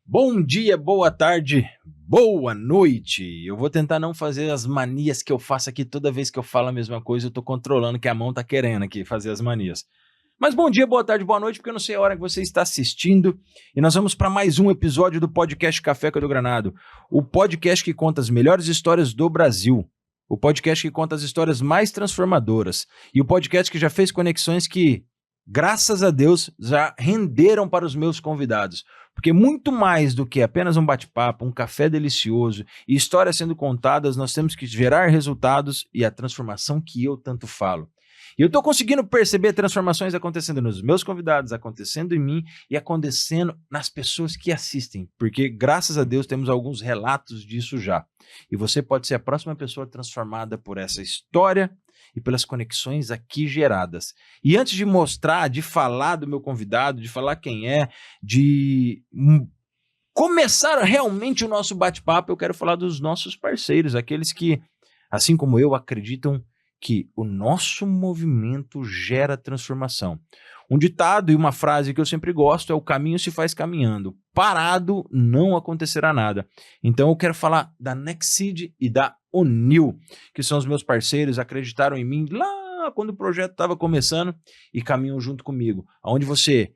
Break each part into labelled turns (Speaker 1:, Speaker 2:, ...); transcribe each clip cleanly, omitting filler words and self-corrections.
Speaker 1: Bom dia, boa tarde, boa noite. Eu vou tentar não fazer as manias que eu faço aqui toda vez que eu falo a mesma coisa. Eu tô controlando que a mão tá querendo aqui fazer as manias. Mas bom dia, boa tarde, boa noite, porque eu não sei a hora que você está assistindo. E nós vamos para mais um episódio do podcast Café com Granado. O podcast que conta as melhores histórias do Brasil. O podcast que conta as histórias mais transformadoras. E o podcast que já fez conexões que, graças a Deus, já renderam para os meus convidados. Porque muito mais do que apenas um bate-papo, um café delicioso e histórias sendo contadas, nós temos que gerar resultados e a transformação que eu tanto falo. E eu estou conseguindo perceber transformações acontecendo nos meus convidados, acontecendo em mim e acontecendo nas pessoas que assistem. Porque, graças a Deus, temos alguns relatos disso já. E você pode ser a próxima pessoa transformada por essa história e pelas conexões aqui geradas. E antes de mostrar, de falar do meu convidado, de falar quem é, de começar realmente o nosso bate-papo, eu quero falar dos nossos parceiros, aqueles que, assim como eu, acreditam que o nosso movimento gera transformação. Um ditado e uma frase que eu sempre gosto é: o caminho se faz caminhando, parado não acontecerá nada. Então eu quero falar da Nexseed e da Onil, que são os meus parceiros, acreditaram em mim lá quando o projeto estava começando e caminham junto comigo, onde você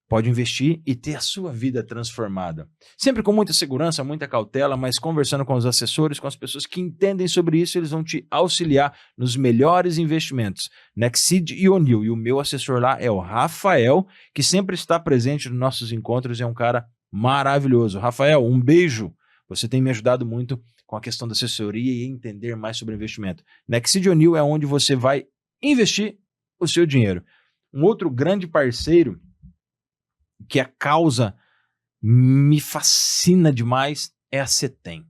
Speaker 1: pode investir e ter a sua vida transformada. Sempre com muita segurança, muita cautela, mas conversando com os assessores, com as pessoas que entendem sobre isso, eles vão te auxiliar nos melhores investimentos. Nexseed e Onil. E o meu assessor lá é o Rafael, que sempre está presente nos nossos encontros e é um cara maravilhoso. Rafael, um beijo. Você tem me ajudado muito com a questão da assessoria e entender mais sobre investimento. Nexseed e Onil é onde você vai investir o seu dinheiro. Um outro grande parceiro que a causa me fascina demais é a CETEM.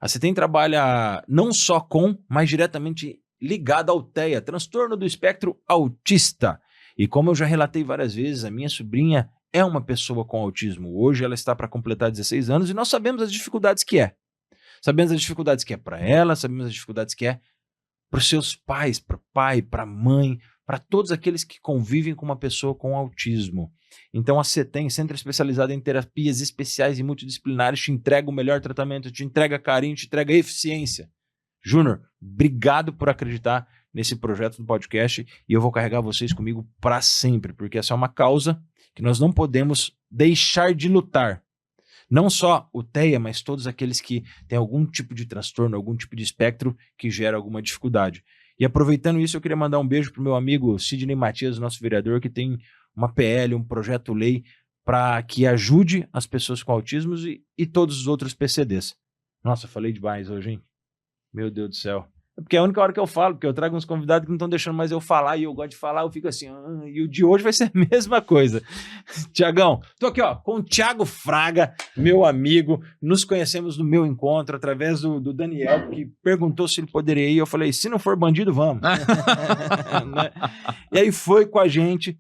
Speaker 1: A CETEM trabalha não só com, mas diretamente ligada ao TEA, transtorno do espectro autista. E como eu já relatei várias vezes, a minha sobrinha é uma pessoa com autismo. Hoje ela está para completar 16 anos e nós sabemos as dificuldades que é. Sabemos as dificuldades que é para ela, sabemos as dificuldades que é para os seus pais, para o pai, para a mãe, para todos aqueles que convivem com uma pessoa com autismo. Então a CETEM, Centro Especializado em Terapias Especiais e Multidisciplinares, te entrega o melhor tratamento, te entrega carinho, te entrega eficiência. Júnior, obrigado por acreditar nesse projeto do podcast e eu vou carregar vocês comigo para sempre, porque essa é uma causa que nós não podemos deixar de lutar. Não só o TEA, mas todos aqueles que têm algum tipo de transtorno, algum tipo de espectro que gera alguma dificuldade. E aproveitando isso, eu queria mandar um beijo para o meu amigo Sidney Matias, nosso vereador, que tem uma PL, um projeto-lei, para que ajude as pessoas com autismo e todos os outros PCDs. Nossa, falei demais hoje, hein? Meu Deus do céu. É porque é a única hora que eu falo, porque eu trago uns convidados que não estão deixando mais eu falar, e eu gosto de falar, eu fico assim, e o de hoje vai ser a mesma coisa. Tiagão, tô aqui, ó, com o Thiago Fraga, meu amigo, nos conhecemos no meu encontro, através do Daniel, que perguntou se ele poderia ir, eu falei, se não for bandido, vamos. Né? E aí foi com a gente,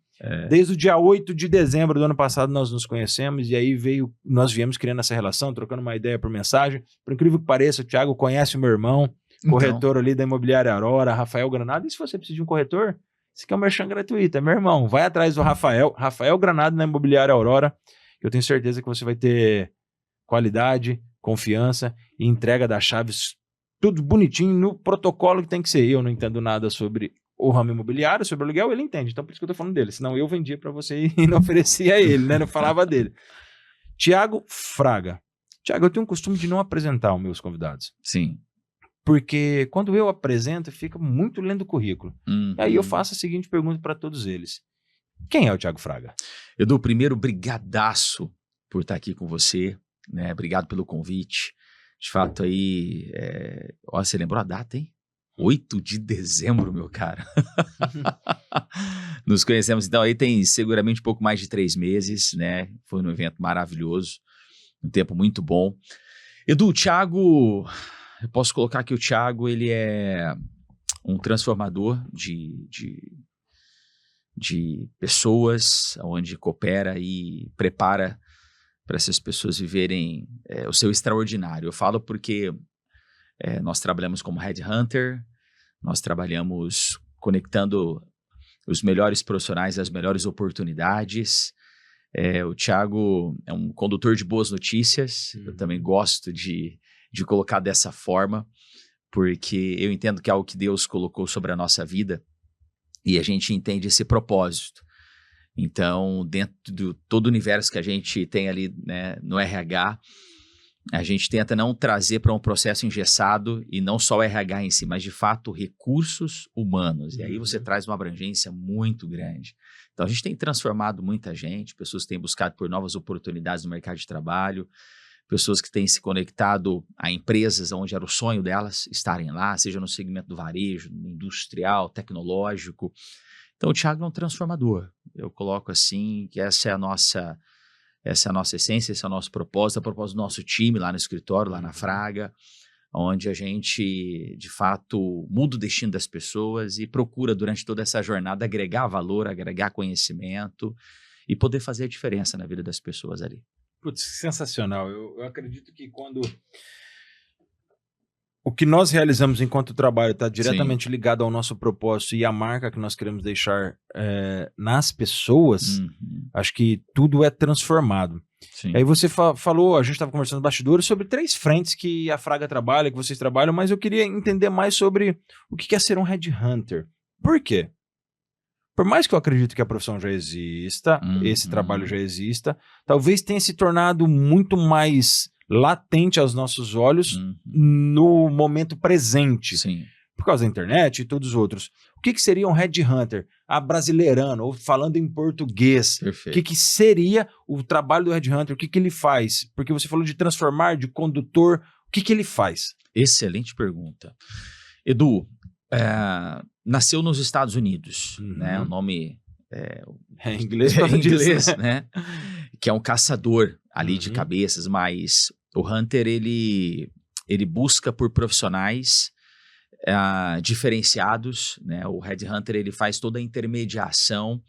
Speaker 1: desde o dia 8 de dezembro do ano passado nós nos conhecemos, e aí nós viemos criando essa relação, trocando uma ideia por mensagem. Por incrível que pareça, o Thiago conhece o meu irmão, corretor ali da Imobiliária Aurora, Rafael Granado. E se você precisa de um corretor, esse aqui é um merchan gratuito, é meu irmão. Vai atrás do Rafael Granado na Imobiliária Aurora, que eu tenho certeza que você vai ter qualidade, confiança e entrega das chaves, tudo bonitinho, no protocolo que tem que ser. Eu não entendo nada sobre o ramo imobiliário, sobre aluguel, ele entende. Então por isso que eu tô falando dele. Senão eu vendia para você e não oferecia a ele, né? Não falava dele. Thiago Fraga. Thiago, eu tenho um costume de não apresentar os meus convidados.
Speaker 2: Sim.
Speaker 1: Porque quando eu apresento, fica muito lendo o currículo. E aí eu faço a seguinte pergunta para todos eles. Quem é o Thiago Fraga?
Speaker 2: Edu, primeiro, brigadaço por estar aqui com você, né? Obrigado pelo convite. De fato, aí, ó, você lembrou a data, hein? 8 de dezembro, meu cara. Nos conhecemos, então, aí tem seguramente um pouco mais de 3 meses, né? Foi um evento maravilhoso, um tempo muito bom. Edu, o Thiago... Eu posso colocar que o Thiago, ele é um transformador de de pessoas, onde coopera e prepara para essas pessoas viverem o seu extraordinário. Eu falo porque nós trabalhamos como headhunter, nós trabalhamos conectando os melhores profissionais às melhores oportunidades. O Thiago é um condutor de boas notícias, eu também gosto de colocar dessa forma, porque eu entendo que é algo que Deus colocou sobre a nossa vida e a gente entende esse propósito. Então, dentro de todo o universo que a gente tem ali, né, no RH, a gente tenta não trazer para um processo engessado e não só o RH em si, mas de fato recursos humanos. E aí você traz uma abrangência muito grande. Então, a gente tem transformado muita gente, pessoas que têm buscado por novas oportunidades no mercado de trabalho, pessoas que têm se conectado a empresas onde era o sonho delas estarem lá, seja no segmento do varejo, no industrial, tecnológico. Então, o Thiago é um transformador. Eu coloco assim que essa é a nossa essência, esse é o nosso propósito, é o propósito do nosso time lá no escritório, lá na Fraga, onde a gente, de fato, muda o destino das pessoas e procura, durante toda essa jornada, agregar valor, agregar conhecimento e poder fazer a diferença na vida das pessoas ali.
Speaker 1: Putz, sensacional. Eu acredito que quando o que nós realizamos enquanto trabalho está diretamente ligado ao nosso propósito e à marca que nós queremos deixar nas pessoas, acho que tudo é transformado.
Speaker 2: Sim.
Speaker 1: Aí você falou, a gente estava conversando nos bastidores sobre 3 frentes que a Fraga trabalha, que vocês trabalham, mas eu queria entender mais sobre o que é ser um headhunter. Por quê? Por mais que eu acredito que a profissão já exista, esse trabalho já exista, talvez tenha se tornado muito mais latente aos nossos olhos no momento presente.
Speaker 2: Sim.
Speaker 1: Por causa da internet e todos os outros. O que seria um headhunter? Brasileirano, ou falando em português.
Speaker 2: Perfeito.
Speaker 1: O que seria o trabalho do headhunter? O que ele faz? Porque você falou de transformar, de condutor. O que ele faz?
Speaker 2: Excelente pergunta. Edu, nasceu nos Estados Unidos, né? O nome
Speaker 1: é em inglês,
Speaker 2: né? Que é um caçador ali de cabeças, mas o Hunter, ele busca por profissionais diferenciados, né? O Headhunter, ele faz toda a intermediação.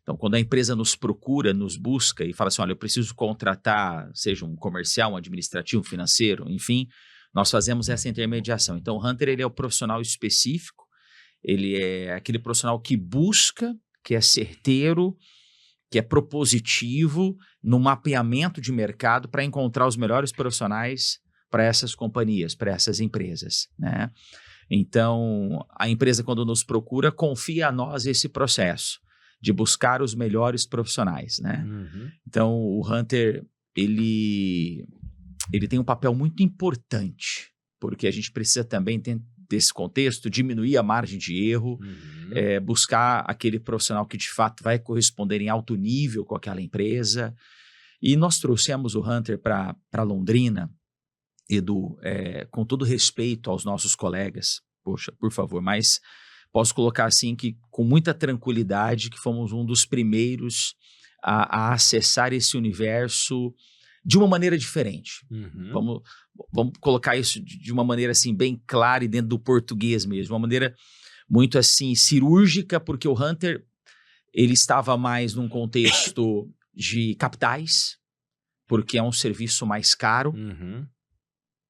Speaker 2: Então, quando a empresa nos procura, nos busca e fala assim, olha, eu preciso contratar, seja um comercial, um administrativo, um financeiro, enfim, nós fazemos essa intermediação. Então, o Hunter, ele é o profissional específico, ele é aquele profissional que busca, que é certeiro, que é propositivo no mapeamento de mercado para encontrar os melhores profissionais para essas companhias, para essas empresas, né? Então, a empresa, quando nos procura, confia a nós esse processo de buscar os melhores profissionais, né? Então, o Hunter, ele tem um papel muito importante, porque a gente precisa também desse contexto, diminuir a margem de erro, buscar aquele profissional que de fato vai corresponder em alto nível com aquela empresa. E nós trouxemos o Hunter para Londrina, Edu, com todo respeito aos nossos colegas, poxa, por favor, mas posso colocar assim que com muita tranquilidade que fomos um dos primeiros a acessar esse universo de uma maneira diferente. Vamos colocar isso de uma maneira assim bem clara e dentro do português mesmo, uma maneira muito assim cirúrgica, porque o Hunter, ele estava mais num contexto de capitais, porque é um serviço mais caro,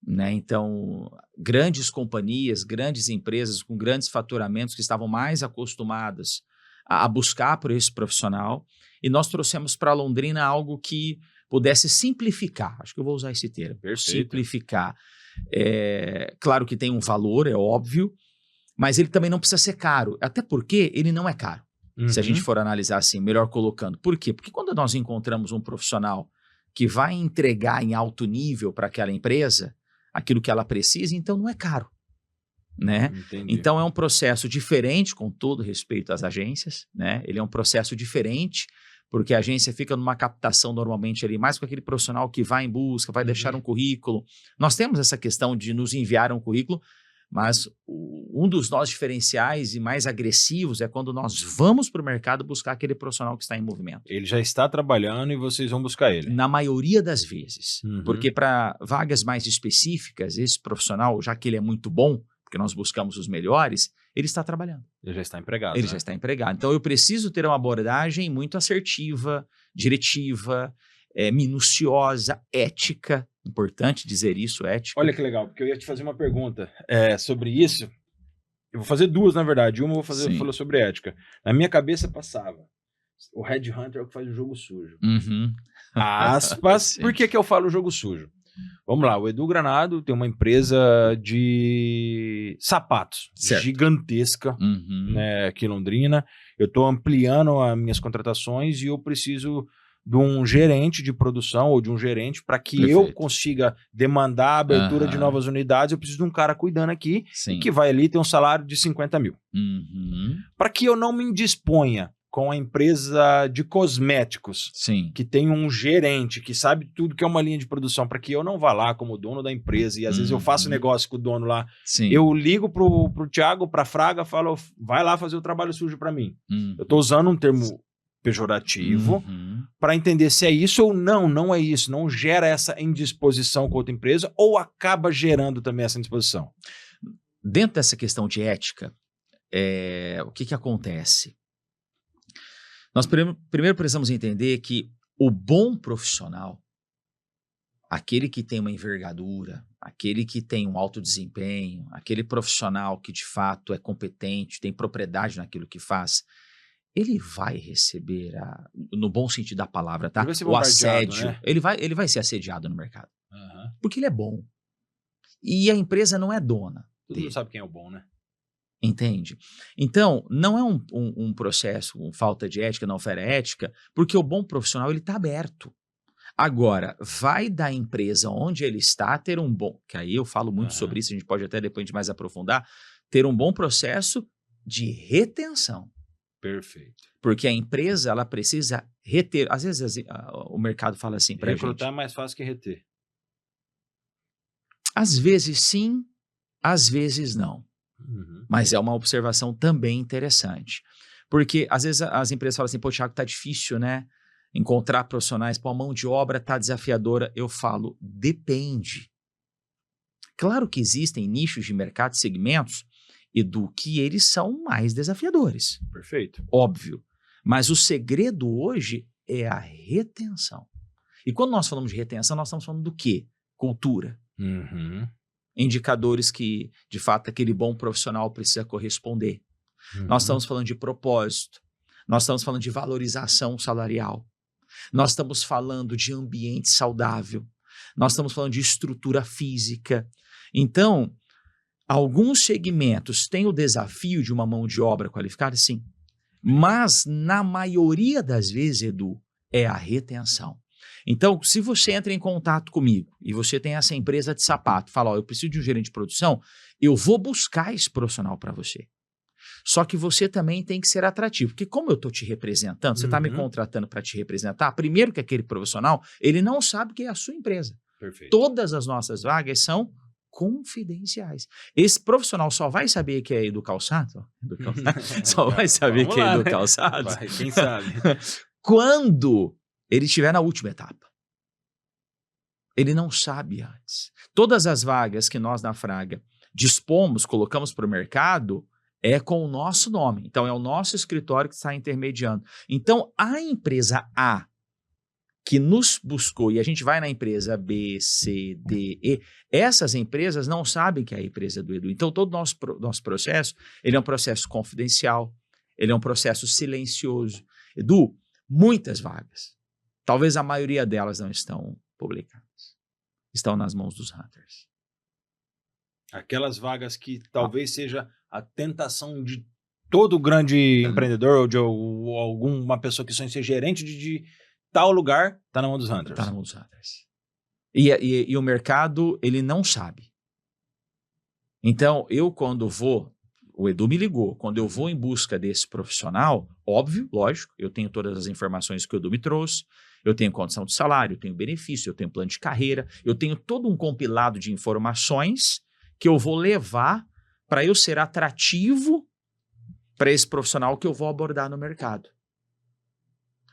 Speaker 2: né? Então, grandes companhias, grandes empresas com grandes faturamentos que estavam mais acostumadas a buscar por esse profissional, e nós trouxemos para Londrina algo que pudesse simplificar, acho que eu vou usar esse termo, simplificar. Claro que tem um valor, é óbvio, mas ele também não precisa ser caro, até porque ele não é caro, se a gente for analisar assim, melhor colocando. Por quê? Porque quando nós encontramos um profissional que vai entregar em alto nível para aquela empresa aquilo que ela precisa, então não é caro, né? Então é um processo diferente, com todo respeito às agências, né? Ele é um processo diferente, porque a agência fica numa captação normalmente ali, mais com aquele profissional que vai em busca, vai deixar um currículo. Nós temos essa questão de nos enviar um currículo, mas um dos nossos diferenciais e mais agressivos é quando nós vamos para o mercado buscar aquele profissional que está em movimento.
Speaker 1: Ele já está trabalhando e vocês vão buscar ele?
Speaker 2: Na maioria das vezes. Porque para vagas mais específicas, esse profissional, já que ele é muito bom, porque nós buscamos os melhores, ele está trabalhando.
Speaker 1: Ele já está empregado.
Speaker 2: Ele
Speaker 1: né?
Speaker 2: já está empregado. Então, eu preciso ter uma abordagem muito assertiva, diretiva, minuciosa, ética. Importante dizer isso, ética.
Speaker 1: Olha que legal, porque eu ia te fazer uma pergunta sobre isso. Eu vou fazer duas, na verdade. Uma eu vou fazer
Speaker 2: Sim.
Speaker 1: falou sobre ética. Na minha cabeça passava. O Headhunter é o que faz o jogo sujo.
Speaker 2: Uhum.
Speaker 1: Aspas.
Speaker 2: Sim.
Speaker 1: Por que eu falo jogo sujo? Vamos lá, o Edu Granado tem uma empresa de sapatos
Speaker 2: Certo.
Speaker 1: gigantesca,
Speaker 2: Uhum.
Speaker 1: né, aqui em Londrina. Eu estou ampliando as minhas contratações e eu preciso de um gerente de produção ou de um gerente para que eu
Speaker 2: Perfeito.
Speaker 1: consiga demandar a abertura de
Speaker 2: Aham.
Speaker 1: novas unidades. Eu preciso de um cara cuidando aqui
Speaker 2: Sim.
Speaker 1: que vai ali ter um salário de 50 mil.
Speaker 2: Uhum.
Speaker 1: Para que eu não me indisponha com a empresa de cosméticos,
Speaker 2: Sim.
Speaker 1: que tem um gerente que sabe tudo que é uma linha de produção, para que eu não vá lá como dono da empresa e às vezes eu faço negócio com o dono lá.
Speaker 2: Sim.
Speaker 1: Eu ligo pro Thiago, pra Fraga, falo, vai lá fazer o trabalho sujo para mim. Eu tô usando um termo pejorativo para entender se é isso ou não é isso, não gera essa indisposição com outra empresa ou acaba gerando também essa indisposição.
Speaker 2: Dentro dessa questão de ética, o que acontece? Nós primeiro precisamos entender que o bom profissional, aquele que tem uma envergadura, aquele que tem um alto desempenho, aquele profissional que de fato é competente, tem propriedade naquilo que faz, ele vai receber, no bom sentido da palavra, tá?
Speaker 1: Ele vai ser
Speaker 2: O
Speaker 1: bombardeado,
Speaker 2: assédio.
Speaker 1: né?
Speaker 2: Ele vai ser assediado no mercado.
Speaker 1: Uhum.
Speaker 2: Porque ele é bom. E a empresa não é dona
Speaker 1: Todo
Speaker 2: dele.
Speaker 1: mundo sabe quem é o bom, né?
Speaker 2: Entende? Então, não é um processo, falta de ética, não fere ética, porque o bom profissional ele está aberto. Agora, vai da empresa onde ele está ter um bom, que aí eu falo muito sobre isso, a gente pode até depois mais aprofundar, ter um bom processo de retenção.
Speaker 1: Perfeito.
Speaker 2: Porque a empresa, ela precisa reter, às vezes o mercado fala assim pra gente.
Speaker 1: Recrutar é mais fácil que reter.
Speaker 2: Às vezes sim, às vezes não. Mas é uma observação também interessante. Porque às vezes as empresas falam assim, pô, Thiago, tá difícil, né? Encontrar profissionais, pô, a mão de obra tá desafiadora. Eu falo, depende. Claro que existem nichos de mercado, segmentos, Edu, que eles são mais desafiadores.
Speaker 1: Perfeito.
Speaker 2: Óbvio. Mas o segredo hoje é a retenção. E quando nós falamos de retenção, nós estamos falando do quê? Cultura. Indicadores que, de fato, aquele bom profissional precisa corresponder. Nós estamos falando de propósito. Nós estamos falando de valorização salarial. Nós estamos falando de ambiente saudável. Nós estamos falando de estrutura física. Então, alguns segmentos têm o desafio de uma mão de obra qualificada, sim. Mas, na maioria das vezes, Edu, é a retenção. Então, se você entra em contato comigo e você tem essa empresa de sapato, fala, eu preciso de um gerente de produção, eu vou buscar esse profissional para você. Só que você também tem que ser atrativo, porque como eu estou te representando, você está me contratando para te representar, primeiro que aquele profissional, ele não sabe que é a sua empresa.
Speaker 1: Perfeito.
Speaker 2: Todas as nossas vagas são confidenciais. Esse profissional só vai saber que é Edu Calçado, só vai saber que é Edu Calçado.
Speaker 1: Vai, quem sabe?
Speaker 2: Quando ele estiver na última etapa. Ele não sabe antes. Todas as vagas que nós na Fraga dispomos, colocamos para o mercado, é com o nosso nome. Então, é o nosso escritório que está intermediando. Então, a empresa A, que nos buscou, e a gente vai na empresa B, C, D, E, essas empresas não sabem que é a empresa do Edu. Então, todo o nosso processo, ele é um processo confidencial, ele é um processo silencioso. Edu, muitas vagas. Talvez a maioria delas não estão publicadas. Estão nas mãos dos hunters.
Speaker 1: Aquelas vagas que talvez seja a tentação de todo grande empreendedor ou de alguma pessoa que sonha ser gerente de tal lugar, está na mão dos hunters.
Speaker 2: Está na mão dos hunters. E o mercado, ele não sabe. Então, eu quando vou, o Edu me ligou, quando eu vou em busca desse profissional, óbvio, lógico, eu tenho todas as informações que o Edu me trouxe, eu tenho condição de salário, eu tenho benefício, eu tenho plano de carreira, eu tenho todo um compilado de informações que eu vou levar para eu ser atrativo para esse profissional que eu vou abordar no mercado.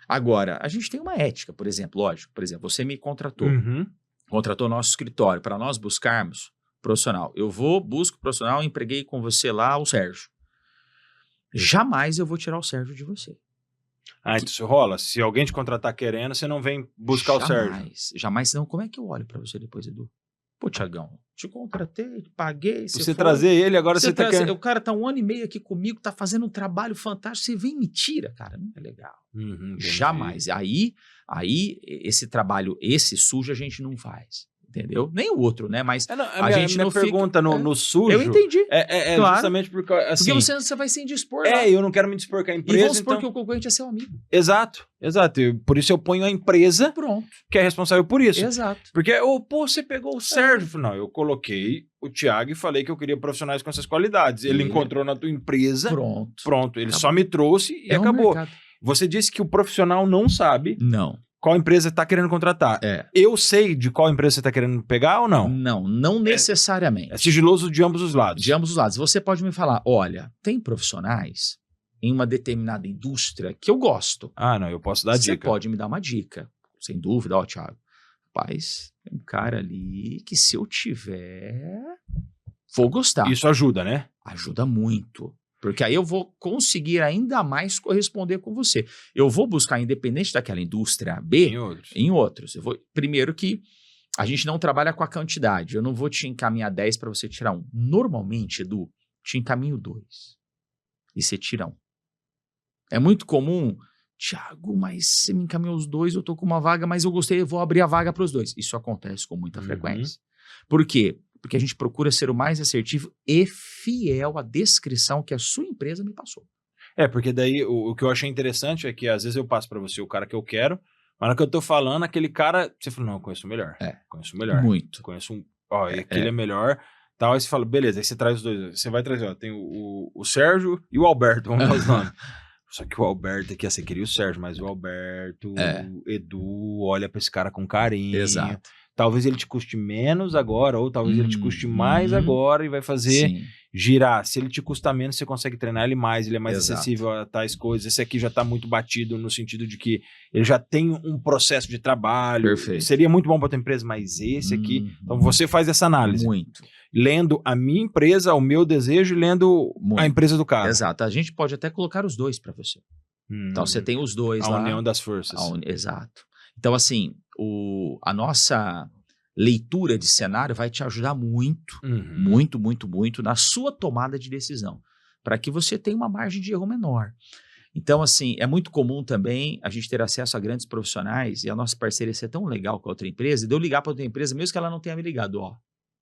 Speaker 2: Agora, a gente tem uma ética, por exemplo, lógico. Por exemplo, você me contratou, contratou nosso escritório para nós buscarmos Profissional. Eu busco profissional, empreguei com você lá o Sérgio. Jamais eu vou tirar o Sérgio de você.
Speaker 1: Ah, então isso rola. Se alguém te contratar querendo, você não vem buscar o Sérgio.
Speaker 2: Jamais. Não, como é que eu olho pra você depois, Edu? Pô, Tiagão, te contratei, te paguei,
Speaker 1: Você
Speaker 2: foi.
Speaker 1: trazer ele, agora você tá querendo...
Speaker 2: O cara tá 1 ano e meio aqui comigo, tá fazendo um trabalho fantástico, você vem e me tira, cara, não é legal. Jamais. Aí, esse trabalho, esse sujo, a gente não faz. Entendeu? Nem o outro, né? Mas
Speaker 1: a gente não pergunta
Speaker 2: fica,
Speaker 1: no sujo.
Speaker 2: Eu entendi.
Speaker 1: Claro. Justamente porque, assim...
Speaker 2: Porque você vai se indispor lá.
Speaker 1: Eu não quero me dispor com a empresa,
Speaker 2: e vamos supor que o concorrente é seu amigo.
Speaker 1: Exato. Por isso eu ponho a empresa que é responsável por isso.
Speaker 2: Exato.
Speaker 1: Porque, você pegou o Sérgio. Não, eu coloquei o Thiago e falei que eu queria profissionais com essas qualidades. Ele encontrou na tua empresa. Pronto. Ele só me trouxe e acabou. Você disse que o profissional não sabe.
Speaker 2: Não.
Speaker 1: Qual empresa está querendo contratar. Eu sei de qual empresa você está querendo pegar ou não?
Speaker 2: Não necessariamente.
Speaker 1: É sigiloso de ambos os lados.
Speaker 2: De ambos os lados. Você pode me falar, olha, tem profissionais em uma determinada indústria que eu gosto.
Speaker 1: Ah, não, eu posso dar dica.
Speaker 2: Você pode me dar uma dica. Sem dúvida, Thiago. Rapaz, tem um cara ali que se eu tiver, vou gostar.
Speaker 1: Isso ajuda, né?
Speaker 2: Ajuda muito. Porque aí eu vou conseguir ainda mais corresponder com você. Eu vou buscar, independente daquela indústria B, em outros. Primeiro que a gente não trabalha com a quantidade. Eu não vou te encaminhar 10 para você tirar 1. Normalmente, Edu, te encaminho 2. E você tira 1. É muito comum, Thiago, mas você me encaminhou os 2, eu tô com uma vaga, mas eu gostei, eu vou abrir a vaga para os 2. Isso acontece com muita frequência. Por quê? Porque a gente procura ser o mais assertivo e fiel à descrição que a sua empresa me passou.
Speaker 1: Porque daí o que eu achei interessante é que às vezes eu passo para você o cara que eu quero, mas na que eu tô falando, aquele cara, você fala, não, eu conheço melhor. Conheço melhor.
Speaker 2: Muito.
Speaker 1: Conheço aquele é melhor. Tal, aí você fala, beleza, aí você traz os 2. Você vai trazer, tem o Sérgio e o Alberto, vamos dar os nomes. Só que o Alberto aqui, você queria o Sérgio, mas o Alberto, o Edu, olha pra esse cara com carinho.
Speaker 2: Exato.
Speaker 1: Talvez ele te custe menos agora, ou talvez ele te custe mais agora e vai fazer girar. Se ele te custa menos, você consegue treinar ele mais, ele é mais acessível a tais coisas. Esse aqui já tá muito batido no sentido de que ele já tem um processo de trabalho.
Speaker 2: Perfeito.
Speaker 1: Seria muito bom para tua empresa, mas esse aqui... Então você faz essa análise.
Speaker 2: Muito.
Speaker 1: Lendo a minha empresa, o meu desejo, e lendo a empresa do cara.
Speaker 2: Exato. A gente pode até colocar os 2 para você. Então você tem os 2 lá.
Speaker 1: A união das forças.
Speaker 2: Exato. Então assim, a nossa leitura de cenário vai te ajudar muito, muito na sua tomada de decisão, para que você tenha uma margem de erro menor. Então, assim, é muito comum também a gente ter acesso a grandes profissionais e a nossa parceria ser tão legal com a outra empresa, e de eu ligar para outra empresa, mesmo que ela não tenha me ligado,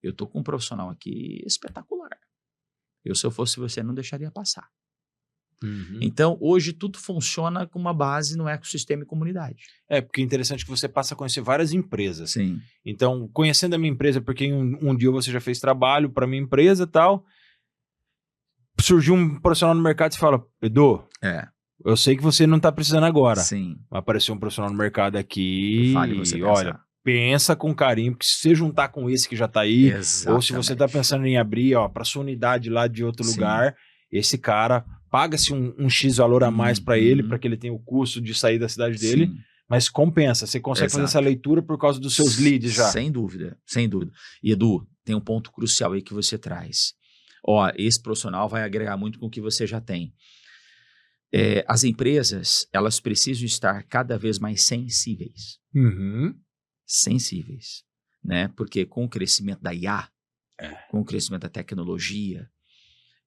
Speaker 2: eu tô com um profissional aqui espetacular. Se eu fosse você, não deixaria passar. Então, hoje tudo funciona com uma base no ecossistema e comunidade.
Speaker 1: Porque é interessante que você passa a conhecer várias empresas.
Speaker 2: Sim.
Speaker 1: Então, conhecendo a minha empresa, porque um dia você já fez trabalho para minha empresa e tal, surgiu um profissional no mercado e fala, Edu, eu sei que você não tá precisando agora.
Speaker 2: Sim.
Speaker 1: Vai aparecer um profissional no mercado aqui
Speaker 2: e
Speaker 1: olha, pensa com carinho, porque se você juntar com esse que já tá aí,
Speaker 2: exatamente,
Speaker 1: ou se você tá pensando em abrir, para sua unidade lá de outro lugar, esse cara paga-se um X valor a mais para ele, para que ele tenha o custo de sair da cidade dele, mas compensa. Você consegue fazer essa leitura por causa dos seus leads já.
Speaker 2: Sem dúvida, sem dúvida. E Edu, tem um ponto crucial aí que você traz. Esse profissional vai agregar muito com o que você já tem. As empresas, elas precisam estar cada vez mais sensíveis. Sensíveis, né? Porque com o crescimento da IA, com o crescimento da tecnologia,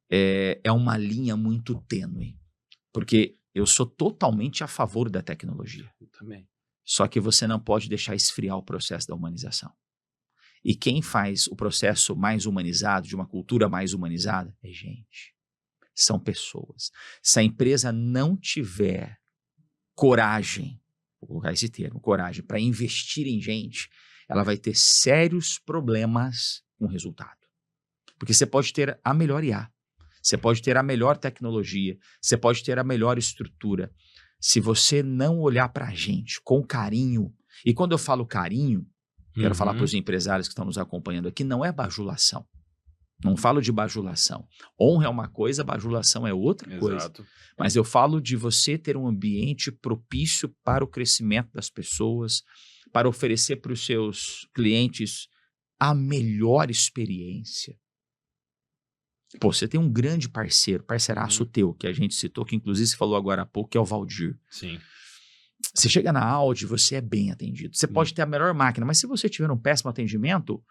Speaker 2: é uma linha muito tênue. Porque eu sou totalmente a favor da tecnologia.
Speaker 1: Eu também.
Speaker 2: Só que você não pode deixar esfriar o processo da humanização. E quem faz o processo mais humanizado, de uma cultura mais humanizada, é gente. São pessoas. Se a empresa não tiver coragem, vou colocar esse termo, coragem, para investir em gente, ela vai ter sérios problemas com o resultado. Porque você pode ter a melhor IA, você pode ter a melhor tecnologia, você pode ter a melhor estrutura. Se você não olhar para a gente com carinho, e quando eu falo carinho, quero falar para os empresários que estão nos acompanhando aqui, não é bajulação. Não falo de bajulação. Honra é uma coisa, bajulação é outra coisa. Mas eu falo de você ter um ambiente propício para o crescimento das pessoas, para oferecer para os seus clientes a melhor experiência. Pô, você tem um grande parceiraço teu, que a gente citou, que inclusive você falou agora há pouco, que é o Valdir.
Speaker 1: Sim.
Speaker 2: Você chega na Audi, você é bem atendido. Você pode ter a melhor máquina, mas se você tiver um péssimo atendimento,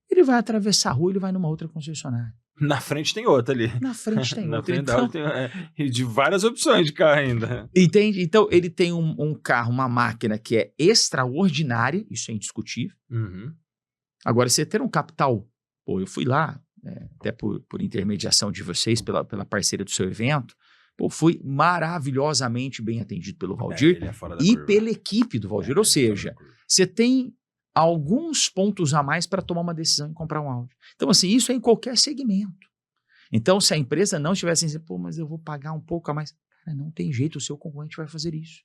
Speaker 2: ele vai atravessar a rua, ele vai numa outra concessionária.
Speaker 1: Na frente tem outra ali.
Speaker 2: Na frente tem
Speaker 1: Na
Speaker 2: outra.
Speaker 1: frente da
Speaker 2: Então,
Speaker 1: Audi tem, e de várias opções de carro ainda.
Speaker 2: entende? Então, ele tem um carro, uma máquina que é extraordinária, isso é indiscutível.
Speaker 1: Uhum.
Speaker 2: Agora, você ter um capital, pô, eu fui lá, até por intermediação de vocês, pela parceria do seu evento, pô, fui maravilhosamente bem atendido pelo Valdir
Speaker 1: Ele é fora da
Speaker 2: e
Speaker 1: curva.
Speaker 2: pela equipe do Valdir. Ou seja, você tem alguns pontos a mais para tomar uma decisão em comprar um Audi. Então, assim, isso é em qualquer segmento. Então, se a empresa não estivesse assim, pô, mas eu vou pagar um pouco a mais. Cara, não tem jeito, o seu concorrente vai fazer isso.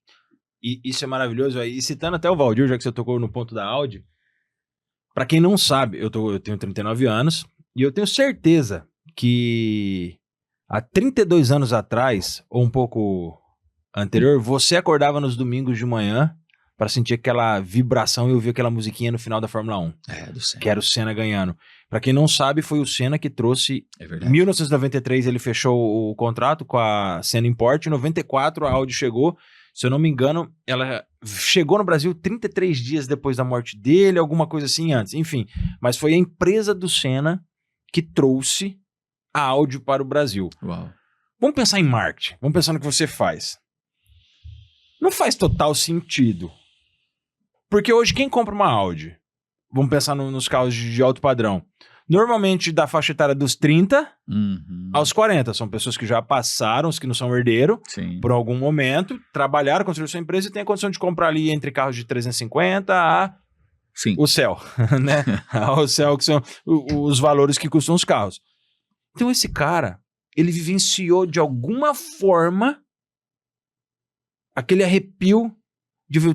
Speaker 1: E isso é maravilhoso. E citando até o Valdir, já que você tocou no ponto da Audi, pra quem não sabe, eu tenho 39 anos e eu tenho certeza que há 32 anos atrás, ou um pouco anterior, você acordava nos domingos de manhã pra sentir aquela vibração e ouvir aquela musiquinha no final da Fórmula 1.
Speaker 2: Do Senna.
Speaker 1: Que era o Senna ganhando. Pra quem não sabe, foi o Senna que trouxe...
Speaker 2: É
Speaker 1: Em
Speaker 2: verdade.
Speaker 1: 1993 ele fechou o contrato com a Senna Import, em 94 a Audi chegou, se eu não me engano, ela chegou no Brasil 33 dias depois da morte dele, alguma coisa assim antes, enfim. Mas foi a empresa do Senna que trouxe a Audi para o Brasil.
Speaker 2: Uau.
Speaker 1: Vamos pensar em marketing, vamos pensar no que você faz. Não faz total sentido. Porque hoje quem compra uma Audi, vamos pensar nos carros de alto padrão, normalmente da faixa etária dos 30 aos 40, são pessoas que já passaram, os que não são herdeiro,
Speaker 2: Sim.
Speaker 1: por algum momento, trabalharam, construíram sua empresa e tem a condição de comprar ali entre carros de 350 a
Speaker 2: Sim.
Speaker 1: o céu, né? O céu, que são os valores que custam os carros. Então esse cara, ele vivenciou de alguma forma aquele arrepio de ver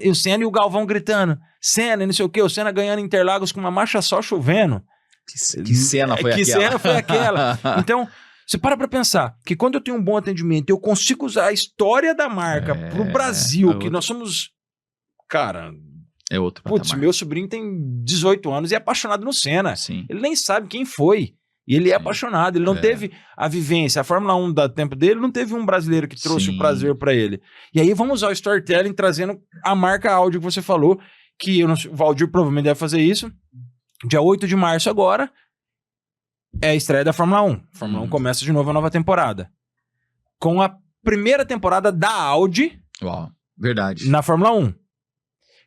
Speaker 1: e o Senna e o Galvão gritando, Senna e não sei o quê, o Senna ganhando Interlagos com uma marcha só chovendo.
Speaker 2: Que cena foi aquela?
Speaker 1: Que cena foi aquela? Então, você para pensar que quando eu tenho um bom atendimento, eu consigo usar a história da marca pro Brasil, que nós somos, cara...
Speaker 2: É outro
Speaker 1: Putz,
Speaker 2: patamar.
Speaker 1: meu sobrinho tem 18 anos e é apaixonado no Senna.
Speaker 2: Sim.
Speaker 1: Ele nem sabe quem foi. E ele é apaixonado. Ele não teve a vivência. A Fórmula 1 da tempo dele não teve um brasileiro que trouxe o prazer pra ele. E aí vamos usar o storytelling trazendo a marca Audi que você falou, que o Valdir provavelmente deve fazer isso. Dia 8 de março agora é a estreia da Fórmula 1. A Fórmula 1 começa de novo a nova temporada. Com a primeira temporada da Audi
Speaker 2: Uau. Verdade.
Speaker 1: na Fórmula 1.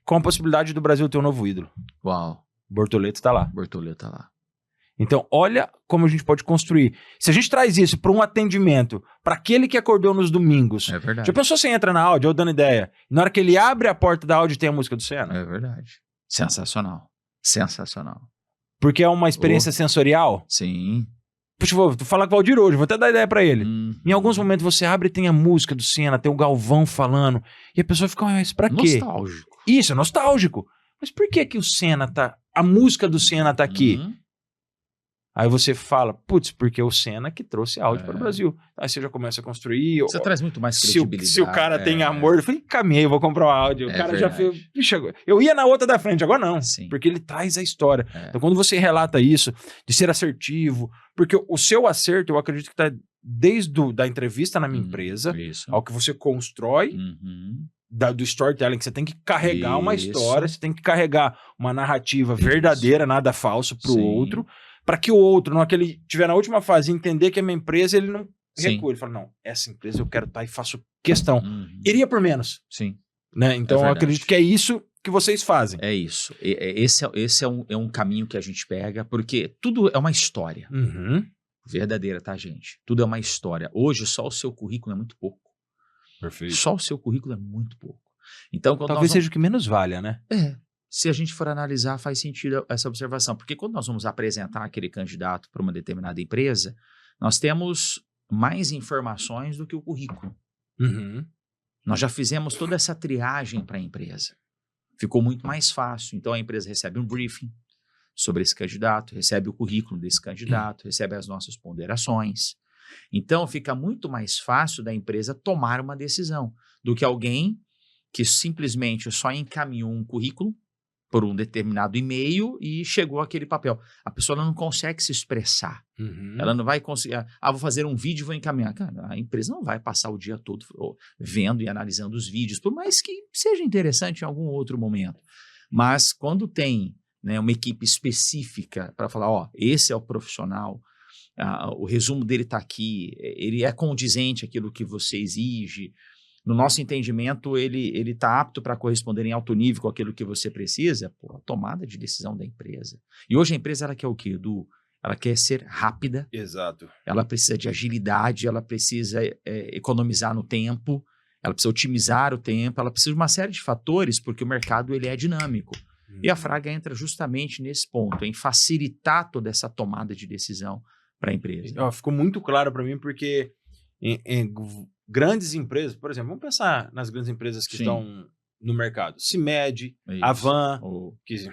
Speaker 1: Com a possibilidade do Brasil ter um novo ídolo.
Speaker 2: Uau.
Speaker 1: Bortoleto tá lá.
Speaker 2: Bortoleto tá lá.
Speaker 1: Então, olha como a gente pode construir. Se a gente traz isso para um atendimento, para aquele que acordou nos domingos.
Speaker 2: É verdade.
Speaker 1: Já pensou se entra na Audi, ou dando ideia, na hora que ele abre a porta da Audi tem a música do Senna?
Speaker 2: É verdade. Sensacional. Sensacional.
Speaker 1: Porque é uma experiência sensorial.
Speaker 2: Sim.
Speaker 1: Puxa, vou falar com o Valdir hoje, vou até dar ideia para ele. Em alguns
Speaker 2: Uhum.
Speaker 1: momentos você abre e tem a música do Senna, tem o Galvão falando, e a pessoa fica, mas pra quê?
Speaker 2: Nostálgico.
Speaker 1: Isso, é nostálgico. Mas por que que o Senna tá... A música do Senna tá aqui?
Speaker 2: Uhum.
Speaker 1: Aí você fala, putz, porque o Senna que trouxe áudio para o Brasil. Aí você já começa a construir.
Speaker 2: Você traz muito mais
Speaker 1: se
Speaker 2: credibilidade.
Speaker 1: o cara tem amor, eu falei, caminhei, vou comprar o áudio. O cara já
Speaker 2: verdade.
Speaker 1: fez. Puxa, eu ia na outra da frente, agora não.
Speaker 2: Sim.
Speaker 1: Porque ele traz a história.
Speaker 2: É.
Speaker 1: Então, quando você relata isso, de ser assertivo, porque o seu acerto, eu acredito que tá desde da entrevista na minha empresa,
Speaker 2: Isso.
Speaker 1: ao que você constrói.
Speaker 2: Uhum.
Speaker 1: Do storytelling, que você tem que carregar uma
Speaker 2: Isso.
Speaker 1: história, você tem que carregar uma narrativa verdadeira, nada falso pro
Speaker 2: Sim.
Speaker 1: outro, para que o outro, na hora que ele estiver na última fase, entender que é minha empresa, ele não
Speaker 2: Sim.
Speaker 1: recua. Ele fala, não, essa empresa eu quero estar e faço questão.
Speaker 2: Uhum.
Speaker 1: Iria por menos,
Speaker 2: Sim.
Speaker 1: né? Então eu
Speaker 2: verdade.
Speaker 1: acredito que é isso que vocês fazem.
Speaker 2: É isso. Esse é um caminho que a gente pega, porque tudo é uma história.
Speaker 1: Uhum.
Speaker 2: Verdadeira, tá, gente? Tudo é uma história. Hoje, só o seu currículo é muito pouco.
Speaker 1: Perfeito.
Speaker 2: Só o seu currículo é muito pouco. Então, quando
Speaker 1: Talvez
Speaker 2: nós
Speaker 1: seja o que menos valha, né?
Speaker 2: se a gente for analisar, faz sentido essa observação. Porque quando nós vamos apresentar aquele candidato para uma determinada empresa, nós temos mais informações do que o currículo.
Speaker 1: Uhum.
Speaker 2: Nós já fizemos toda essa triagem para a empresa. Ficou muito mais fácil. Então, a empresa recebe um briefing sobre esse candidato, recebe o currículo desse candidato, recebe as nossas ponderações. Então, fica muito mais fácil da empresa tomar uma decisão do que alguém que simplesmente só encaminhou um currículo por um determinado e-mail e chegou aquele papel. A pessoa ela não consegue se expressar. Ela não vai conseguir, vou fazer um vídeo e vou encaminhar. Cara, a empresa não vai passar o dia todo vendo e analisando os vídeos, por mais que seja interessante em algum outro momento. Mas quando tem, né, uma equipe específica para falar, esse é o profissional, o resumo dele está aqui, ele é condizente àquilo que você exige, no nosso entendimento, ele está apto para corresponder em alto nível com aquilo que você precisa, a tomada de decisão da empresa. E hoje a empresa ela quer o quê, Edu? Ela quer ser rápida.
Speaker 1: Exato.
Speaker 2: Ela precisa de agilidade, ela precisa economizar no tempo, ela precisa otimizar o tempo, ela precisa de uma série de fatores, porque o mercado ele é dinâmico. E a Fraga entra justamente nesse ponto, em facilitar toda essa tomada de decisão para a empresa.
Speaker 1: Ficou muito claro para mim, porque em grandes empresas, por exemplo, vamos pensar nas grandes empresas que estão no mercado. CIMED, Avan, que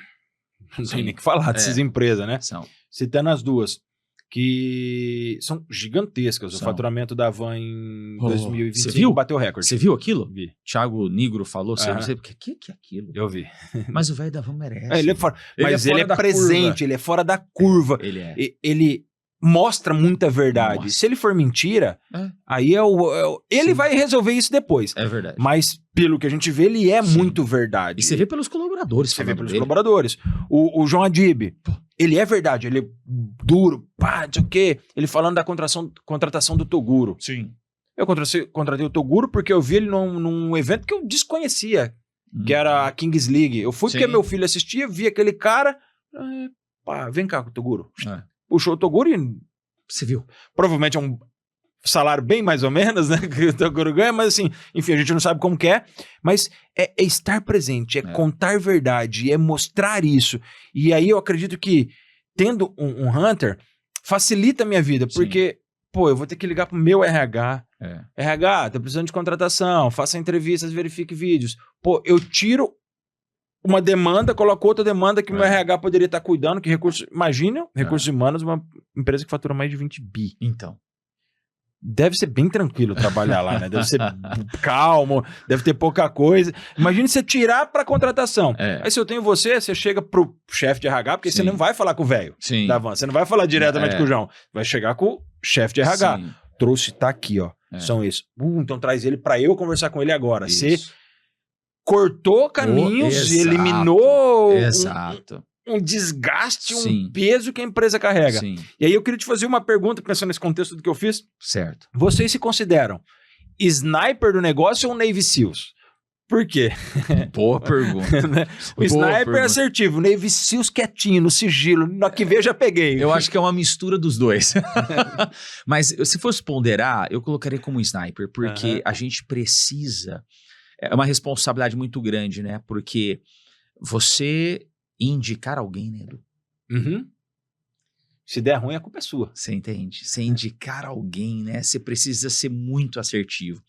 Speaker 1: não tem nem o que falar dessas empresas, né? Citando as duas, que são gigantescas. O faturamento da Avan em 2025 bateu recorde.
Speaker 2: Você viu aquilo?
Speaker 1: Vi.
Speaker 2: Thiago Nigro falou, você o que é aquilo?
Speaker 1: Eu vi.
Speaker 2: Mas o velho da Avan merece.
Speaker 1: Ele é presente, ele é fora da curva. Ele mostra muita verdade. Se ele for mentira, aí ele vai resolver isso depois.
Speaker 2: É verdade.
Speaker 1: Mas, pelo que a gente vê, ele é muito verdade.
Speaker 2: E você vê pelos colaboradores.
Speaker 1: Você vê pelos colaboradores. O João Adib, ele é verdade, ele é duro, não sei o quê. Ele falando da contratação do Toguro.
Speaker 2: Sim.
Speaker 1: Eu contratei o Toguro porque eu vi ele num evento que eu desconhecia, que era a Kings League. Eu fui porque meu filho assistia, vi aquele cara, vem cá, Toguro. Puxou o Toguro e...
Speaker 2: Você viu?
Speaker 1: Provavelmente é um salário bem mais ou menos, né? Que o Toguro ganha, mas assim, enfim, a gente não sabe como que é. Mas é estar presente, é contar verdade, é mostrar isso. E aí eu acredito que, tendo um Hunter, facilita a minha vida, porque, eu vou ter que ligar pro meu RH. RH, tá precisando de contratação, faça entrevistas, verifique vídeos. Eu tiro uma demanda, coloco outra demanda que o meu RH poderia estar cuidando, que recursos humanos, uma empresa que fatura mais de 20 bi.
Speaker 2: Então.
Speaker 1: Deve ser bem tranquilo trabalhar lá, né? Deve ser calmo, deve ter pouca coisa. Imagine você tirar para contratação. Aí se eu tenho você chega pro chefe de RH, porque você não vai falar com o velho da Van, você não vai falar diretamente com o João, vai chegar com o chefe de RH. Trouxe, tá aqui, ó. São esses. Então traz ele para eu conversar com ele agora. Você cortou caminhos, eliminou um desgaste, um peso que a empresa carrega. E aí eu queria te fazer uma pergunta, pensando nesse contexto do que eu fiz.
Speaker 2: Certo.
Speaker 1: Vocês se consideram sniper do negócio ou Navy Seals? Por quê?
Speaker 2: Boa pergunta.
Speaker 1: O sniper é assertivo, o Navy Seals quietinho, no sigilo, na que veja peguei.
Speaker 2: Eu acho que é uma mistura dos dois. Mas se fosse ponderar, eu colocaria como sniper, porque a gente precisa... É uma responsabilidade muito grande, né? Porque você indicar alguém, né, Edu?
Speaker 1: Se der ruim, a culpa é sua.
Speaker 2: Você entende? Você indicar alguém, né? Você precisa ser muito assertivo.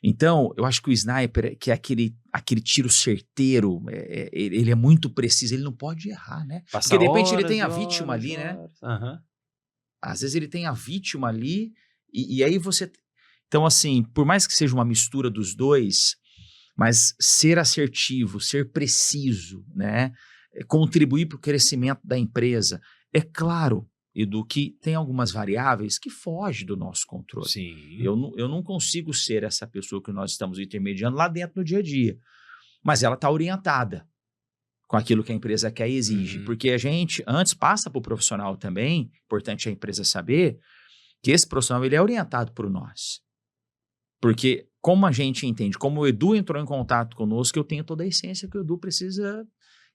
Speaker 2: Então, eu acho que o sniper, que é aquele tiro certeiro, ele é muito preciso, ele não pode errar, né? Porque de repente ele tem a vítima ali, né? Às vezes ele tem a vítima ali, e aí você... Então, assim, por mais que seja uma mistura dos dois, mas ser assertivo, ser preciso, né? Contribuir para o crescimento da empresa. É claro, Edu, que tem algumas variáveis que fogem do nosso controle. Eu não consigo ser essa pessoa que nós estamos intermediando lá dentro no dia a dia. Mas ela está orientada com aquilo que a empresa quer e exige. Porque a gente, antes, passa para o profissional também, importante a empresa saber, que esse profissional ele é orientado por nós. Porque como a gente entende, como o Edu entrou em contato conosco, eu tenho toda a essência que o Edu precisa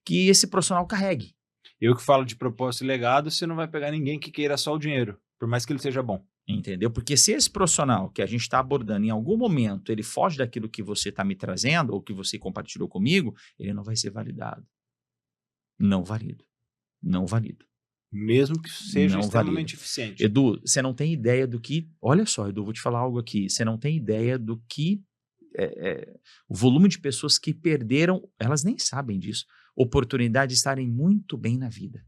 Speaker 2: que esse profissional carregue.
Speaker 1: Eu que falo de propósito e legado, você não vai pegar ninguém que queira só o dinheiro, por mais que ele seja bom.
Speaker 2: Entendeu? Porque se esse profissional que a gente está abordando, em algum momento, ele foge daquilo que você está me trazendo, ou que você compartilhou comigo, ele não vai ser validado. Não valido. Não valido.
Speaker 1: Mesmo que seja extremamente eficiente.
Speaker 2: Edu, você não tem ideia do que... Olha só, Edu, vou te falar algo aqui. Você não tem ideia do que... o volume de pessoas que perderam, elas nem sabem disso, oportunidade de estarem muito bem na vida.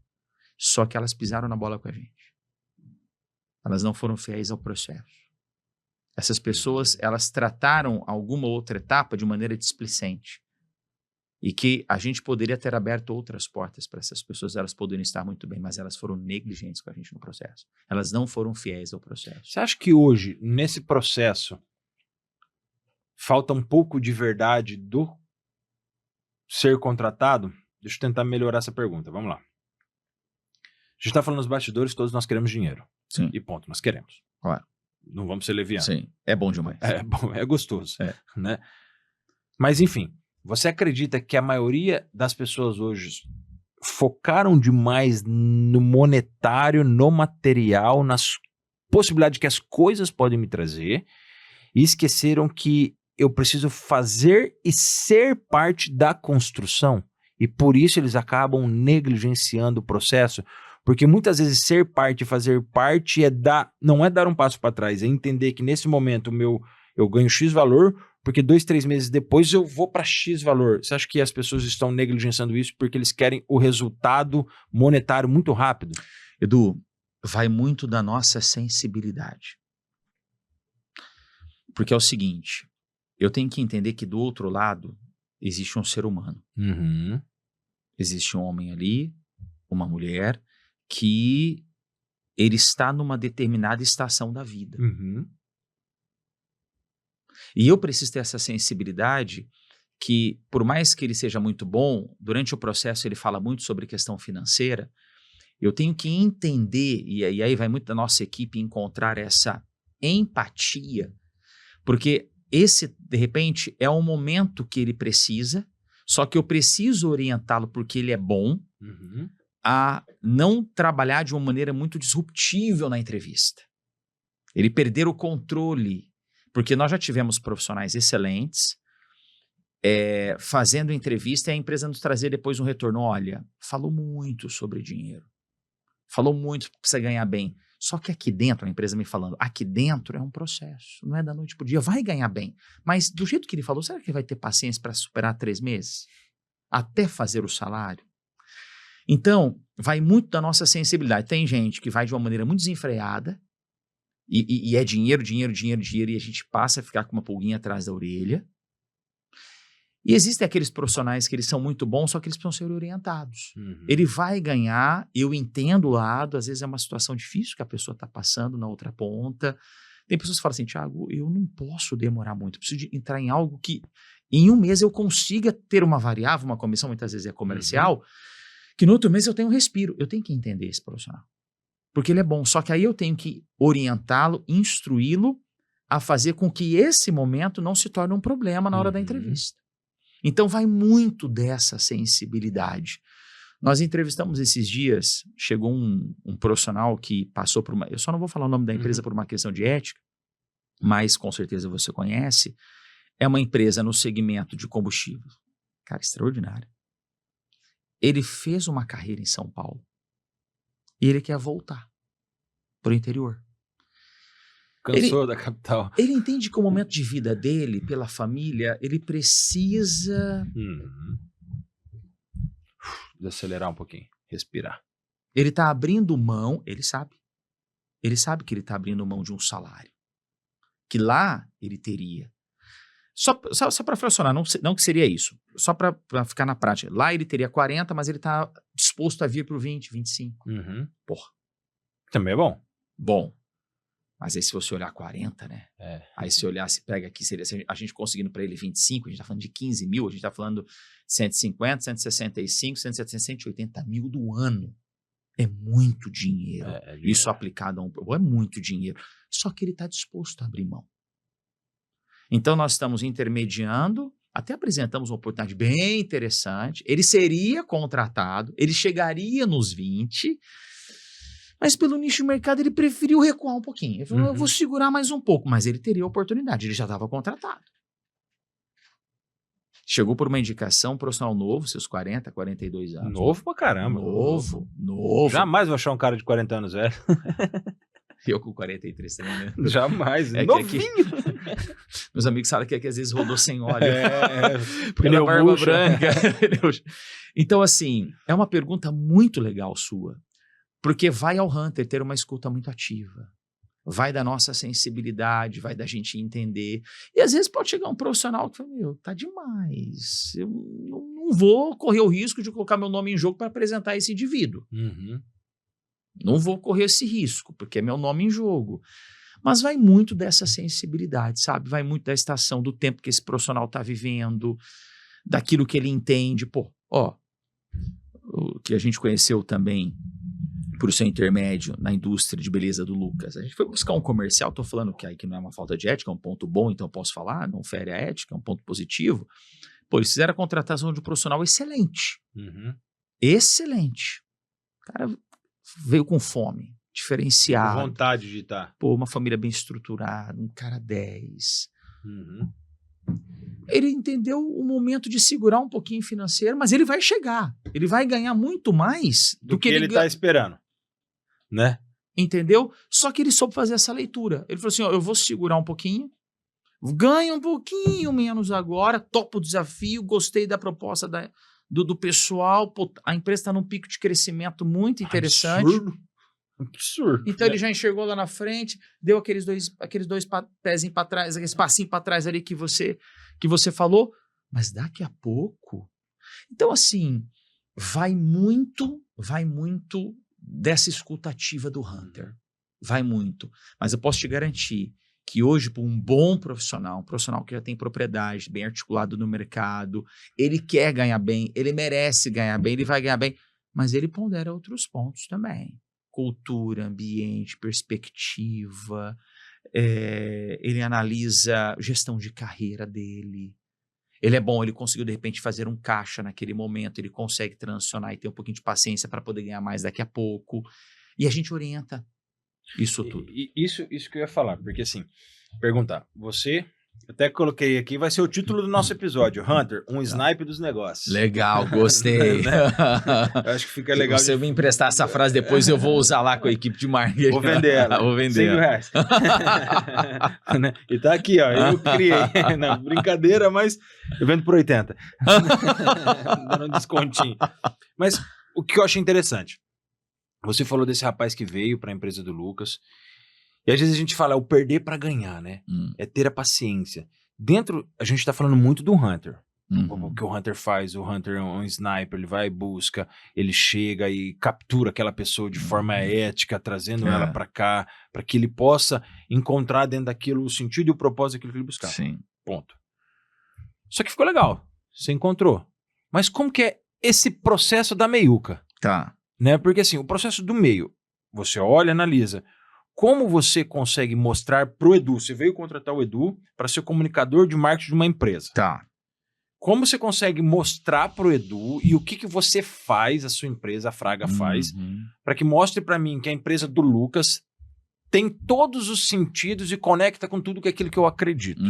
Speaker 2: Só que elas pisaram na bola com a gente. Elas não foram fiéis ao processo. Essas pessoas, elas trataram alguma outra etapa de maneira displicente. E que a gente poderia ter aberto outras portas para essas pessoas, elas poderiam estar muito bem, mas elas foram negligentes com a gente no processo. Elas não foram fiéis ao processo.
Speaker 1: Você acha que hoje, nesse processo, falta um pouco de verdade do ser contratado? Deixa eu tentar melhorar essa pergunta, vamos lá. A gente tá falando nos bastidores, todos nós queremos dinheiro.
Speaker 2: Sim.
Speaker 1: E ponto, nós queremos.
Speaker 2: Claro.
Speaker 1: Não vamos ser levianos.
Speaker 2: Sim, é bom demais.
Speaker 1: É bom, é gostoso,
Speaker 2: É.
Speaker 1: né? Mas enfim, você acredita que a maioria das pessoas hoje focaram demais no monetário, no material, nas possibilidades que as coisas podem me trazer e esqueceram que eu preciso fazer e ser parte da construção? E por isso eles acabam negligenciando o processo? Porque muitas vezes ser parte e fazer parte não é dar um passo para trás, é entender que nesse momento eu ganho X valor, porque 2, 3 meses depois eu vou para X valor. Você acha que as pessoas estão negligenciando isso porque eles querem o resultado monetário muito rápido?
Speaker 2: Edu, vai muito da nossa sensibilidade. Porque é o seguinte, eu tenho que entender que do outro lado existe um ser humano.
Speaker 1: Uhum.
Speaker 2: Existe um homem ali, uma mulher, que ele está numa determinada estação da vida.
Speaker 1: Uhum.
Speaker 2: E eu preciso ter essa sensibilidade que, por mais que ele seja muito bom, durante o processo ele fala muito sobre questão financeira, eu tenho que entender, e aí vai muito da nossa equipe encontrar essa empatia, porque esse, de repente, é um momento que ele precisa, só que eu preciso orientá-lo porque ele é bom,
Speaker 1: Uhum.
Speaker 2: a não trabalhar de uma maneira muito disruptível na entrevista. Ele perder o controle, porque nós já tivemos profissionais excelentes fazendo entrevista e a empresa nos trazer depois um retorno. Olha, falou muito sobre dinheiro, falou muito que precisa ganhar bem. Só que aqui dentro, a empresa me falando, aqui dentro é um processo, não é da noite pro dia, vai ganhar bem. Mas do jeito que ele falou, será que ele vai ter paciência para superar 3 meses? Até fazer o salário? Então, vai muito da nossa sensibilidade. Tem gente que vai de uma maneira muito desenfreada e é dinheiro, dinheiro, dinheiro, dinheiro, e a gente passa a ficar com uma pulguinha atrás da orelha. E existem aqueles profissionais que eles são muito bons, só que eles precisam ser orientados.
Speaker 1: Uhum.
Speaker 2: Ele vai ganhar, eu entendo o lado, às vezes é uma situação difícil que a pessoa está passando na outra ponta. Tem pessoas que falam assim, Thiago, eu não posso demorar muito, preciso de entrar em algo que em 1 mês eu consiga ter uma variável, uma comissão, muitas vezes é comercial, que no outro mês eu tenho um respiro. Eu tenho que entender esse profissional. Porque ele é bom, só que aí eu tenho que orientá-lo, instruí-lo a fazer com que esse momento não se torne um problema na hora da entrevista. Então vai muito dessa sensibilidade. Nós entrevistamos esses dias, chegou um profissional que passou por eu só não vou falar o nome da empresa por uma questão de ética, mas com certeza você conhece, é uma empresa no segmento de combustível. Cara, extraordinário. Ele fez uma carreira em São Paulo e ele quer voltar para o interior.
Speaker 1: Cansou da capital.
Speaker 2: Ele entende que o momento de vida dele, pela família, ele precisa...
Speaker 1: Desacelerar um pouquinho, respirar.
Speaker 2: Ele está abrindo mão, ele sabe que ele está abrindo mão de um salário, que lá ele teria. Só para funcionar, não que seria isso, só para ficar na prática. Lá ele teria 40, mas ele está disposto a vir para o 20, 25. Porra.
Speaker 1: Também é bom.
Speaker 2: Bom. Mas aí se você olhar 40, né? Aí se olhar, se pega aqui, seria a gente conseguindo para ele 25, a gente tá falando de 15 mil, a gente tá falando 150, 165, 170, 180 mil do ano. É muito dinheiro. Isso aplicado a é muito dinheiro. Só que ele está disposto a abrir mão. Então nós estamos intermediando, até apresentamos uma oportunidade bem interessante, ele seria contratado, ele chegaria nos 20, mas pelo nicho de mercado ele preferiu recuar um pouquinho. Ele falou, eu vou segurar mais um pouco, mas ele teria a oportunidade, ele já estava contratado. Chegou por uma indicação, um profissional novo, seus 40, 42 anos.
Speaker 1: Novo pra caramba.
Speaker 2: Novo.
Speaker 1: Jamais vou achar um cara de 40 anos velho.
Speaker 2: Eu com 43 também, né?
Speaker 1: Jamais,
Speaker 2: novinho. Meus amigos falam que às vezes rodou sem óleo.
Speaker 1: Pneu
Speaker 2: barba
Speaker 1: murcho.
Speaker 2: branca. Então, assim, é uma pergunta muito legal sua. Porque vai ao Hunter ter uma escuta muito ativa. Vai da nossa sensibilidade, vai da gente entender. E às vezes pode chegar um profissional que fala, tá demais. Eu não não vou correr o risco de colocar meu nome em jogo para apresentar esse indivíduo.
Speaker 1: Uhum.
Speaker 2: Não vou correr esse risco, porque é meu nome em jogo. Mas vai muito dessa sensibilidade, sabe? Vai muito da estação, do tempo que esse profissional está vivendo, daquilo que ele entende. Pô, ó, o que a gente conheceu também por seu intermédio na indústria de beleza do Lucas. A gente foi buscar um comercial, tô falando que aí que não é uma falta de ética, é um ponto bom, então eu posso falar, não fere a ética, é um ponto positivo. Pô, eles fizeram a contratação de um profissional excelente.
Speaker 1: Uhum.
Speaker 2: Excelente. O cara veio com fome,
Speaker 1: Com
Speaker 2: diferenciado.
Speaker 1: vontade de estar.
Speaker 2: Pô, uma família bem estruturada, um cara 10.
Speaker 1: Uhum.
Speaker 2: Ele entendeu o momento de segurar um pouquinho financeiro, mas ele vai chegar. Ele vai ganhar muito mais
Speaker 1: Do que ele tá esperando, né?
Speaker 2: Entendeu? Só que ele soube fazer essa leitura. Ele falou assim, ó, eu vou segurar um pouquinho, ganho um pouquinho menos agora, topo o desafio, gostei da proposta do pessoal, pô, a empresa está num pico de crescimento muito interessante.
Speaker 1: Absurdo.
Speaker 2: Então ele já enxergou lá na frente, deu aqueles dois pezinhos para trás, aquele passinho para trás ali que você falou, mas daqui a pouco. Então, assim, vai muito dessa escutativa do Hunter. Vai muito. Mas eu posso te garantir que hoje, para um bom profissional, um profissional que já tem propriedade, bem articulado no mercado, ele quer ganhar bem, ele merece ganhar bem, ele vai ganhar bem, mas ele pondera outros pontos também. Cultura, ambiente, perspectiva, ele analisa gestão de carreira dele. Ele é bom, ele conseguiu de repente fazer um caixa naquele momento, ele consegue transicionar e ter um pouquinho de paciência para poder ganhar mais daqui a pouco. E a gente orienta isso tudo.
Speaker 1: Isso que eu ia falar, porque assim, perguntar, você, até coloquei aqui, vai ser o título do nosso episódio, Hunter, um snipe dos negócios.
Speaker 2: Legal, gostei.
Speaker 1: Né? Eu acho que fica legal.
Speaker 2: Se você me emprestar essa frase depois, eu vou usar lá com a equipe de marketing.
Speaker 1: Vou vender ela.
Speaker 2: Vou vender.
Speaker 1: R$100. E tá aqui, ó, eu criei. Não, brincadeira, mas eu vendo por 80. Dando um descontinho. Mas o que eu achei interessante, você falou desse rapaz que veio para a empresa do Lucas, e às vezes a gente fala, é o perder para ganhar, né? É ter a paciência. Dentro, a gente tá falando muito do Hunter. O que o Hunter faz, o Hunter é um sniper, ele vai, busca, ele chega e captura aquela pessoa de forma ética, trazendo ela para cá, para que ele possa encontrar dentro daquilo o sentido e o propósito daquilo que ele buscar.
Speaker 2: Sim.
Speaker 1: Ponto. Só que ficou legal, você encontrou. Mas como que é esse processo da meiuca?
Speaker 2: Tá.
Speaker 1: Né? Porque assim, o processo do meio, você olha, analisa. Como você consegue mostrar pro Edu? Você veio contratar o Edu para ser comunicador de marketing de uma empresa.
Speaker 2: Tá.
Speaker 1: Como você consegue mostrar pro Edu e o que você faz, a sua empresa, a Fraga faz, para que mostre para mim que a empresa do Lucas tem todos os sentidos e conecta com tudo aquilo que eu acredito.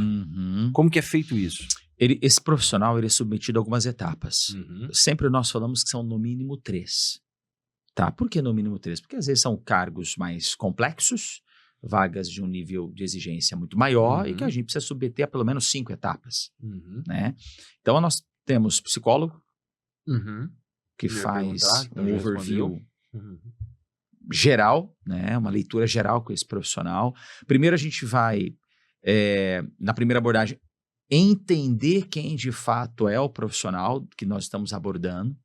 Speaker 1: Como que é feito isso?
Speaker 2: Esse profissional ele é submetido a algumas etapas. Sempre nós falamos que são no mínimo 3. Tá? Por que no mínimo 3? Porque às vezes são cargos mais complexos, vagas de um nível de exigência muito maior e que a gente precisa submeter a pelo menos 5 etapas. Né? Então nós temos psicólogo, que faz um overview geral, né? Uma leitura geral com esse profissional. Primeiro a gente vai, na primeira abordagem, entender quem de fato é o profissional que nós estamos abordando.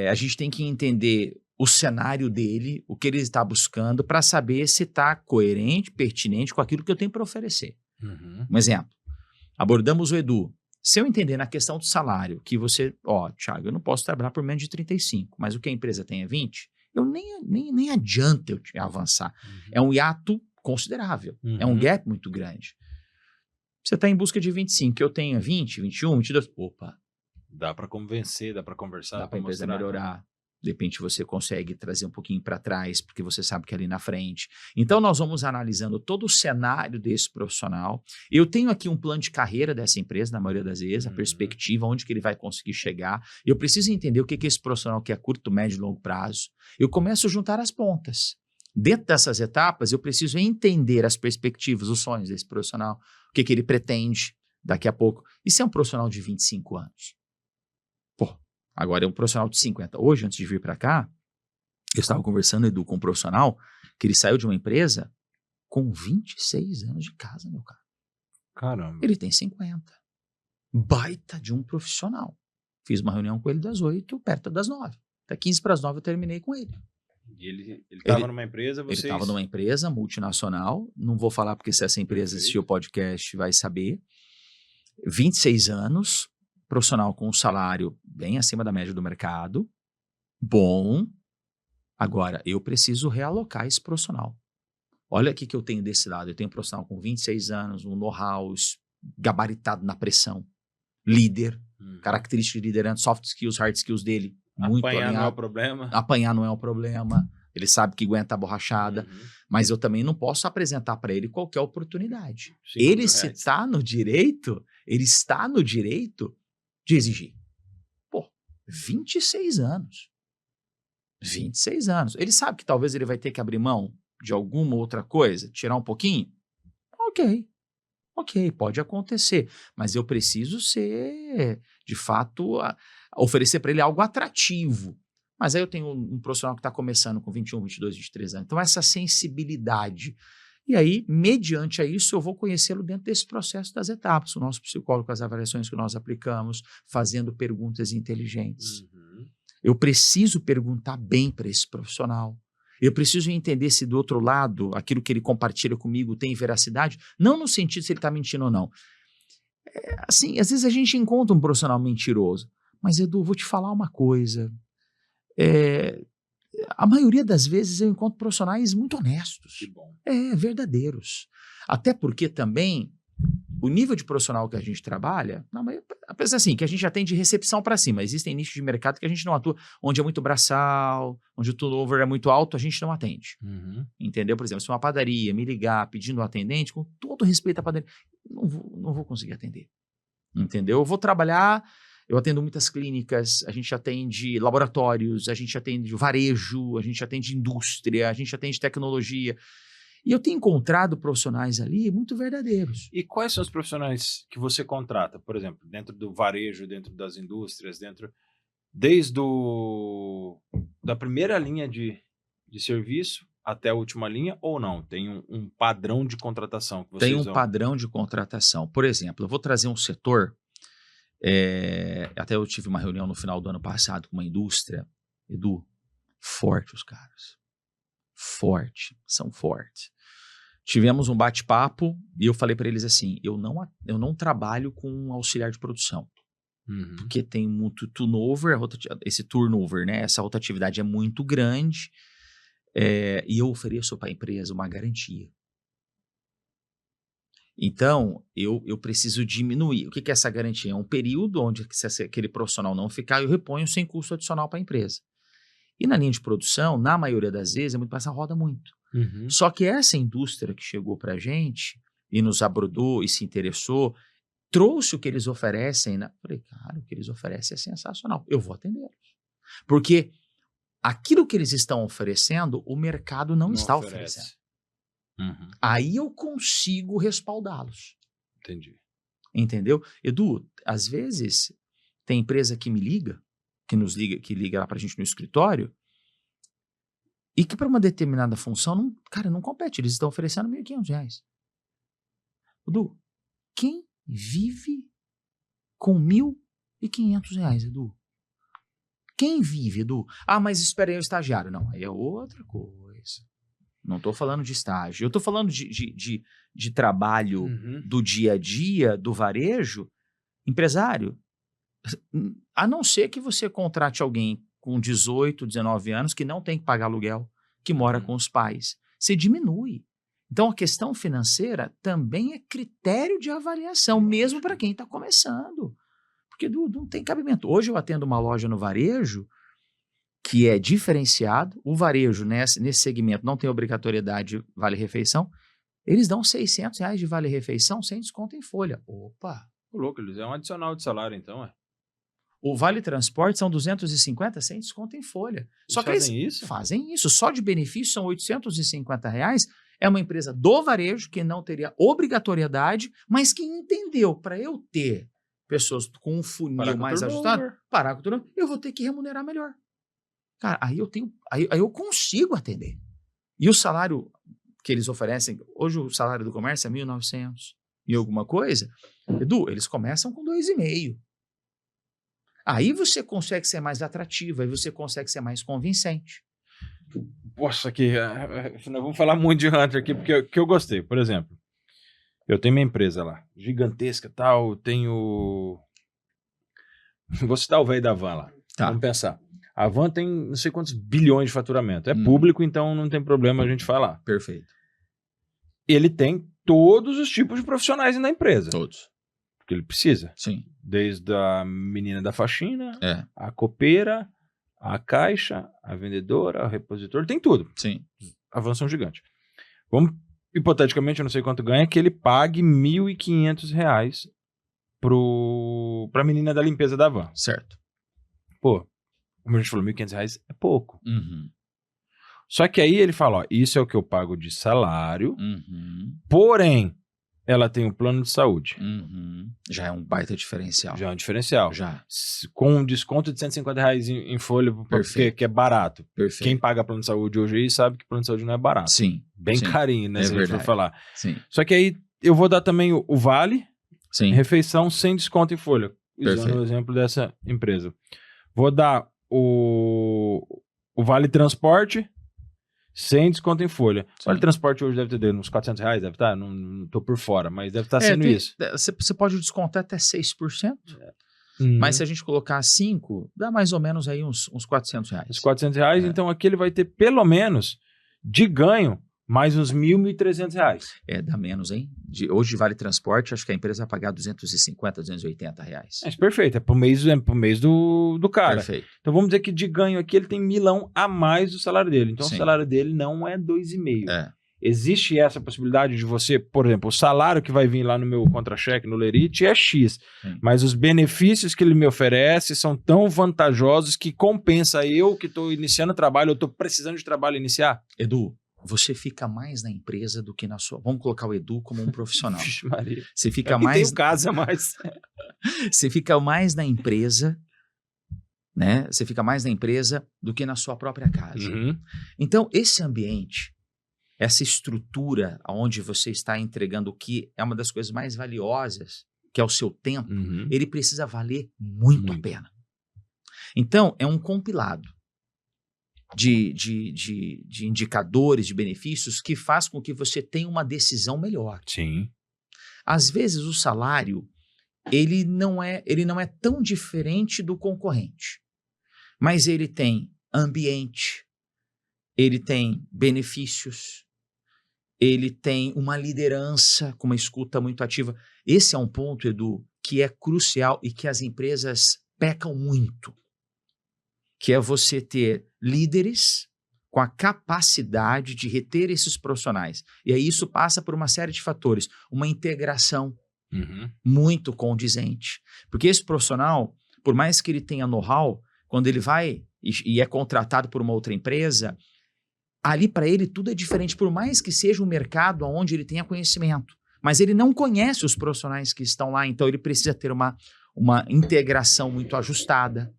Speaker 2: A gente tem que entender o cenário dele, o que ele está buscando, para saber se está coerente, pertinente com aquilo que eu tenho para oferecer. Um exemplo, abordamos o Edu. Se eu entender na questão do salário, que você, Thiago, eu não posso trabalhar por menos de 35, mas o que a empresa tem é 20, eu nem adianta eu avançar. É um hiato considerável, é um gap muito grande. Você está em busca de 25, eu tenho 20, 21, 22, opa.
Speaker 1: Dá para convencer, dá para conversar,
Speaker 2: dá para a empresa melhorar. De repente você consegue trazer um pouquinho para trás, porque você sabe que é ali na frente. Então nós vamos analisando todo o cenário desse profissional. Eu tenho aqui um plano de carreira dessa empresa, na maioria das vezes, a perspectiva, onde que ele vai conseguir chegar. Eu preciso entender o que esse profissional quer a curto, médio e longo prazo. Eu começo a juntar as pontas. Dentro dessas etapas, eu preciso entender as perspectivas, os sonhos desse profissional, o que ele pretende daqui a pouco. Isso é um profissional de 25 anos. Agora é um profissional de 50. Hoje, antes de vir para cá, eu estava conversando, Edu, com um profissional que ele saiu de uma empresa com 26 anos de casa, meu cara.
Speaker 1: Caramba.
Speaker 2: Ele tem 50. Baita de um profissional. Fiz uma reunião com ele das 8, perto das 9. Até 15 para as 9 eu terminei com ele.
Speaker 1: E ele estava numa empresa,
Speaker 2: Ele
Speaker 1: vocês...
Speaker 2: estava numa empresa multinacional, não vou falar porque se essa empresa assistir o podcast vai saber. 26 anos, profissional com um salário bem acima da média do mercado, bom. Agora, eu preciso realocar esse profissional. Olha o que eu tenho desse lado. Eu tenho um profissional com 26 anos, um know-how gabaritado na pressão, líder, característica de liderança, soft skills, hard skills dele, muito
Speaker 1: Apanhar
Speaker 2: alinhado.
Speaker 1: não é o problema.
Speaker 2: Apanhar não é o problema. Ele sabe que aguenta a borrachada, mas eu também não posso apresentar para ele qualquer oportunidade. Ele está no direito, de exigir. Pô, 26 anos. 26 anos. Ele sabe que talvez ele vai ter que abrir mão de alguma outra coisa, tirar um pouquinho? Ok, pode acontecer. Mas eu preciso ser, de fato, oferecer para ele algo atrativo. Mas aí eu tenho um profissional que está começando com 21, 22, 23 anos. Então, essa sensibilidade. E aí, mediante a isso, eu vou conhecê-lo dentro desse processo das etapas. O nosso psicólogo, com as avaliações que nós aplicamos, fazendo perguntas inteligentes. Eu preciso perguntar bem para esse profissional. Eu preciso entender se do outro lado, aquilo que ele compartilha comigo tem veracidade, não no sentido se ele está mentindo ou não. Assim, às vezes a gente encontra um profissional mentiroso. Mas, Edu, vou te falar uma coisa. A maioria das vezes eu encontro profissionais muito honestos.
Speaker 1: Que bom.
Speaker 2: Verdadeiros. Até porque também o nível de profissional que a gente trabalha, apesar assim, que a gente atende de recepção para cima, existem nichos de mercado que a gente não atua, onde é muito braçal, onde o turnover é muito alto, a gente não atende. Entendeu? Por exemplo, se uma padaria me ligar pedindo um atendente, com todo respeito à padaria, não vou conseguir atender. Entendeu? Eu vou trabalhar, eu atendo muitas clínicas, a gente atende laboratórios, a gente atende varejo, a gente atende indústria, a gente atende tecnologia. E eu tenho encontrado profissionais ali muito verdadeiros.
Speaker 1: E quais são os profissionais que você contrata, por exemplo, dentro do varejo, dentro das indústrias, desde da primeira linha de serviço até a última linha, ou não? Tem um padrão de contratação que vocês
Speaker 2: Tem um padrão de contratação. Por exemplo, eu vou trazer um setor, até eu tive uma reunião no final do ano passado com uma indústria, Edu, forte os caras. São fortes. Tivemos um bate-papo e eu falei para eles assim, eu não trabalho com auxiliar de produção, porque tem muito turnover, esse turnover, né? Essa rotatividade é muito grande, e eu ofereço para a empresa uma garantia. Então, eu preciso diminuir. O que é essa garantia? É um período onde, se aquele profissional não ficar, eu reponho sem custo adicional para a empresa. E na linha de produção, na maioria das vezes, é muito mais, roda muito. Só que essa indústria que chegou para a gente e nos abordou e se interessou, trouxe o que eles oferecem. Falei, cara, o que eles oferecem é sensacional. Eu vou atendê-los. Porque aquilo que eles estão oferecendo, o mercado não está oferecendo. Aí eu consigo respaldá-los.
Speaker 1: Entendi.
Speaker 2: Entendeu? Edu, às vezes tem empresa que me liga, que liga lá pra gente no escritório, e que para uma determinada função, não compete, eles estão oferecendo R$1.500. Edu, quem vive com R$1.500, Edu? Quem vive, Edu? Mas espera aí, o estagiário. Não, aí é outra coisa. Não estou falando de estágio. Eu estou falando de trabalho do dia a dia, do varejo. Empresário, a não ser que você contrate alguém com 18, 19 anos que não tem que pagar aluguel, que mora com os pais. Você diminui. Então, a questão financeira também é critério de avaliação, mesmo para quem está começando. Porque não tem cabimento. Hoje eu atendo uma loja no varejo que é diferenciado. O varejo, nesse segmento, não tem obrigatoriedade de vale-refeição. Eles dão R$600 de vale-refeição sem desconto em folha. Opa!
Speaker 1: Ô, louco, eles é um adicional de salário, então,
Speaker 2: O vale-transporte são 250 sem desconto em folha. Só que
Speaker 1: eles
Speaker 2: fazem isso. Só de benefício são R$850. É uma empresa do varejo que não teria obrigatoriedade, mas que entendeu, para eu ter pessoas com um funil mais ajustado, parar com o turnover, eu vou ter que remunerar melhor. Cara, aí eu consigo atender. E o salário que eles oferecem, hoje o salário do comércio é 1.900 e alguma coisa, Edu, eles começam com 2,5. Aí você consegue ser mais atrativo, aí você consegue ser mais convincente.
Speaker 1: Poxa, aqui, nós vamos falar muito de Hunter aqui, porque que eu gostei. Por exemplo, eu tenho minha empresa lá, gigantesca e tal, tenho... Vou citar o velho da van lá.
Speaker 2: Tá.
Speaker 1: Vamos pensar. A van tem não sei quantos bilhões de faturamento. É
Speaker 2: Hum.
Speaker 1: público, então não tem problema a gente falar.
Speaker 2: Perfeito.
Speaker 1: Ele tem todos os tipos de profissionais na empresa.
Speaker 2: Todos.
Speaker 1: Porque ele precisa.
Speaker 2: Sim.
Speaker 1: Desde a menina da faxina,
Speaker 2: É.
Speaker 1: a copeira, a caixa, a vendedora, o repositor, tem tudo.
Speaker 2: Sim.
Speaker 1: A van são gigante. Vamos, hipoteticamente, eu não sei quanto ganha, que ele pague R$ 1.500 pra menina da limpeza da van.
Speaker 2: Certo.
Speaker 1: Pô, como a gente falou, R$ 1.500 é pouco.
Speaker 2: Uhum.
Speaker 1: Só que aí ele fala, ó, isso é o que eu pago de salário,
Speaker 2: Uhum.
Speaker 1: porém, ela tem um plano de saúde.
Speaker 2: Uhum. Já é um baita diferencial.
Speaker 1: Já é um diferencial.
Speaker 2: Já.
Speaker 1: Com um desconto de R$ 150 em folha, porque
Speaker 2: Perfeito.
Speaker 1: que é barato.
Speaker 2: Perfeito.
Speaker 1: Quem paga plano de saúde hoje aí sabe que plano de saúde não é barato.
Speaker 2: Sim.
Speaker 1: Bem
Speaker 2: Sim.
Speaker 1: carinho, né?
Speaker 2: É
Speaker 1: Se a gente for
Speaker 2: verdade.
Speaker 1: falar.
Speaker 2: Sim.
Speaker 1: Só que aí eu vou dar também o vale,
Speaker 2: Sim.
Speaker 1: refeição sem desconto em folha. Usando
Speaker 2: Perfeito.
Speaker 1: o exemplo dessa empresa. Vou dar o vale transporte sem desconto em folha.
Speaker 2: Sim.
Speaker 1: Vale transporte hoje deve ter uns R$ 400, deve estar? Não tô por fora, mas deve estar sendo isso.
Speaker 2: Você pode descontar até 6%, mas se a gente colocar 5%, dá mais ou menos aí uns R$ 400.
Speaker 1: Os R$ 400,
Speaker 2: É.
Speaker 1: então aqui ele vai ter pelo menos de ganho mais uns R$ 1.300.
Speaker 2: Dá menos, hein? Hoje vale transporte, acho que a empresa vai pagar R$ 250, R$ 280.
Speaker 1: Mas perfeito, é pro mês do cara.
Speaker 2: Perfeito.
Speaker 1: Então vamos dizer que de ganho aqui ele tem 1.000 a mais do salário dele. Então
Speaker 2: Sim.
Speaker 1: o salário dele não é 2,5.
Speaker 2: É.
Speaker 1: Existe essa possibilidade de você, por exemplo, o salário que vai vir lá no meu contra-cheque, no Lerite, é X.
Speaker 2: Sim.
Speaker 1: Mas os benefícios que ele me oferece são tão vantajosos que compensa eu que estou iniciando o trabalho, eu estou precisando de trabalho iniciar.
Speaker 2: Edu, você fica mais na empresa do que na sua... Vamos colocar o Edu como um profissional.
Speaker 1: Vixe Maria.
Speaker 2: Você fica
Speaker 1: Aqui
Speaker 2: mais...
Speaker 1: tem casa, mas...
Speaker 2: Você fica mais na empresa, né? Você fica mais na empresa do que na sua própria casa.
Speaker 1: Uhum.
Speaker 2: Então, esse ambiente, essa estrutura onde você está entregando o que é uma das coisas mais valiosas, que é o seu tempo,
Speaker 1: Uhum.
Speaker 2: ele precisa valer muito a pena. Então, é um compilado de indicadores, de benefícios que faz com que você tenha uma decisão melhor.
Speaker 1: Sim.
Speaker 2: Às vezes, o salário, ele não é tão diferente do concorrente, mas ele tem ambiente, ele tem benefícios, ele tem uma liderança com uma escuta muito ativa. Esse é um ponto, Edu, que é crucial e que as empresas pecam muito, que é você ter líderes com a capacidade de reter esses profissionais. E aí isso passa por uma série de fatores, uma integração muito condizente. Porque esse profissional, por mais que ele tenha know-how, quando ele vai e é contratado por uma outra empresa, ali para ele tudo é diferente, por mais que seja um mercado onde ele tenha conhecimento. Mas ele não conhece os profissionais que estão lá, então ele precisa ter uma integração muito ajustada.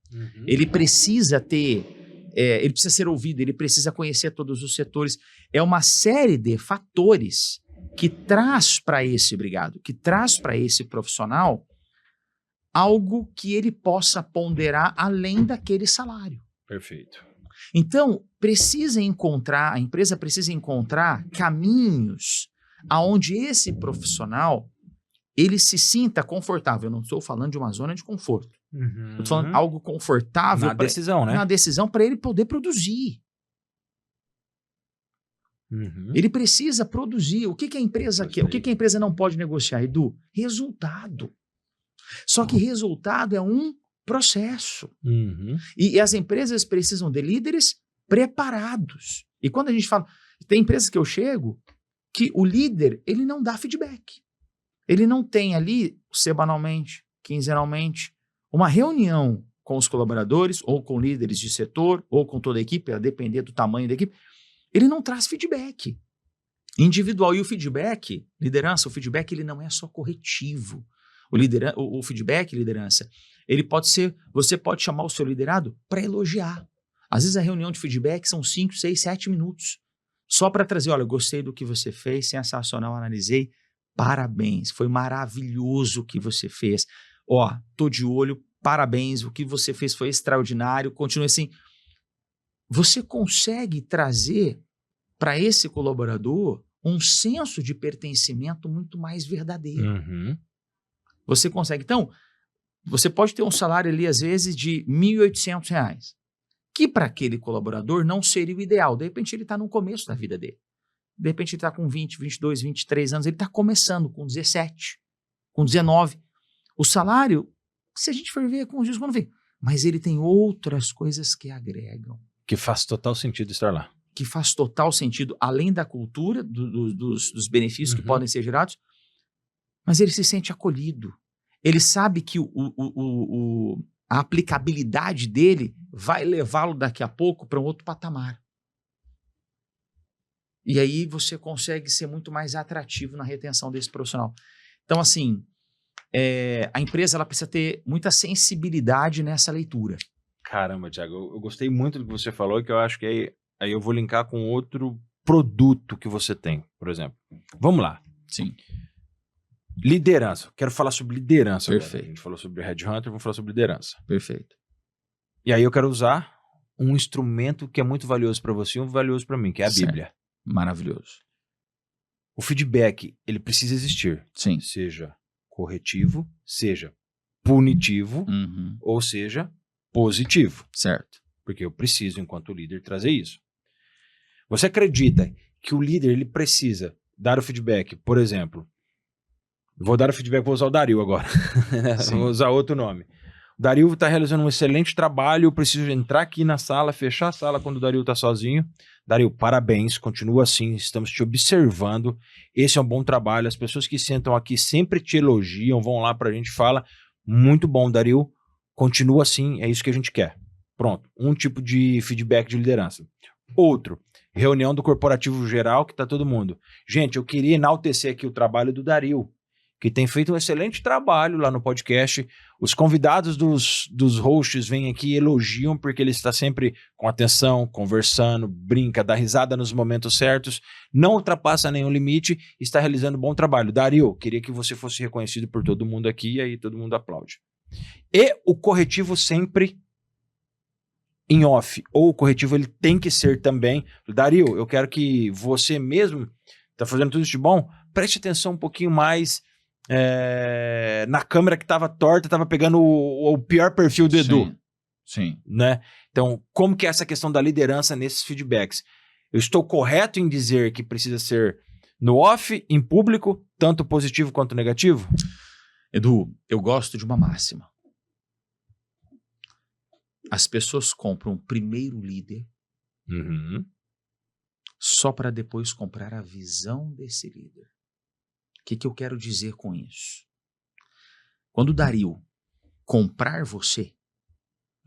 Speaker 2: Ele precisa ter, ele precisa ser ouvido, ele precisa conhecer todos os setores. É uma série de fatores que traz para esse brigado, que traz para esse profissional algo que ele possa ponderar além daquele salário.
Speaker 1: Perfeito.
Speaker 2: Então, a empresa precisa encontrar caminhos aonde esse profissional ele se sinta confortável. Eu não estou falando de uma zona de conforto. Eu estou falando algo confortável
Speaker 1: na decisão, né?
Speaker 2: Na decisão para ele poder produzir. Ele precisa produzir. O que a empresa quer? O que a empresa não pode negociar, Edu? Resultado. Só que resultado é um processo. E as empresas precisam de líderes preparados. E quando a gente fala... Tem empresas que eu chego que o líder, ele não dá feedback. Ele não tem ali, semanalmente, quinzenalmente, uma reunião com os colaboradores, ou com líderes de setor, ou com toda a equipe, a depender do tamanho da equipe. Ele não traz feedback individual. E o feedback, liderança, o feedback ele não é só corretivo. O feedback, liderança, ele pode ser, você pode chamar o seu liderado para elogiar. Às vezes a reunião de feedback são 5, 6, 7 minutos. Só para trazer, olha, gostei do que você fez, sensacional, analisei, parabéns, foi maravilhoso o que você fez. Ó, tô de olho, parabéns, o que você fez foi extraordinário, continue assim. Você consegue trazer para esse colaborador um senso de pertencimento muito mais verdadeiro.
Speaker 1: Uhum.
Speaker 2: Você consegue. Então, você pode ter um salário ali, às vezes, de R$ 1.800, que para aquele colaborador não seria o ideal. De repente, ele está no começo da vida dele. De repente, ele está com 20, 22, 23 anos, ele está começando com 17, com 19. O salário, se a gente for ver, com os dias quando vem, mas ele tem outras coisas que agregam.
Speaker 1: Que faz total sentido estar lá.
Speaker 2: Que faz total sentido, além da cultura, dos benefícios que podem ser gerados, mas ele se sente acolhido. Ele sabe que a aplicabilidade dele vai levá-lo daqui a pouco para um outro patamar. E aí você consegue ser muito mais atrativo na retenção desse profissional. Então, assim, a empresa ela precisa ter muita sensibilidade nessa leitura.
Speaker 1: Caramba, Thiago, eu gostei muito do que você falou, que eu acho que aí eu vou linkar com outro produto que você tem, por exemplo. Vamos lá.
Speaker 2: Sim.
Speaker 1: Liderança. Quero falar sobre liderança.
Speaker 2: Perfeito.
Speaker 1: Agora. A gente falou sobre Headhunter, vamos falar sobre liderança.
Speaker 2: Perfeito.
Speaker 1: E aí eu quero usar um instrumento que é muito valioso para você e muito valioso para mim, que é a Bíblia.
Speaker 2: Maravilhoso.
Speaker 1: O feedback, ele precisa existir.
Speaker 2: Sim.
Speaker 1: Seja corretivo, seja punitivo, ou seja positivo.
Speaker 2: Certo.
Speaker 1: Porque eu preciso, enquanto líder, trazer isso. Você acredita que o líder ele precisa dar o feedback, por exemplo, vou dar o feedback, vou usar o Dario agora, vou usar outro nome. O Dario está realizando um excelente trabalho, eu preciso entrar aqui na sala, fechar a sala quando o Dario está sozinho. Dario, parabéns, continua assim, estamos te observando, esse é um bom trabalho, as pessoas que sentam aqui sempre te elogiam, vão lá para a gente e falam, muito bom, Dario, continua assim, é isso que a gente quer. Pronto, um tipo de feedback de liderança. Outro, reunião do corporativo geral, que tá todo mundo. Gente, eu queria enaltecer aqui o trabalho do Dario, que tem feito um excelente trabalho lá no podcast. Os convidados dos hosts vêm aqui e elogiam, porque ele está sempre com atenção, conversando, brinca, dá risada nos momentos certos, não ultrapassa nenhum limite, está realizando um bom trabalho. Dario, queria que você fosse reconhecido por todo mundo aqui, e aí todo mundo aplaude. E o corretivo sempre em off, ou o corretivo ele tem que ser também, Dario, eu quero que você mesmo, tá fazendo tudo isso de bom, preste atenção um pouquinho mais na câmera que tava torta, tava pegando o pior perfil do Edu.
Speaker 2: Sim.
Speaker 1: Né? Então, como que é essa questão da liderança nesses feedbacks? Eu estou correto em dizer que precisa ser no off, em público, tanto positivo quanto negativo?
Speaker 2: Edu, eu gosto de uma máxima. As pessoas compram o primeiro líder só para depois comprar a visão desse líder. O que eu quero dizer com isso? Quando o Dario comprar você,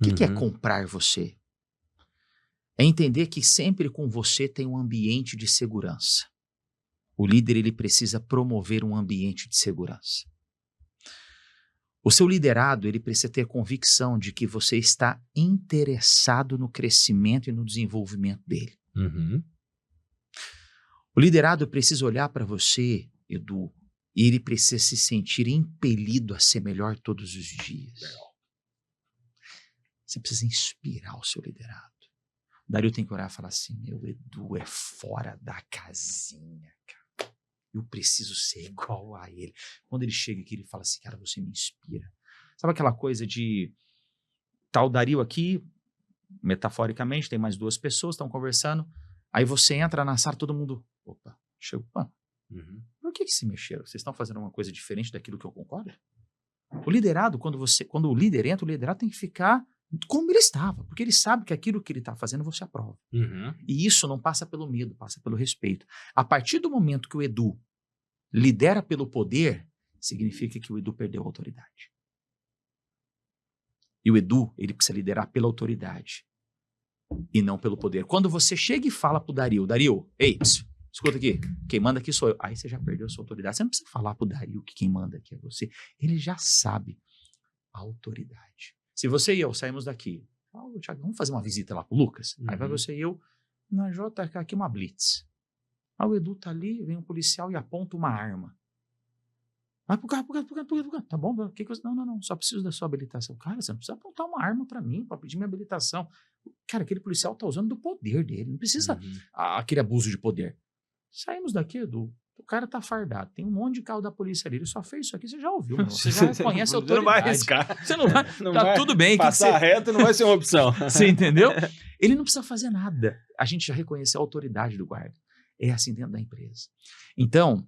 Speaker 2: o que é comprar você? É entender que sempre com você tem um ambiente de segurança. O líder ele precisa promover um ambiente de segurança. O seu liderado, ele precisa ter convicção de que você está interessado no crescimento e no desenvolvimento dele. O liderado precisa olhar para você, Edu, e ele precisa se sentir impelido a ser melhor todos os dias. Você precisa inspirar o seu liderado. O Dario tem que orar e falar assim, meu Edu é fora da casinha, cara. Eu preciso ser igual a ele. Quando ele chega aqui, ele fala assim, cara, você me inspira. Sabe aquela coisa de tá o Dario aqui, metaforicamente, tem mais duas pessoas, estão conversando, aí você entra na sala, todo mundo, opa, chegou, por que se mexeram? Vocês estão fazendo uma coisa diferente daquilo que eu concordo? O liderado, quando o líder entra, o liderado tem que ficar como ele estava, porque ele sabe que aquilo que ele está fazendo você aprova. E isso não passa pelo medo, passa pelo respeito. A partir do momento que o Edu lidera pelo poder, significa que o Edu perdeu a autoridade. E o Edu, ele precisa liderar pela autoridade e não pelo poder. Quando você chega e fala pro Dario, ei, escuta aqui, quem manda aqui sou eu. Aí você já perdeu a sua autoridade. Você não precisa falar pro Dario que quem manda aqui é você. Ele já sabe a autoridade. Se você e eu saímos daqui, Thiago, vamos fazer uma visita lá pro Lucas? Aí vai você e eu, na JK aqui uma blitz. Aí o Edu tá ali, vem um policial e aponta uma arma. Vai pro carro. Tá bom? O que você... Não. Só preciso da sua habilitação. Cara, você não precisa apontar uma arma pra mim, pra pedir minha habilitação. Cara, aquele policial tá usando do poder dele. Não precisa aquele abuso de poder. Saímos daqui, Edu. O cara tá fardado. Tem um monte de carro da polícia ali. Ele só fez isso aqui, você já ouviu. Você já conhece a autoridade.
Speaker 1: Você não vai arriscar.
Speaker 2: Você não vai.
Speaker 1: Não
Speaker 2: tá
Speaker 1: vai
Speaker 2: tudo bem.
Speaker 1: Passar reto não vai ser uma opção.
Speaker 2: Você entendeu? Ele não precisa fazer nada. A gente já reconheceu a autoridade do guarda. É assim dentro da empresa. Então,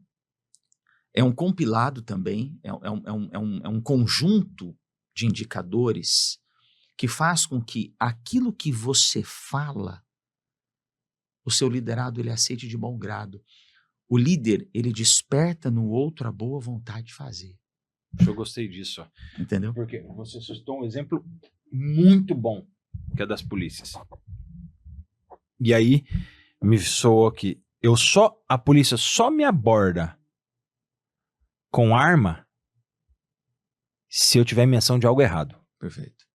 Speaker 2: é um compilado também, é um conjunto de indicadores que faz com que aquilo que você fala, o seu liderado ele aceite de bom grado. O líder, ele desperta no outro a boa vontade de fazer.
Speaker 1: Eu gostei disso. Ó.
Speaker 2: Entendeu?
Speaker 1: Porque você citou um exemplo muito bom, que é das polícias. E aí, me soou que a polícia só me aborda com arma se eu tiver menção de algo errado.
Speaker 2: Perfeito.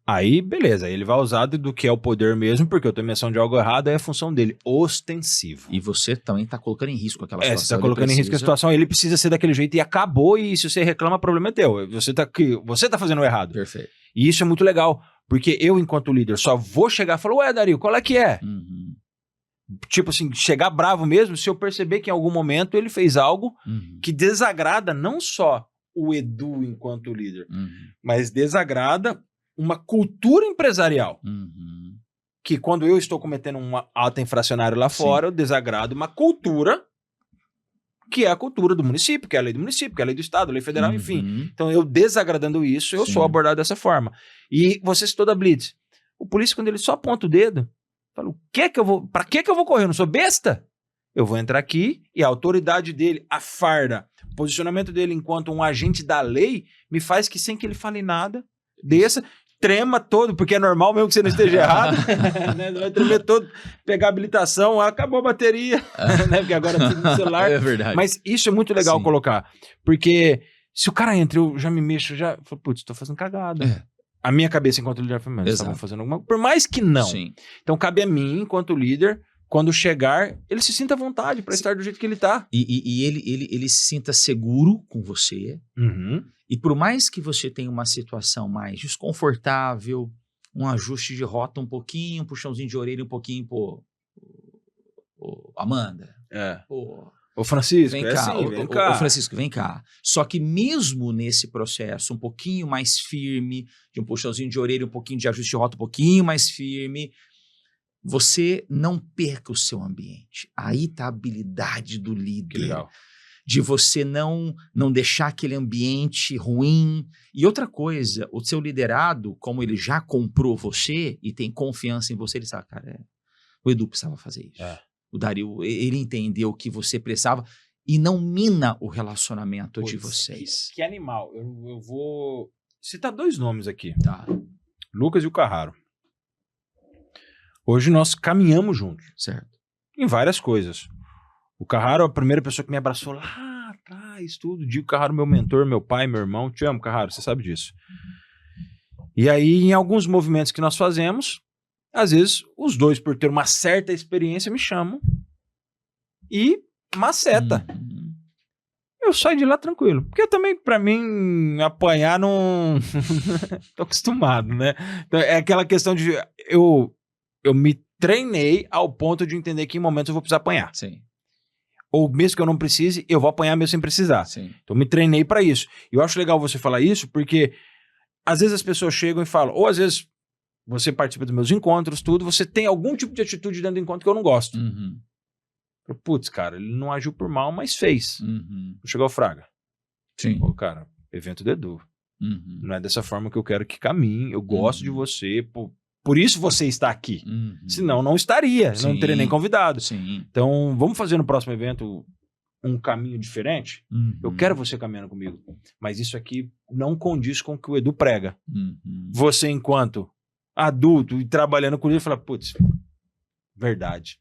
Speaker 1: Aí, beleza, aí ele vai usar do que é o poder mesmo, porque eu tenho menção de algo errado, aí é a função dele, ostensivo.
Speaker 2: E você também está colocando em risco aquela situação.
Speaker 1: Você está colocando em risco a situação, ele precisa ser daquele jeito e acabou, e se você reclama, o problema é teu. Você tá fazendo o errado.
Speaker 2: Perfeito.
Speaker 1: E isso é muito legal, porque eu, enquanto líder, só vou chegar e falar, ué, Dario, qual é que é? Tipo assim, chegar bravo mesmo, se eu perceber que em algum momento ele fez algo que desagrada não só o Edu enquanto líder, mas desagrada uma cultura empresarial. Que quando eu estou cometendo um ato infracionário lá fora, eu desagrado uma cultura que é a cultura do município, que é a lei do município, que é a lei do estado, a lei federal, enfim. Então, eu desagradando isso, eu sou abordado dessa forma. E você citou da Blitz. O polícia, quando ele só aponta o dedo, fala, pra que eu vou correr? Eu não sou besta? Eu vou entrar aqui e a autoridade dele, a farda, o posicionamento dele enquanto um agente da lei, me faz que sem que ele fale nada, desça, trema todo, porque é normal mesmo que você não esteja errado, né? Vai tremer todo, pegar a habilitação, acabou a bateria, né? Porque agora é tudo no celular.
Speaker 2: É verdade.
Speaker 1: Mas isso é muito legal colocar, porque se o cara entra, eu já me mexo, já falo, putz, tô fazendo cagada. A minha cabeça enquanto líder foi, mas estavam fazendo alguma coisa, por mais que não.
Speaker 2: Sim.
Speaker 1: Então cabe a mim, enquanto líder, quando chegar, ele se sinta à vontade para estar do jeito que ele tá.
Speaker 2: E ele se sinta seguro com você. E por mais que você tenha uma situação mais desconfortável, um ajuste de rota um pouquinho, um puxãozinho de orelha um pouquinho, Amanda.
Speaker 1: Ô Francisco,
Speaker 2: vem
Speaker 1: é
Speaker 2: cá,
Speaker 1: assim, vem cá.
Speaker 2: Francisco, vem cá. Só que mesmo nesse processo um pouquinho mais firme, de um puxãozinho de orelha, um pouquinho de ajuste de rota um pouquinho mais firme, você não perca o seu ambiente. Aí está a habilidade do líder.
Speaker 1: Que legal.
Speaker 2: De você não deixar aquele ambiente ruim. E outra coisa, o seu liderado, como ele já comprou você e tem confiança em você, ele sabe, cara, o Edu precisava fazer isso. O Dario, ele entendeu que você precisava e não mina o relacionamento de vocês.
Speaker 1: Que animal. Eu vou citar 2 nomes aqui.
Speaker 2: Tá.
Speaker 1: Lucas e o Carraro. Hoje nós caminhamos juntos.
Speaker 2: Certo.
Speaker 1: Em várias coisas. O Carraro é a primeira pessoa que me abraçou lá atrás, tudo. Digo Carraro, meu mentor, meu pai, meu irmão. Te amo, Carraro, você sabe disso. E aí, em alguns movimentos que nós fazemos, às vezes, os dois, por ter uma certa experiência, me chamam e maceta. Eu saio de lá tranquilo. Porque também, pra mim, apanhar não... Tô acostumado, né? Então, é aquela questão de... Eu me treinei ao ponto de entender que em momentos eu vou precisar apanhar.
Speaker 2: Sim.
Speaker 1: Ou mesmo que eu não precise, eu vou apanhar mesmo sem precisar.
Speaker 2: Sim.
Speaker 1: Então me treinei pra isso. E eu acho legal você falar isso, porque às vezes as pessoas chegam e falam, ou às vezes você participa dos meus encontros, tudo, você tem algum tipo de atitude dentro do encontro que eu não gosto. Putz, cara, ele não agiu por mal, mas fez. Chegou o Fraga.
Speaker 2: Sim.
Speaker 1: Pô, cara, evento do Edu. Não é dessa forma que eu quero que caminhe. Eu gosto de você, por isso você está aqui. Senão não estaria, não teria nem convidado.
Speaker 2: Sim.
Speaker 1: Então, vamos fazer no próximo evento um caminho diferente? Eu quero você caminhando comigo. Mas isso aqui não condiz com o que o Edu prega. Você, enquanto adulto e trabalhando com ele, fala, putz, verdade,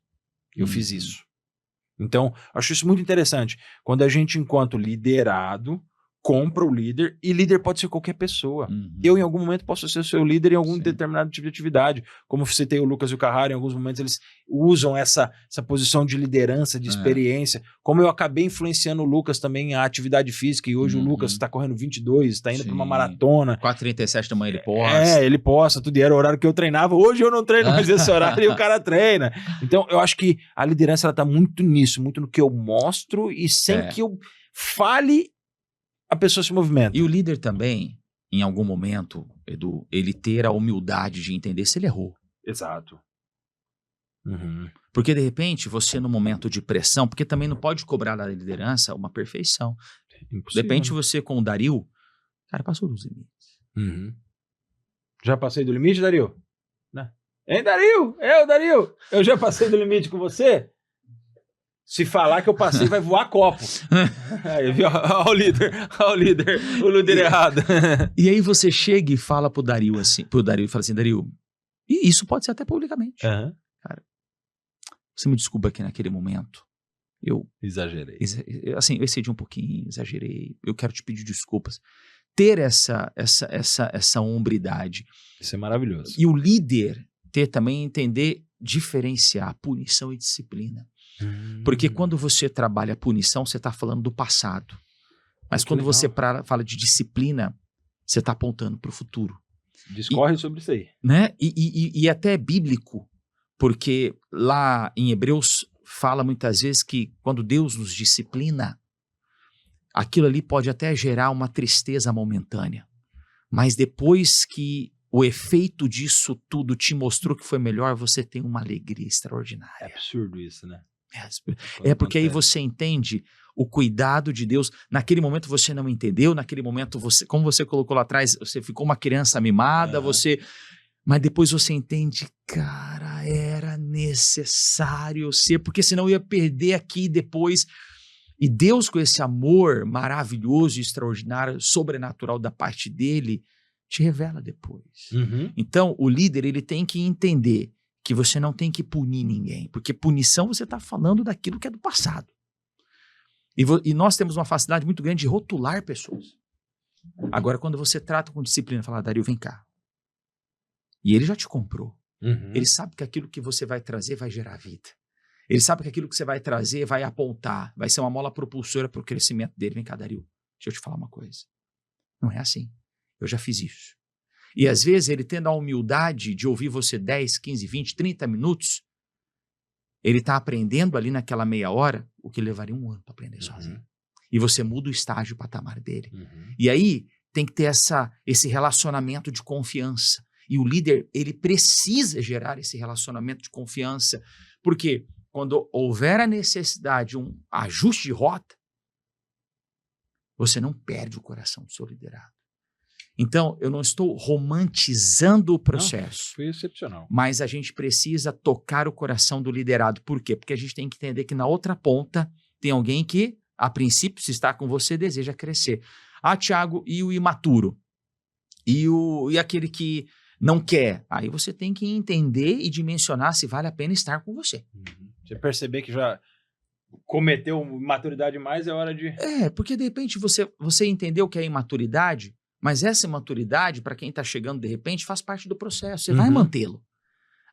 Speaker 1: eu fiz isso. Então, acho isso muito interessante. Quando a gente, enquanto liderado, compra o líder, e líder pode ser qualquer pessoa. Eu, em algum momento, posso ser o seu líder em algum determinado tipo de atividade. Como eu citei o Lucas e o Carrara, em alguns momentos eles usam essa posição de liderança, de experiência. Como eu acabei influenciando o Lucas também a atividade física, e hoje o Lucas está correndo 22, está indo para uma maratona.
Speaker 2: 4h37 da manhã ele posta.
Speaker 1: Ele posta, tudo, e era o horário que eu treinava. Hoje eu não treino mais esse horário e o cara treina. Então, eu acho que a liderança, ela tá muito nisso, muito no que eu mostro, e sem que eu fale, a pessoa se movimenta.
Speaker 2: E o líder também, em algum momento, Edu, ele ter a humildade de entender se ele errou.
Speaker 1: Exato.
Speaker 2: Porque, de repente, você no momento de pressão, porque também não pode cobrar da liderança uma perfeição.
Speaker 1: Impossível,
Speaker 2: De repente, você com o Dario, cara, passou dos limites.
Speaker 1: Já passei do limite, Dario? Né? Hein, Dario? Dario? Eu já passei do limite com você? Se falar que eu passei, vai voar copo. Aí, viu? Olha o líder errado.
Speaker 2: E aí você chega e fala pro Dario e fala assim, Dario, e isso pode ser até publicamente. Cara, você me desculpa que naquele momento eu
Speaker 1: exagerei.
Speaker 2: Eu excedi um pouquinho, exagerei. Eu quero te pedir desculpas. Ter essa hombridade.
Speaker 1: Isso é maravilhoso.
Speaker 2: E o líder também entender diferenciar punição e disciplina. Porque quando você trabalha punição, você está falando do passado. Mas quando você fala de disciplina, você está apontando para o futuro.
Speaker 1: Discorre sobre isso aí.
Speaker 2: Né? E até é bíblico, porque lá em Hebreus fala muitas vezes que quando Deus nos disciplina, aquilo ali pode até gerar uma tristeza momentânea. Mas depois que o efeito disso tudo te mostrou que foi melhor, você tem uma alegria extraordinária.
Speaker 1: É absurdo isso, né?
Speaker 2: É porque aí você entende o cuidado de Deus. Naquele momento você não entendeu, naquele momento você, como você colocou lá atrás, você ficou uma criança mimada, mas depois você entende, cara, era necessário ser, porque senão eu ia perder aqui depois. E Deus, com esse amor maravilhoso, extraordinário, sobrenatural da parte dele, te revela depois. Então, o líder, ele tem que entender que você não tem que punir ninguém, porque punição você está falando daquilo que é do passado. E nós temos uma facilidade muito grande de rotular pessoas. Agora, quando você trata com disciplina, fala, Dario, vem cá. E ele já te comprou. Ele sabe que aquilo que você vai trazer vai gerar vida. Ele sabe que aquilo que você vai trazer vai apontar, vai ser uma mola propulsora para o crescimento dele. Vem cá, Dario, deixa eu te falar uma coisa. Não é assim. Eu já fiz isso. E às vezes ele tendo a humildade de ouvir você 10, 15, 20, 30 minutos, ele está aprendendo ali naquela meia hora o que levaria um ano para aprender sozinho. E você muda o estágio, o patamar dele. E aí tem que ter esse relacionamento de confiança. E o líder, ele precisa gerar esse relacionamento de confiança, porque quando houver a necessidade de um ajuste de rota, você não perde o coração do seu liderado. Então, eu não estou romantizando o processo.
Speaker 1: Não, foi excepcional.
Speaker 2: Mas a gente precisa tocar o coração do liderado. Por quê? Porque a gente tem que entender que na outra ponta tem alguém que, a princípio, se está com você, deseja crescer. Ah, Thiago, e o imaturo? E aquele que não quer? Aí você tem que entender e dimensionar se vale a pena estar com você.
Speaker 1: Você perceber que já cometeu imaturidade mais, é hora de...
Speaker 2: Porque de repente você entendeu o que é imaturidade, mas essa imaturidade, para quem está chegando de repente, faz parte do processo. Você vai mantê-lo.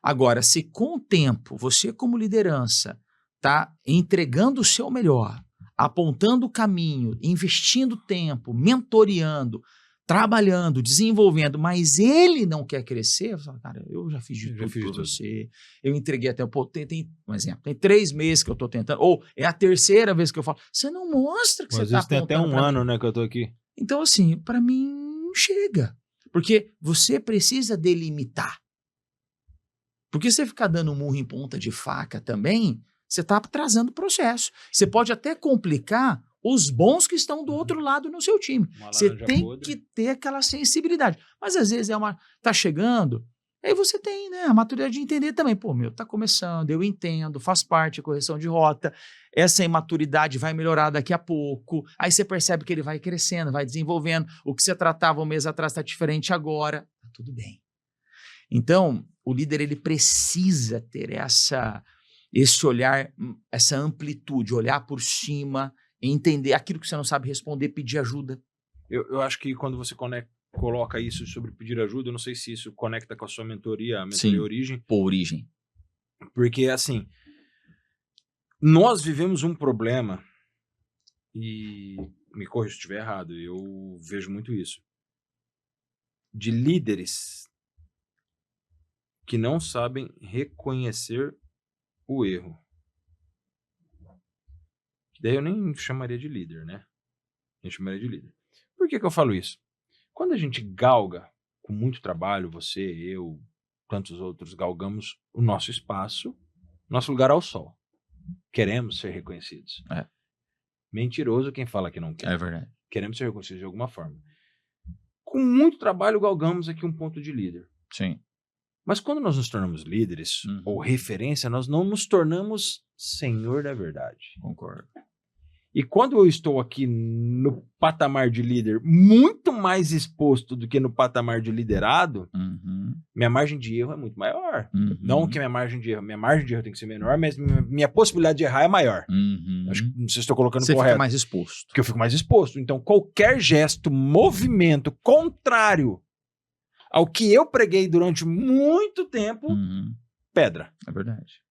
Speaker 2: Agora, se com o tempo, você como liderança está entregando o seu melhor, apontando o caminho, investindo tempo, mentoreando, trabalhando, desenvolvendo, mas ele não quer crescer, eu falo, cara, eu já fiz de tudo por você, eu entreguei até tem um exemplo, tem 3 meses que eu estou tentando, ou é a 3ª vez que eu falo, você não mostra que você está apontando.
Speaker 1: Tem até um ano, né, que eu estou aqui.
Speaker 2: Então, assim, para mim, não chega. Porque você precisa delimitar. Porque você ficar dando murro em ponta de faca também, você está atrasando o processo. Você pode até complicar os bons que estão do outro lado no seu time. Você tem que ter aquela sensibilidade. Mas às vezes tá chegando, aí você tem, né, a maturidade de entender também. Pô, tá começando, eu entendo, faz parte, correção de rota. Essa imaturidade vai melhorar daqui a pouco. Aí você percebe que ele vai crescendo, vai desenvolvendo. O que você tratava um mês atrás está diferente agora. Tá tudo bem. Então, o líder, ele precisa ter esse olhar, essa amplitude, olhar por cima, entender aquilo que você não sabe responder, pedir ajuda.
Speaker 1: Eu acho que quando você coloca isso sobre pedir ajuda, eu não sei se isso conecta com a sua mentoria, a mentoria
Speaker 2: Sim,
Speaker 1: Origem,
Speaker 2: por origem.
Speaker 1: porque assim, nós vivemos um problema, e me corrija se estiver errado, eu vejo muito isso, de líderes que não sabem reconhecer o erro. Daí eu nem chamaria de líder, né? Eu chamaria de líder. Por que eu falo isso? Quando a gente galga com muito trabalho, você, eu, tantos outros, galgamos o nosso espaço, nosso lugar ao sol. Queremos ser reconhecidos.
Speaker 2: É.
Speaker 1: Mentiroso quem fala que não quer.
Speaker 2: É verdade.
Speaker 1: Queremos ser reconhecidos de alguma forma. Com muito trabalho, galgamos aqui um ponto de líder.
Speaker 2: Sim.
Speaker 1: Mas quando nós nos tornamos líderes
Speaker 2: Uhum.
Speaker 1: ou referência, nós não nos tornamos senhor da verdade.
Speaker 2: Concordo.
Speaker 1: E quando eu estou aqui no patamar de líder muito mais exposto do que no patamar de liderado,
Speaker 2: Uhum.
Speaker 1: minha margem de erro é muito maior.
Speaker 2: Uhum.
Speaker 1: Não que minha margem de erro tem que ser menor, mas minha possibilidade de errar é maior.
Speaker 2: Uhum.
Speaker 1: Acho que não sei se estou colocando
Speaker 2: Você
Speaker 1: correto.
Speaker 2: fica mais exposto.
Speaker 1: Porque eu fico mais exposto. Então, qualquer gesto, movimento contrário ao que eu preguei durante muito tempo,
Speaker 2: Uhum.
Speaker 1: pedra.
Speaker 2: É verdade.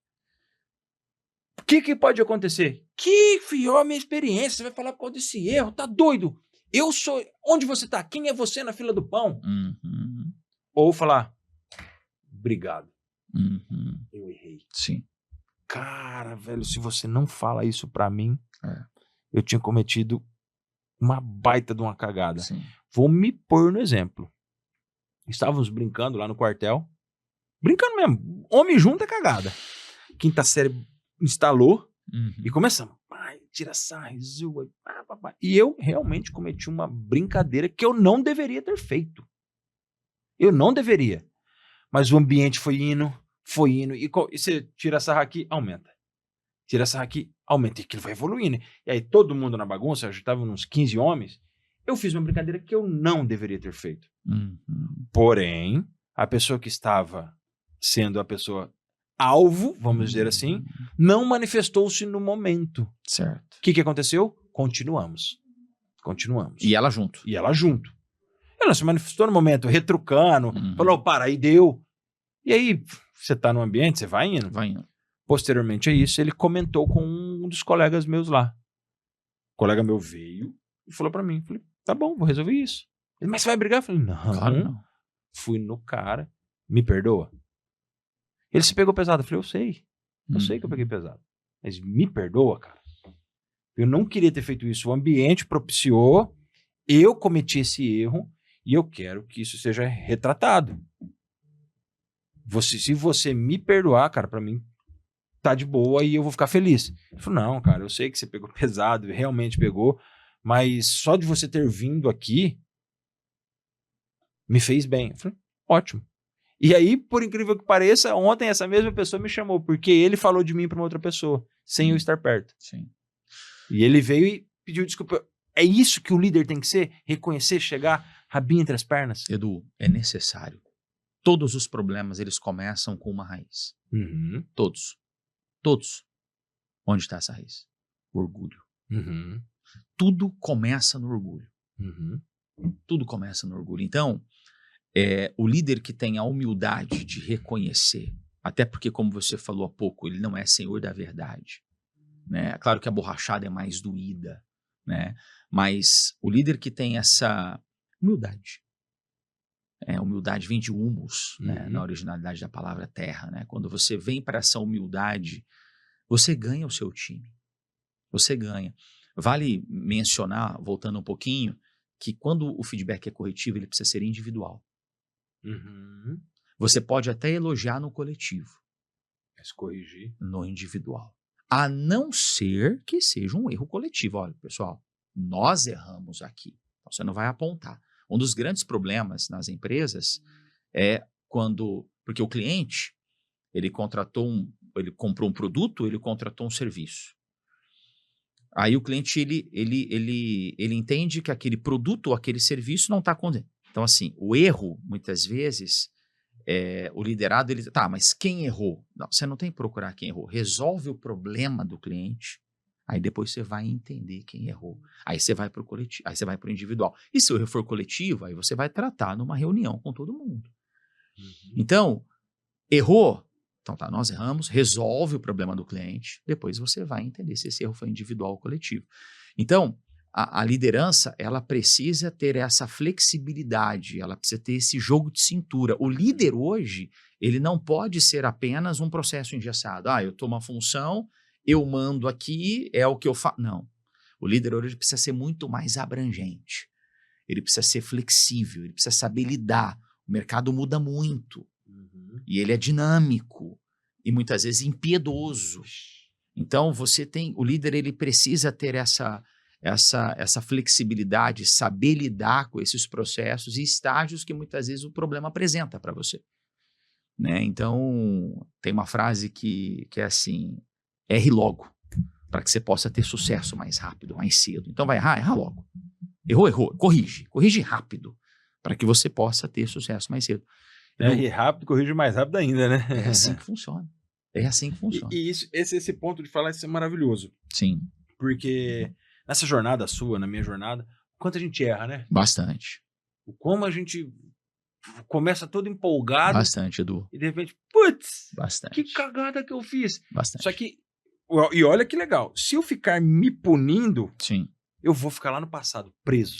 Speaker 1: O que pode acontecer? Que fiou a minha experiência. Você vai falar por causa desse erro, tá doido? Eu sou. Onde você tá? Quem é você na fila do pão?
Speaker 2: Uhum.
Speaker 1: Ou falar, obrigado,
Speaker 2: Uhum.
Speaker 1: eu errei.
Speaker 2: Sim.
Speaker 1: Cara, velho, se você não fala isso pra mim,
Speaker 2: É.
Speaker 1: eu tinha cometido uma baita de uma cagada.
Speaker 2: Sim.
Speaker 1: Vou me pôr no exemplo. Estávamos brincando lá no quartel. Brincando mesmo. Homem junto é cagada. Quinta série instalou
Speaker 2: Uhum.
Speaker 1: e começamos. Pai, tira sarro, zoa. E eu realmente cometi uma brincadeira que eu não deveria ter feito. Eu não deveria. Mas o ambiente foi indo. E você tira sarro aqui, aumenta. Tira sarro aqui, aumenta. E aquilo vai evoluindo. E aí todo mundo na bagunça, já estavam uns 15 homens. Eu fiz uma brincadeira que eu não deveria ter feito.
Speaker 2: Uhum.
Speaker 1: Porém, a pessoa que estava sendo a pessoa alvo, vamos dizer assim, não manifestou-se no momento.
Speaker 2: Certo.
Speaker 1: O que aconteceu? Continuamos.
Speaker 2: E ela junto.
Speaker 1: Ela não se manifestou no momento, retrucando,
Speaker 2: Uhum.
Speaker 1: falou, para, aí deu. E aí, você tá no ambiente, você vai indo.
Speaker 2: Vai indo.
Speaker 1: Posteriormente a isso, ele comentou com um dos colegas meus lá. O colega meu veio e falou pra mim, falei, tá bom, vou resolver isso. Ele, mas você vai brigar? Eu falei, não.
Speaker 2: Claro não.
Speaker 1: Fui no cara, me perdoa. Ele se pegou pesado. Eu falei, eu sei que eu peguei pesado. Mas me perdoa, cara. Eu não queria ter feito isso. O ambiente propiciou, eu cometi esse erro e eu quero que isso seja retratado. Se você me perdoar, cara, pra mim tá de boa e eu vou ficar feliz. Ele falou, não, cara, eu sei que você pegou pesado, realmente pegou, mas só de você ter vindo aqui me fez bem. Eu falei, ótimo. E aí, por incrível que pareça, ontem essa mesma pessoa me chamou, porque ele falou de mim para uma outra pessoa, sem eu estar perto.
Speaker 2: Sim.
Speaker 1: E ele veio e pediu desculpa. É isso que o líder tem que ser? Reconhecer, chegar, rabinho entre as pernas?
Speaker 2: Edu, é necessário. Todos os problemas, eles começam com uma raiz.
Speaker 1: Uhum.
Speaker 2: Todos. Todos. Onde está essa raiz? Orgulho.
Speaker 1: Uhum.
Speaker 2: Tudo começa no orgulho.
Speaker 1: Uhum.
Speaker 2: Tudo começa no orgulho. Então, o líder que tem a humildade de reconhecer, até porque, como você falou há pouco, ele não é senhor da verdade. Né? Claro que a borrachada é mais doída, né? Mas o líder que tem essa humildade, humildade vem de humus, né? Na originalidade da palavra terra, né? Quando você vem para essa humildade, você ganha o seu time, você ganha. Vale mencionar, voltando um pouquinho, que quando o feedback é corretivo, ele precisa ser individual.
Speaker 1: Uhum.
Speaker 2: Você pode até elogiar no coletivo,
Speaker 1: mas corrigir
Speaker 2: no individual. A não ser que seja um erro coletivo. Olha, pessoal, nós erramos aqui. Então, você não vai apontar. Um dos grandes problemas nas empresas é quando... Porque o cliente, ele comprou um produto, ele contratou um serviço. Aí o cliente, ele entende que aquele produto ou aquele serviço não está acontecendo. Então, assim, o erro, muitas vezes... o liderado, tá, mas quem errou? Não, você não tem que procurar quem errou. Resolve o problema do cliente, Aí depois você vai entender quem errou. Aí você vai para o coletivo, aí você vai para o individual. E se o erro for coletivo, aí você vai tratar numa reunião com todo mundo. Então, errou? Então tá, nós erramos, resolve o problema do cliente, depois você vai entender se esse erro foi individual ou coletivo. Então, a liderança, ela precisa ter essa flexibilidade, ela precisa ter esse jogo de cintura. O líder hoje, ele não pode ser apenas um processo engessado. Eu tomo uma função, eu mando aqui, é o que eu faço. Não. O líder hoje precisa ser muito mais abrangente. Ele precisa ser flexível, ele precisa saber lidar. O mercado muda muito. E ele é dinâmico e muitas vezes impiedoso. Então o líder ele precisa ter essa flexibilidade, saber lidar com esses processos e estágios que muitas vezes o problema apresenta para você. Né? Então tem uma frase que é assim, erre logo, para que você possa ter sucesso mais rápido, mais cedo. Então vai errar, erra logo. Errou, corrige rápido, para que você possa ter sucesso mais cedo.
Speaker 1: Erre rápido, corrige mais rápido ainda, né?
Speaker 2: É assim que funciona. É assim que funciona.
Speaker 1: E esse ponto de falar, isso é maravilhoso.
Speaker 2: Sim.
Speaker 1: Porque nessa jornada sua, na minha jornada, o quanto a gente erra, né?
Speaker 2: Bastante.
Speaker 1: Como a gente começa todo empolgado.
Speaker 2: Bastante, Edu.
Speaker 1: E de repente, putz,
Speaker 2: bastante.
Speaker 1: Que cagada que eu fiz.
Speaker 2: Bastante.
Speaker 1: Só que, e olha que legal, se eu ficar me punindo,
Speaker 2: sim,
Speaker 1: eu vou ficar lá no passado, preso,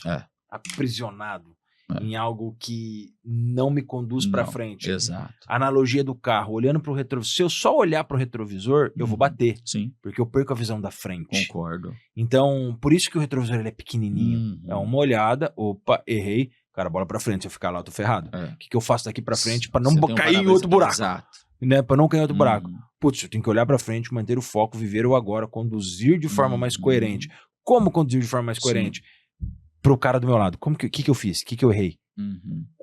Speaker 1: aprisionado. Em algo que não me conduz para frente.
Speaker 2: Exato.
Speaker 1: A analogia do carro, olhando para o retrovisor. Se eu só olhar para o retrovisor, eu vou bater.
Speaker 2: Sim.
Speaker 1: Porque eu perco a visão da frente.
Speaker 2: Concordo.
Speaker 1: Então, por isso que o retrovisor ele é pequenininho. É uma olhada, opa, errei, cara, bola para frente. Se eu ficar lá, eu tô ferrado. O que eu faço daqui para frente para não cair em outro buraco?
Speaker 2: Exato.
Speaker 1: Né? Para não cair em outro buraco. Putz, eu tenho que olhar para frente, manter o foco, viver o agora, conduzir de forma mais coerente. Como conduzir de forma mais coerente? Pro cara do meu lado. O que eu fiz? O que eu errei?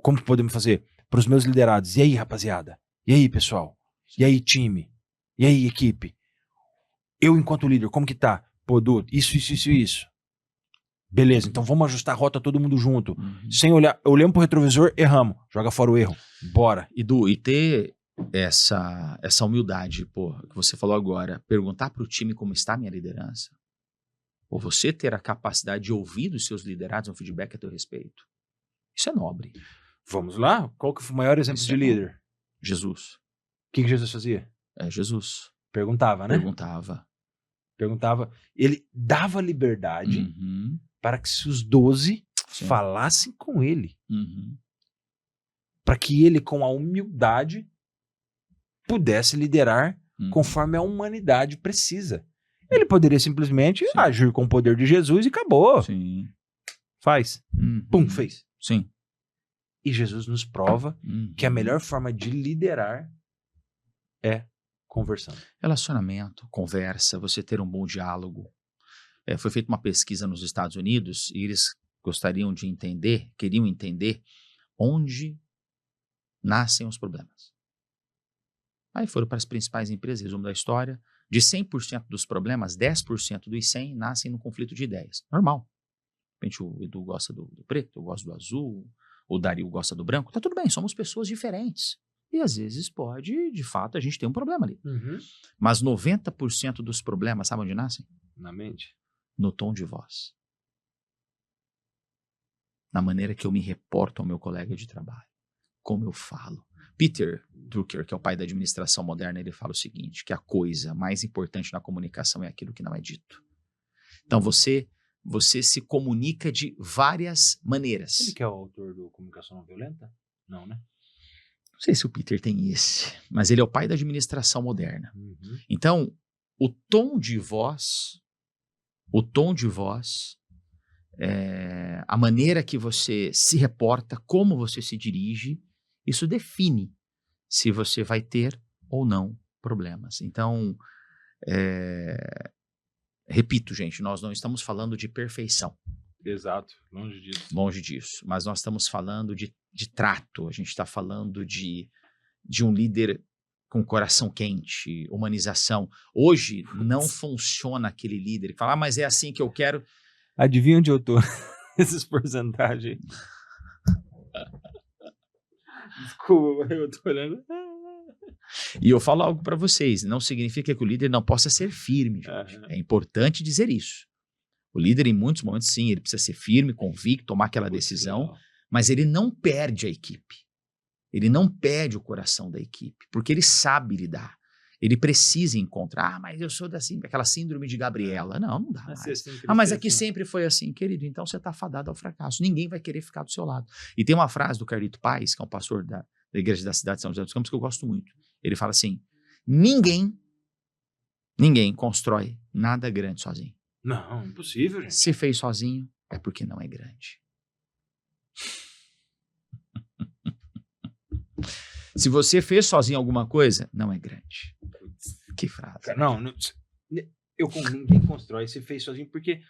Speaker 1: Como que podemos fazer? Para os meus liderados. E aí, rapaziada? E aí, pessoal? E aí, time? E aí, equipe? Eu, enquanto líder, como que tá? Pô, Du, isso. Beleza, então vamos ajustar a rota todo mundo junto. Sem olhar, olhamos pro retrovisor, erramos. Joga fora o erro. Bora.
Speaker 2: E ter essa humildade, que você falou agora, perguntar pro time como está a minha liderança, ou você ter a capacidade de ouvir dos seus liderados um feedback a teu respeito. Isso é nobre.
Speaker 1: Vamos lá? Qual que foi o maior exemplo de líder?
Speaker 2: Jesus.
Speaker 1: O que Jesus fazia?
Speaker 2: Jesus.
Speaker 1: Perguntava, né?
Speaker 2: Perguntava.
Speaker 1: Ele dava liberdade para que os 12 falassem com ele. Para que ele, com a humildade, pudesse liderar conforme a humanidade precisa. Ele poderia simplesmente agir com o poder de Jesus e acabou.
Speaker 2: Sim.
Speaker 1: Faz. Pum, fez.
Speaker 2: Sim.
Speaker 1: E Jesus nos prova que a melhor forma de liderar é conversando.
Speaker 2: Relacionamento, conversa, você ter um bom diálogo. Foi feita uma pesquisa nos Estados Unidos e eles queriam entender onde nascem os problemas. Aí foram para as principais empresas, resumo da história. De 100% dos problemas, 10% dos 100 nascem no conflito de ideias. Normal. De repente o Edu gosta do preto, eu gosto do azul, o Dario gosta do branco. Tá tudo bem, somos pessoas diferentes. E às vezes de fato, a gente tem um problema ali. Mas 90% dos problemas, sabe onde nascem?
Speaker 1: Na mente.
Speaker 2: No tom de voz. Na maneira que eu me reporto ao meu colega de trabalho. Como eu falo. Peter Drucker, que é o pai da administração moderna, ele fala o seguinte, que a coisa mais importante na comunicação é aquilo que não é dito. Então você se comunica de várias maneiras.
Speaker 1: Ele que é o autor do Comunicação Não Violenta? Não, né?
Speaker 2: Não sei se o Peter tem esse, mas ele é o pai da administração moderna. Então, o tom de voz, a maneira que você se reporta, como você se dirige, isso define se você vai ter ou não problemas. Então, repito, gente, nós não estamos falando de perfeição.
Speaker 1: Exato, longe disso.
Speaker 2: Longe disso, mas nós estamos falando de trato, a gente está falando de um líder com coração quente, humanização. Hoje não funciona aquele líder que fala, mas é assim que eu quero.
Speaker 1: Adivinha onde eu tô? Esses porcentagens. Desculpa, eu tô olhando.
Speaker 2: E eu falo algo para vocês, não significa que o líder não possa ser firme, gente. É importante dizer isso. O líder, em muitos momentos, sim, ele precisa ser firme, convicto, tomar aquela decisão, mas ele não perde a equipe. Ele não perde o coração da equipe, porque ele sabe lidar. Ele precisa encontrar, mas eu sou aquela síndrome de Gabriela. Não dá mais. Mas aqui sempre foi assim, querido, então você está fadado ao fracasso. Ninguém vai querer ficar do seu lado. E tem uma frase do Carlito Paes, que é um pastor da igreja da cidade de São José dos Campos, que eu gosto muito. Ele fala assim, ninguém constrói nada grande sozinho.
Speaker 1: Não, impossível, gente.
Speaker 2: Se fez sozinho, é porque não é grande. Se você fez sozinho alguma coisa, não é grande. Que frase.
Speaker 1: Ninguém constrói, se fez sozinho, porque,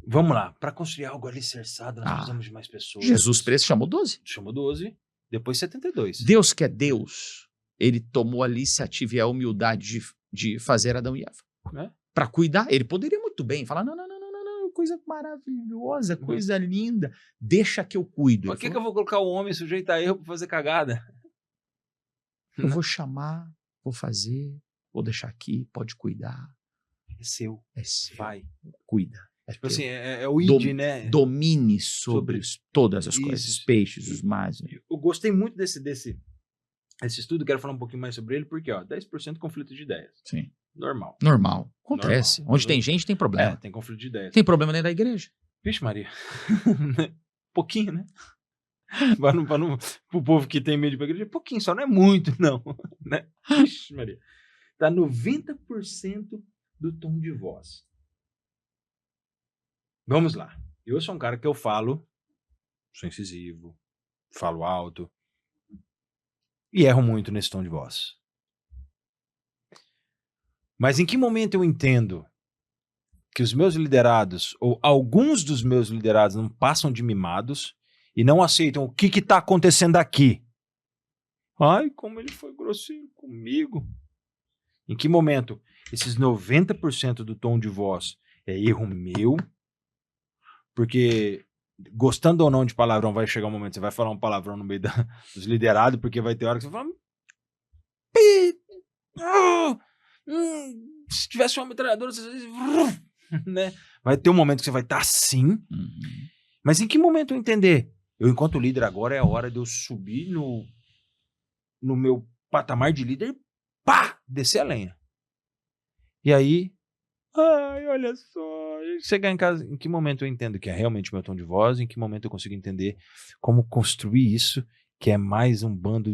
Speaker 1: vamos lá, para construir algo alicerçado, nós precisamos de mais pessoas.
Speaker 2: Jesus chamou 12.
Speaker 1: Chamou 12, depois 72.
Speaker 2: Deus que é Deus, ele tomou a iniciativa e a humildade de fazer Adão e Eva. Para cuidar, ele poderia muito bem falar, não, coisa maravilhosa, coisa linda, deixa que eu cuido.
Speaker 1: Por que eu vou colocar o homem sujeito a erro para fazer cagada?
Speaker 2: Eu vou chamar, vou fazer, vou deixar aqui, pode cuidar.
Speaker 1: É seu. Vai.
Speaker 2: Cuida.
Speaker 1: Tipo assim, é o id, né?
Speaker 2: Domine sobre todas as coisas, os peixes, os mares.
Speaker 1: Eu gostei muito desse estudo, quero falar um pouquinho mais sobre ele, porque 10% conflito de ideias.
Speaker 2: Sim.
Speaker 1: Normal.
Speaker 2: Acontece. Onde tem gente, tem problema.
Speaker 1: Tem conflito de ideias.
Speaker 2: Tem problema dentro da igreja.
Speaker 1: Vixe Maria. Pouquinho, né? Pro povo que tem medo de ir pra igreja, pouquinho só, não é muito, não. Né? Vixe Maria. Tá 90% do tom de voz. Vamos lá. Eu sou um cara que eu falo, sou incisivo, falo alto e erro muito nesse tom de voz. Mas em que momento eu entendo que os meus liderados, ou alguns dos meus liderados, não passam de mimados e não aceitam o que está acontecendo aqui? Ai, como ele foi grosseiro comigo. Em que momento esses 90% do tom de voz é erro meu? Porque, gostando ou não de palavrão, vai chegar um momento que você vai falar um palavrão no meio dos liderados, porque vai ter hora que você fala... se tivesse uma metralhadora, né? Vai ter um momento que você vai estar assim. Mas em que momento eu entender? Eu, enquanto líder, agora é a hora de eu subir no meu patamar de líder e descer a lenha. E aí, olha só, chegar em casa, em que momento eu entendo que é realmente o meu tom de voz, em que momento eu consigo entender como construir isso, que é mais um bando,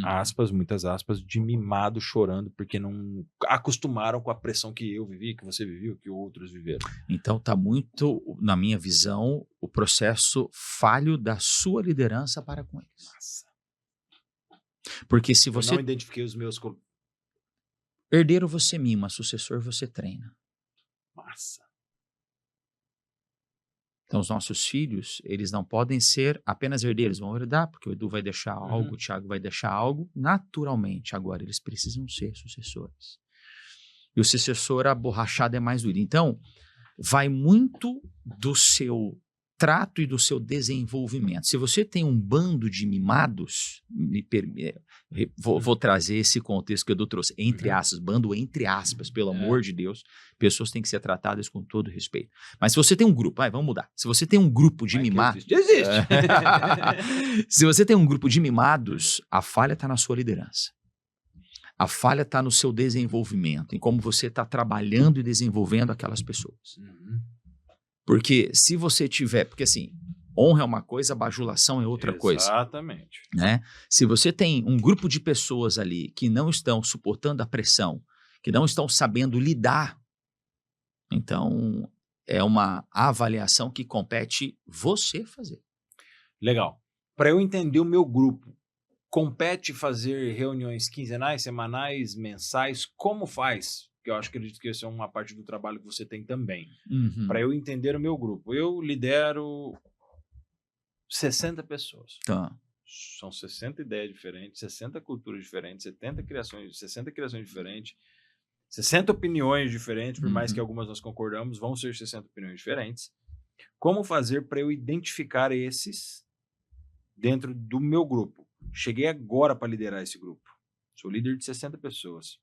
Speaker 1: aspas, muitas aspas, de mimado chorando, porque não acostumaram com a pressão que eu vivi, que você viveu, que outros viveram.
Speaker 2: Então tá muito, na minha visão, o processo falho da sua liderança para com eles.
Speaker 1: Nossa.
Speaker 2: Porque se você...
Speaker 1: Eu não identifiquei os meus...
Speaker 2: Herdeiro você mima, sucessor você treina.
Speaker 1: Massa.
Speaker 2: Então, os nossos filhos, eles não podem ser apenas herdeiros, vão herdar, porque o Edu vai deixar algo, o Thiago vai deixar algo, naturalmente. Agora, eles precisam ser sucessores. E o sucessor, a borrachada é mais dura. Então, vai muito do seu trato e do seu desenvolvimento. Se você tem um bando de mimados, vou trazer esse contexto que o Edu trouxe, entre aspas, bando entre aspas, pelo amor de Deus, pessoas têm que ser tratadas com todo respeito. Mas se você tem um grupo, vamos mudar, se você tem um grupo de mimados...
Speaker 1: Existe!
Speaker 2: Se você tem um grupo de mimados, a falha está na sua liderança. A falha está no seu desenvolvimento, em como você está trabalhando e desenvolvendo aquelas pessoas. Porque se você tiver... Porque assim, honra é uma coisa, bajulação é outra coisa.
Speaker 1: Exatamente.
Speaker 2: Né? Se você tem um grupo de pessoas ali que não estão suportando a pressão, que não estão sabendo lidar, então é uma avaliação que compete você fazer.
Speaker 1: Legal. Para eu entender o meu grupo, compete fazer reuniões quinzenais, semanais, mensais? Como faz? Porque eu acredito que essa é uma parte do trabalho que você tem também. Para eu entender o meu grupo. Eu lidero 60 pessoas.
Speaker 2: Tá.
Speaker 1: São 60 ideias diferentes, 60 culturas diferentes, 60 criações diferentes, 60 opiniões diferentes, por mais que algumas nós concordamos, vão ser 60 opiniões diferentes. Como fazer para eu identificar esses dentro do meu grupo? Cheguei agora para liderar esse grupo. Sou líder de 60 pessoas.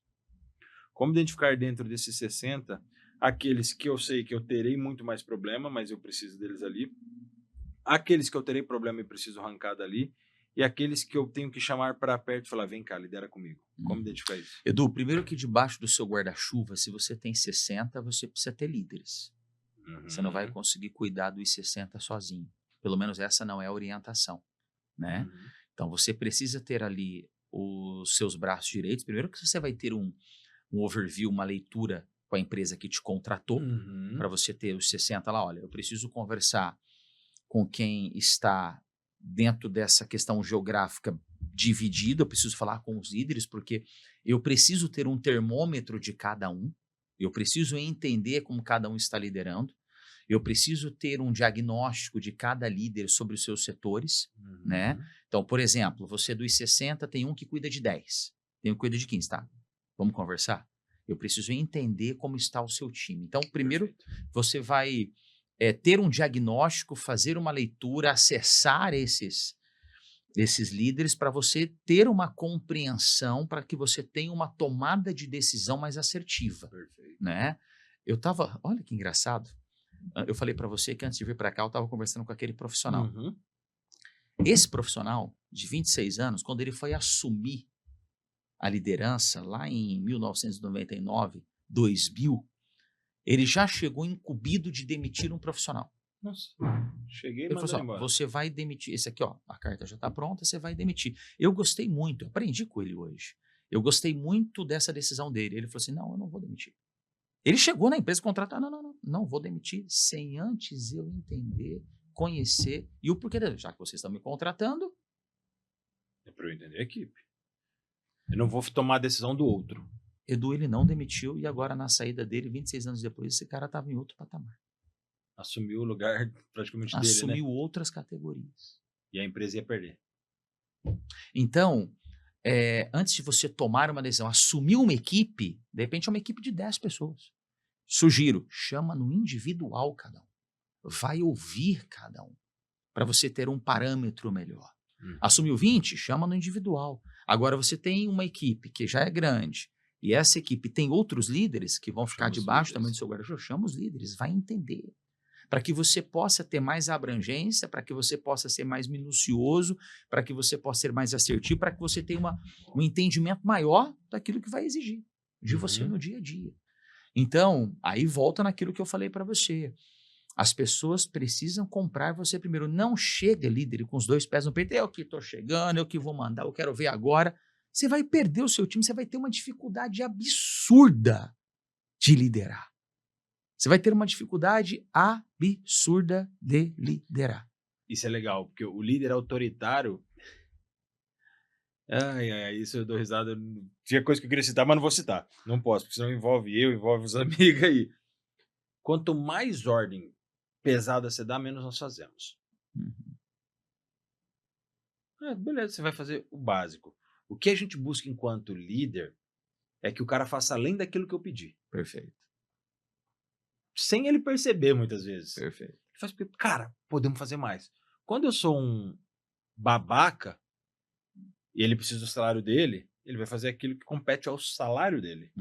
Speaker 1: Como identificar dentro desses 60 aqueles que eu sei que eu terei muito mais problema, mas eu preciso deles ali, aqueles que eu terei problema e preciso arrancar dali, e aqueles que eu tenho que chamar para perto e falar, vem cá, lidera comigo. Como identificar isso?
Speaker 2: Edu, primeiro que debaixo do seu guarda-chuva, se você tem 60, você precisa ter líderes. Você não vai conseguir cuidar dos 60 sozinho. Pelo menos essa não é a orientação, né? Então, você precisa ter ali os seus braços direitos. Primeiro que você vai ter um overview, uma leitura com a empresa que te contratou, para você ter os 60 lá. Olha, eu preciso conversar com quem está dentro dessa questão geográfica dividida, eu preciso falar com os líderes, porque eu preciso ter um termômetro de cada um, eu preciso entender como cada um está liderando, eu preciso ter um diagnóstico de cada líder sobre os seus setores, né? Então, por exemplo, você dos 60 tem um que cuida de 10, tem um que cuida de 15, tá? Vamos conversar? Eu preciso entender como está o seu time. Então, primeiro, você vai ter um diagnóstico, fazer uma leitura, acessar esses líderes para você ter uma compreensão, para que você tenha uma tomada de decisão mais assertiva. Né? Olha que engraçado, eu falei para você que antes de vir para cá eu estava conversando com aquele profissional. Esse profissional de 26 anos, quando ele foi assumir a liderança lá em 1999, 2000, ele já chegou incumbido de demitir um profissional.
Speaker 1: Nossa, cheguei
Speaker 2: ele falou assim,
Speaker 1: embora.
Speaker 2: Você vai demitir, esse aqui, ó, a carta já está pronta, você vai demitir. Eu gostei muito, eu aprendi com ele hoje. Eu gostei muito dessa decisão dele. Ele falou assim, não, eu não vou demitir. Ele chegou na empresa contratar, não vou demitir sem antes eu entender, conhecer e o porquê dele. Já que vocês estão me contratando.
Speaker 1: É para eu entender a equipe. Eu não vou tomar a decisão do outro.
Speaker 2: Edu, ele não demitiu e agora na saída dele, 26 anos depois, esse cara estava em outro patamar.
Speaker 1: Assumiu o lugar praticamente dele, né?
Speaker 2: Assumiu outras categorias.
Speaker 1: E a empresa ia perder.
Speaker 2: Então, antes de você tomar uma decisão, assumir uma equipe, de repente é uma equipe de 10 pessoas. Sugiro, chama no individual cada um. Vai ouvir cada um, para você ter um parâmetro melhor. Assumiu 20? Chama no individual. Agora você tem uma equipe que já é grande, e essa equipe tem outros líderes que vão ficar debaixo também do seu guarda-chuva. Chama os líderes, vai entender. Para que você possa ter mais abrangência, para que você possa ser mais minucioso, para que você possa ser mais assertivo, para que você tenha um entendimento maior daquilo que vai exigir de você no dia a dia. Então, aí volta naquilo que eu falei para você. As pessoas precisam comprar você primeiro. Não chega, líder, com os 2 pés no peito. Eu que estou chegando, eu que vou mandar, eu quero ver agora. Você vai perder o seu time, você vai ter uma dificuldade absurda de liderar. Você vai ter uma dificuldade absurda de liderar.
Speaker 1: Isso é legal, porque o líder autoritário... isso eu dou risada. Tinha coisa que eu queria citar, mas não vou citar. Não posso, porque senão envolve os amigos aí. Quanto mais ordem pesada você dá, menos nós fazemos. Beleza, você vai fazer o básico. O que a gente busca enquanto líder é que o cara faça além daquilo que eu pedi.
Speaker 2: Perfeito.
Speaker 1: Sem ele perceber, muitas vezes.
Speaker 2: Perfeito.
Speaker 1: Ele faz porque, cara, podemos fazer mais. Quando eu sou um babaca e ele precisa do salário dele, ele vai fazer aquilo que compete ao salário dele.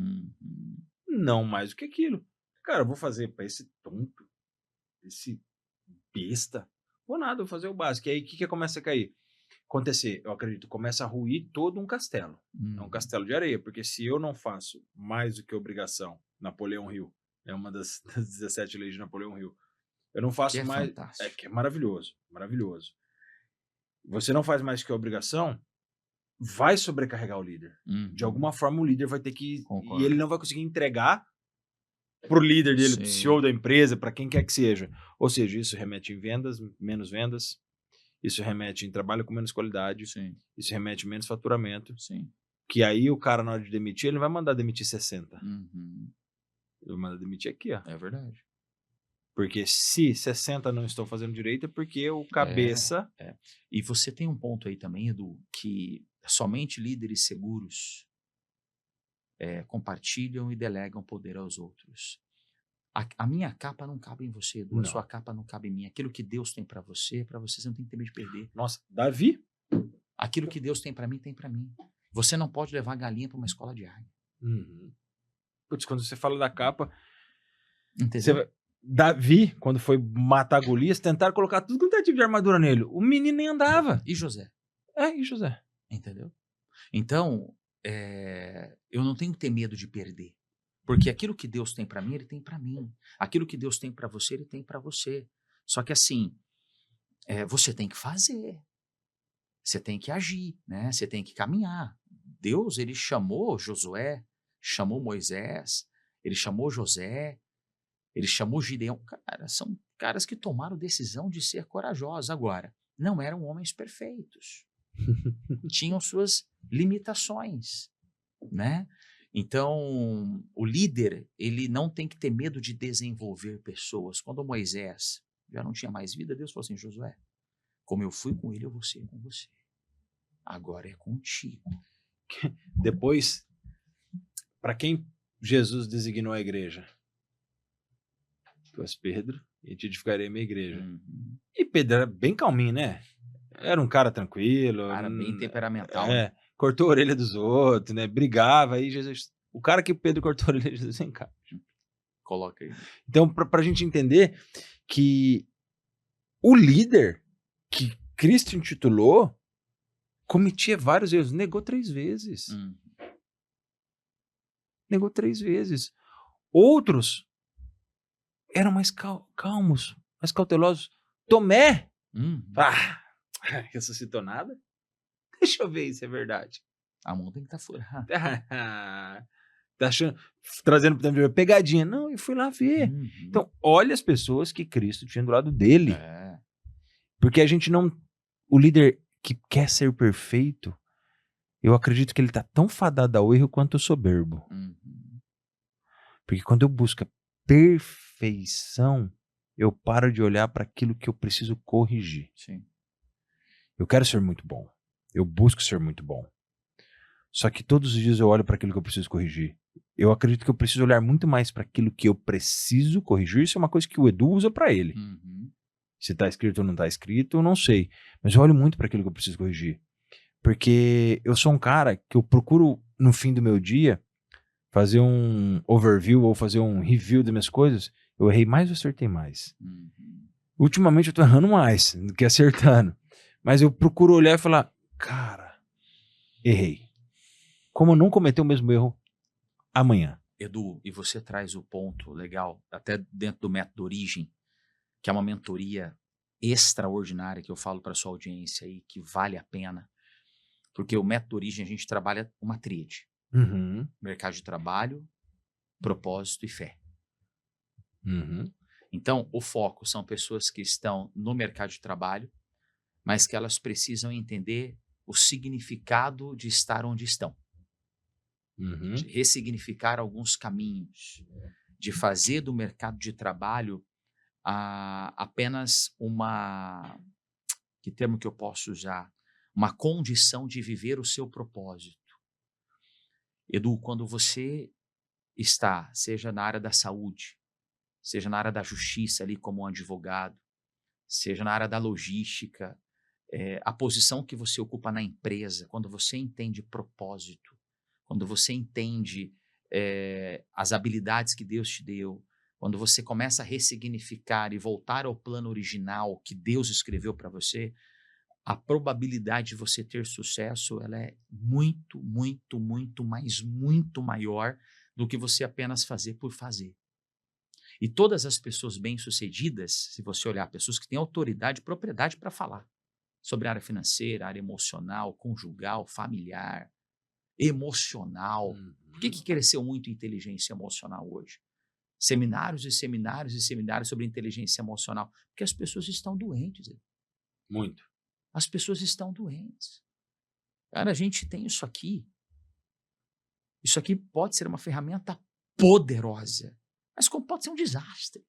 Speaker 1: Não mais do que aquilo. Cara, eu vou fazer para esse tonto, esse besta. Vou nada, vou fazer o básico. E aí, o que começa a cair? Acontecer, eu acredito, começa a ruir todo um castelo. É um castelo de areia, porque se eu não faço mais do que obrigação, Napoleão Hill, é uma das 17 leis de Napoleão Hill, eu não faço mais...
Speaker 2: Fantástico.
Speaker 1: Que é maravilhoso, maravilhoso. Você não faz mais do que a obrigação, vai sobrecarregar o líder. De alguma forma o líder vai ter que...
Speaker 2: Concordo.
Speaker 1: E ele não vai conseguir entregar pro líder dele, pro CEO da empresa, para quem quer que seja. Ou seja, isso remete em vendas, menos vendas. Isso remete em trabalho com menos qualidade. Isso remete em menos faturamento. Que aí o cara, na hora de demitir, ele não vai mandar demitir 60. Ele vai mandar demitir aqui, ó.
Speaker 2: É verdade.
Speaker 1: Porque se 60 não estão fazendo direito, é porque o cabeça...
Speaker 2: E você tem um ponto aí também, Edu, que somente líderes seguros compartilham e delegam poder aos outros. A minha capa não cabe em você, Edu. A sua capa não cabe em mim. Aquilo que Deus tem para você não tem que ter medo de perder.
Speaker 1: Nossa, Davi?
Speaker 2: Aquilo que Deus tem para mim, tem para mim. Você não pode levar galinha para uma escola de águia.
Speaker 1: Uhum. Putz, quando você fala da capa,
Speaker 2: Entendeu?
Speaker 1: Davi, quando foi matar Golias, tentaram colocar tudo quanto é tipo de armadura nele. O menino nem andava.
Speaker 2: E José?
Speaker 1: E José?
Speaker 2: Entendeu? Então, eu não tenho que ter medo de perder. Porque aquilo que Deus tem para mim, Ele tem para mim. Aquilo que Deus tem para você, Ele tem para você. Só que assim, você tem que fazer. Você tem que agir, né? Você tem que caminhar. Deus, Ele chamou Josué, chamou Moisés, Ele chamou José, Ele chamou Gideão. Cara, são caras que tomaram decisão de ser corajosos. Agora, não eram homens perfeitos. Tinham suas limitações, né? Então, o líder, ele não tem que ter medo de desenvolver pessoas. Quando Moisés já não tinha mais vida, Deus falou assim: Josué, como eu fui com ele, eu vou ser com você. Agora é contigo.
Speaker 1: Depois, para quem Jesus designou a igreja? Tu és Pedro, e te edificarei a minha igreja.
Speaker 2: Uhum.
Speaker 1: E Pedro era bem calminho, né? Era um cara tranquilo.
Speaker 2: Cara bem temperamental, né?
Speaker 1: Cortou a orelha dos outros, né? Brigava, aí Jesus... O cara que Pedro cortou a orelha de Jesus, vem cá.
Speaker 2: Coloca aí.
Speaker 1: Então, pra gente entender que o líder que Cristo intitulou cometia vários erros, negou 3 vezes. Negou 3 vezes. Outros eram mais calmos, mais cautelosos. Tomé, ressuscitou nada? Deixa eu ver se é verdade.
Speaker 2: A mão tem que estar furada.
Speaker 1: Tá achando, trazendo pro tempo de pegadinha. Não, eu fui lá ver. Então, olha as pessoas que Cristo tinha do lado dele. Porque a gente não... O líder que quer ser perfeito, eu acredito que ele tá tão fadado ao erro quanto o soberbo. Porque quando eu busco a perfeição, eu paro de olhar para aquilo que eu preciso corrigir.
Speaker 2: Sim.
Speaker 1: Eu quero ser muito bom. Eu busco ser muito bom. Só que todos os dias eu olho para aquilo que eu preciso corrigir. Eu acredito que eu preciso olhar muito mais para aquilo que eu preciso corrigir. Isso é uma coisa que o Edu usa para ele. Se tá escrito ou não tá escrito, eu não sei. Mas eu olho muito para aquilo que eu preciso corrigir. Porque eu sou um cara que eu procuro, no fim do meu dia, fazer um overview ou fazer um review das minhas coisas. Eu errei mais ou acertei mais? Ultimamente eu tô errando mais do que acertando. Mas eu procuro olhar e falar, cara, errei. Como eu não cometer o mesmo erro amanhã?
Speaker 2: Edu, e você traz o ponto legal, até dentro do método Origem, que é uma mentoria extraordinária que eu falo para sua audiência aí, que vale a pena. Porque o método Origem a gente trabalha uma tríade. Mercado de trabalho, propósito e fé. Então, o foco são pessoas que estão no mercado de trabalho, mas que elas precisam entender o significado de estar onde estão. De ressignificar alguns caminhos, de fazer do mercado de trabalho apenas uma... Que termo que eu posso usar? Uma condição de viver o seu propósito. Edu, quando você está, seja na área da saúde, seja na área da justiça ali como um advogado, seja na área da logística, a posição que você ocupa na empresa, quando você entende propósito, quando você entende as habilidades que Deus te deu, quando você começa a ressignificar e voltar ao plano original que Deus escreveu para você, a probabilidade de você ter sucesso ela é muito, muito, muito, mas muito maior do que você apenas fazer por fazer. E todas as pessoas bem-sucedidas, se você olhar, pessoas que têm autoridade e propriedade para falar sobre a área financeira, área emocional, conjugal, familiar, emocional. Por que cresceu muito inteligência emocional hoje? Seminários e seminários e seminários sobre inteligência emocional. Porque as pessoas estão doentes.
Speaker 1: Muito.
Speaker 2: As pessoas estão doentes. Cara, a gente tem isso aqui. Isso aqui pode ser uma ferramenta poderosa, mas como pode ser um desastre.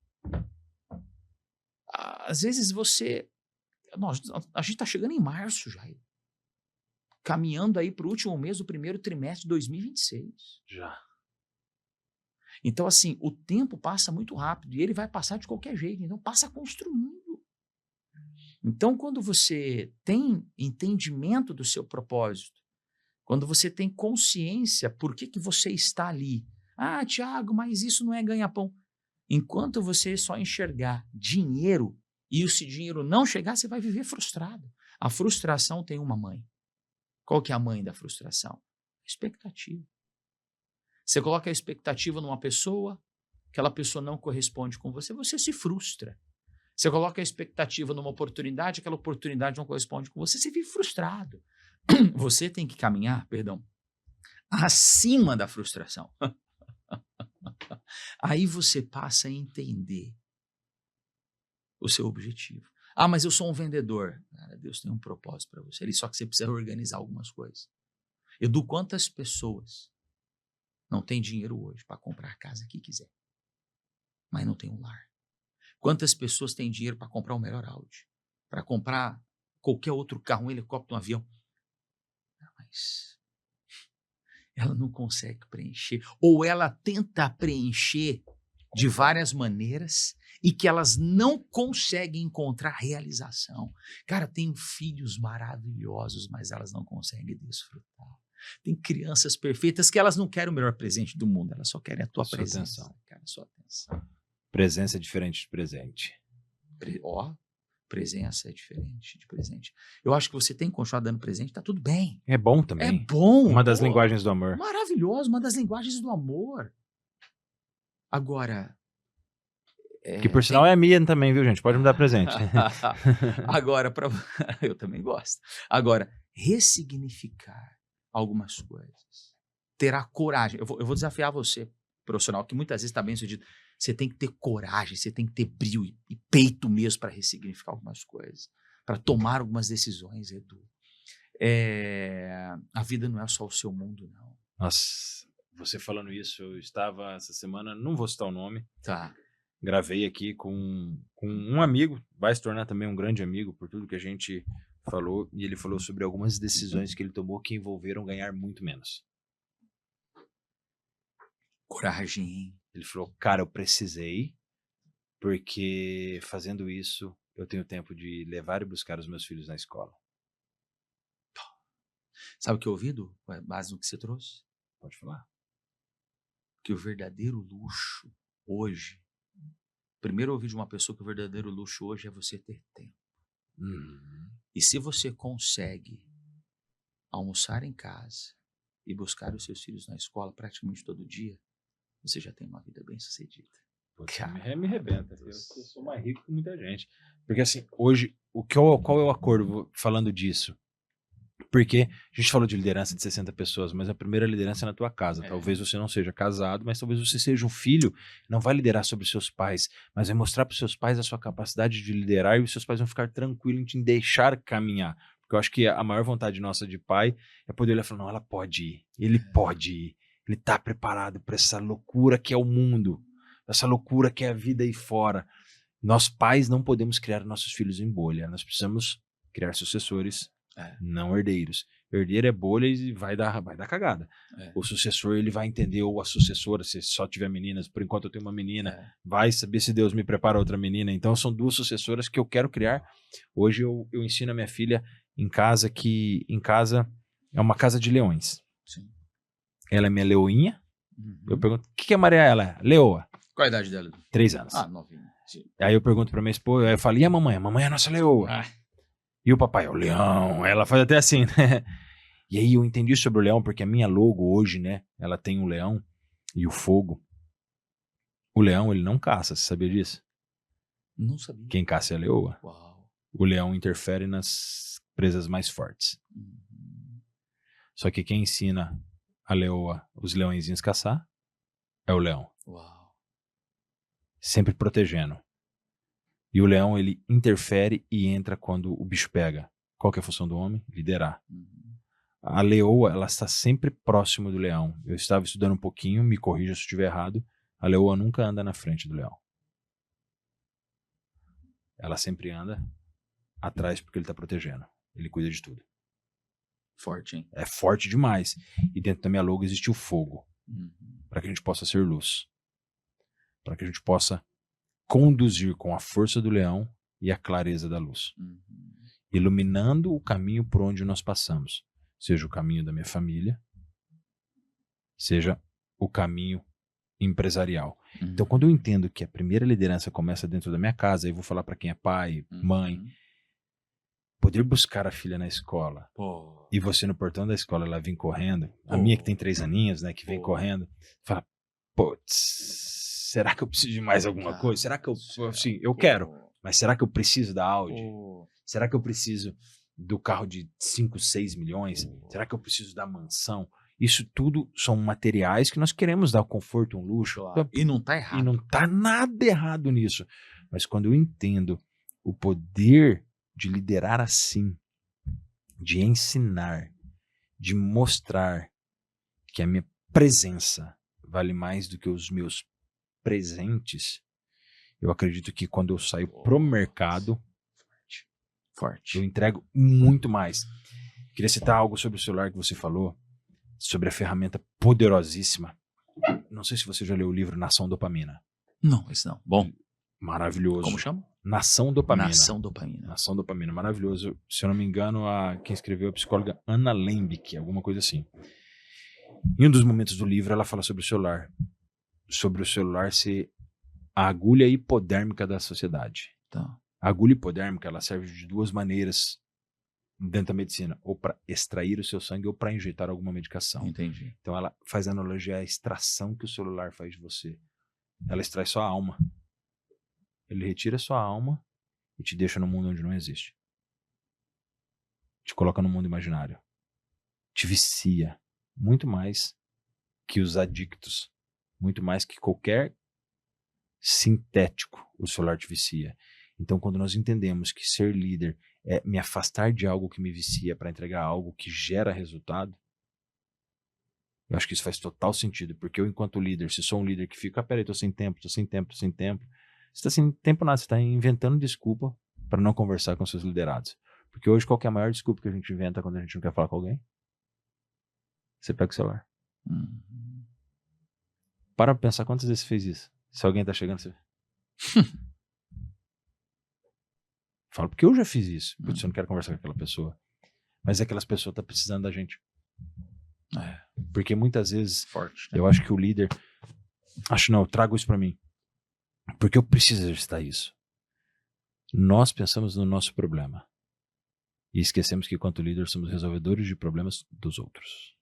Speaker 2: Às vezes você... a gente está chegando em março já. Caminhando aí para o último mês do primeiro trimestre de 2026.
Speaker 1: Já.
Speaker 2: Então, assim, o tempo passa muito rápido e ele vai passar de qualquer jeito. Então, passa construindo. Então, quando você tem entendimento do seu propósito, Quando você tem consciência por que você está ali. Ah, Thiago, mas isso não é ganha-pão. Enquanto você só enxergar dinheiro e esse dinheiro não chegar, você vai viver frustrado. A frustração tem uma mãe. Qual que é a mãe da frustração? Expectativa. Você coloca a expectativa numa pessoa, aquela pessoa não corresponde com você, você se frustra. Você coloca a expectativa numa oportunidade, aquela oportunidade não corresponde com você, você vive frustrado. Você tem que caminhar, acima da frustração. Aí você passa a entender o seu objetivo. Ah, mas eu sou um vendedor. Cara, Deus tem um propósito para você. Só que você precisa organizar algumas coisas. Edu, quantas pessoas não têm dinheiro hoje para comprar a casa que quiser, mas não tem um lar? Quantas pessoas têm dinheiro para comprar o melhor Audi, para comprar qualquer outro carro, um helicóptero, um avião? Mas ela não consegue preencher, ou ela tenta preencher de várias maneiras e que elas não conseguem encontrar realização. Cara, tem filhos maravilhosos, mas elas não conseguem desfrutar. Tem crianças perfeitas que elas não querem o melhor presente do mundo, elas só querem a tua presença.
Speaker 1: Atenção.
Speaker 2: Cara, sua atenção.
Speaker 1: Presença é diferente de presente.
Speaker 2: Presença é diferente de presente. Eu acho que você tem que continuar dando presente, tá tudo bem.
Speaker 1: É bom também.
Speaker 2: É bom.
Speaker 1: Uma das linguagens do amor.
Speaker 2: Maravilhoso, uma das linguagens do amor. Agora...
Speaker 1: que por sinal é a minha também, viu, gente? Pode me dar presente.
Speaker 2: Agora, eu também gosto. Agora, ressignificar algumas coisas. Ter a coragem. Eu vou desafiar você, profissional, que muitas vezes está bem sucedido. Você tem que ter coragem, você tem que ter brio e peito mesmo para ressignificar algumas coisas. Para tomar algumas decisões, Edu. A vida não é só o seu mundo, não.
Speaker 1: Nossa, você falando isso, eu estava essa semana, não vou citar o nome.
Speaker 2: Tá.
Speaker 1: Gravei aqui com um amigo, vai se tornar também um grande amigo por tudo que a gente falou, e ele falou sobre algumas decisões que ele tomou que envolveram ganhar muito menos.
Speaker 2: Coragem, hein?
Speaker 1: Ele falou, cara, eu precisei, porque fazendo isso, eu tenho tempo de levar e buscar os meus filhos na escola.
Speaker 2: Sabe o que eu ouvi, Edu? Base no que você trouxe?
Speaker 1: Pode falar.
Speaker 2: Que o verdadeiro luxo hoje... Primeiro eu ouvi de uma pessoa que o verdadeiro luxo hoje é você ter tempo. E se você consegue almoçar em casa e buscar os seus filhos na escola praticamente todo dia, você já tem uma vida bem sucedida.
Speaker 1: Me arrebenta. Eu sou mais rico que muita gente. Porque assim, hoje, qual é o acordo falando disso? Porque a gente falou de liderança de 60 pessoas, mas a primeira liderança é na tua casa. Talvez você não seja casado, mas talvez você seja um filho, não vai liderar sobre os seus pais, mas vai mostrar para os seus pais a sua capacidade de liderar e os seus pais vão ficar tranquilos em te deixar caminhar. Porque eu acho que a maior vontade nossa de pai é poder olhar e falar, não, ela pode ir, ele pode ir, ele está preparado para essa loucura que é o mundo, essa loucura que é a vida aí fora. Nós pais não podemos criar nossos filhos em bolha, nós precisamos criar sucessores, não herdeiros. Herdeiro é bolha e vai dar cagada. O sucessor, ele vai entender, ou a sucessora, se só tiver meninas, por enquanto eu tenho uma menina, vai saber se Deus me prepara outra menina. Então são duas sucessoras que eu quero criar. Hoje eu ensino a minha filha em casa, que em casa é uma casa de leões.
Speaker 2: Sim.
Speaker 1: Ela é minha leoinha. Eu pergunto, o que é Maria? Ela é leoa.
Speaker 2: Qual a idade dela?
Speaker 1: 3 anos.
Speaker 2: Novinha.
Speaker 1: Aí eu pergunto pra minha esposa, aí eu falo, e a mamãe? A mamãe é a nossa leoa. E o papai é o leão. Ela faz até assim, né? E aí eu entendi sobre o leão, porque a minha logo hoje, né? Ela tem o leão e o fogo. O leão, ele não caça, você sabia disso?
Speaker 2: Não sabia.
Speaker 1: Quem caça é a leoa.
Speaker 2: Uau.
Speaker 1: O leão interfere nas presas mais fortes. Só que quem ensina a leoa, os leõezinhos caçar, é o leão.
Speaker 2: Uau.
Speaker 1: Sempre protegendo. E o leão, ele interfere e entra quando o bicho pega. Qual que é a função do homem? Liderar. A leoa, ela está sempre próximo do leão. Eu estava estudando um pouquinho, me corrija se eu estiver errado. A leoa nunca anda na frente do leão. Ela sempre anda atrás porque ele está protegendo. Ele cuida de tudo.
Speaker 2: Forte, hein?
Speaker 1: É forte demais. E dentro da minha logo existe o fogo. Para que a gente possa ser luz. Para que a gente possa conduzir com a força do leão e a clareza da luz. Iluminando o caminho por onde nós passamos. seja o caminho da minha família, seja o caminho empresarial. Então, quando eu entendo que a primeira liderança começa dentro da minha casa, eu vou falar para quem é pai, mãe, poder buscar a filha na escola e você no portão da escola, ela vem correndo, a minha que tem 3 aninhos, né, que vem correndo, fala, putz, será que eu preciso de mais alguma coisa? Será que eu quero, mas será que eu preciso da Audi? Será que eu preciso do carro de 5, 6 milhões? Será que eu preciso da mansão? Isso tudo são materiais que nós queremos dar conforto, um luxo.
Speaker 2: Claro. E não tá errado.
Speaker 1: E não tá nada errado nisso. Mas quando eu entendo o poder de liderar assim, de ensinar, de mostrar que a minha presença vale mais do que os meus presentes, eu acredito que quando eu saio pro mercado,
Speaker 2: Forte.
Speaker 1: eu entrego muito mais. Queria citar algo sobre o celular que você falou, sobre a ferramenta poderosíssima. Não sei se você já leu o livro Nação Dopamina.
Speaker 2: Não, esse não. Bom.
Speaker 1: Maravilhoso.
Speaker 2: Como chama?
Speaker 1: Nação Dopamina.
Speaker 2: Nação Dopamina.
Speaker 1: Nação Dopamina, maravilhoso. Se eu não me engano, quem escreveu é a psicóloga Anna Lembke, alguma coisa assim. Em um dos momentos do livro, ela fala sobre o celular. Sobre o celular ser a agulha hipodérmica da sociedade.
Speaker 2: Tá.
Speaker 1: A agulha hipodérmica, ela serve de 2 maneiras dentro da medicina, ou para extrair o seu sangue ou para injetar alguma medicação.
Speaker 2: Entendi.
Speaker 1: Então ela faz analogia à extração que o celular faz de você. Ela extrai sua alma. Ele retira sua alma e te deixa no mundo onde não existe. Te coloca no mundo imaginário. Te vicia muito mais que os adictos, muito mais que qualquer sintético o celular te vicia. Então, quando nós entendemos que ser líder é me afastar de algo que me vicia para entregar algo que gera resultado, eu acho que isso faz total sentido, porque eu, enquanto líder, se sou um líder que fica, peraí, tô sem tempo, você tá sem tempo nada, você tá inventando desculpa para não conversar com seus liderados. Porque hoje, qual que é a maior desculpa que a gente inventa quando a gente não quer falar com alguém? Você pega o celular. Para pensar quantas vezes você fez isso. Se alguém tá chegando, você... Falo, porque eu já fiz isso. Putz, eu não quero conversar com aquela pessoa. Mas aquelas pessoas estão precisando da gente. Porque muitas vezes,
Speaker 2: Forte, né?
Speaker 1: eu acho que o líder... eu trago isso pra mim. Porque eu preciso exercitar isso. Nós pensamos no nosso problema. E esquecemos que, quanto líder, somos resolvedores de problemas dos outros.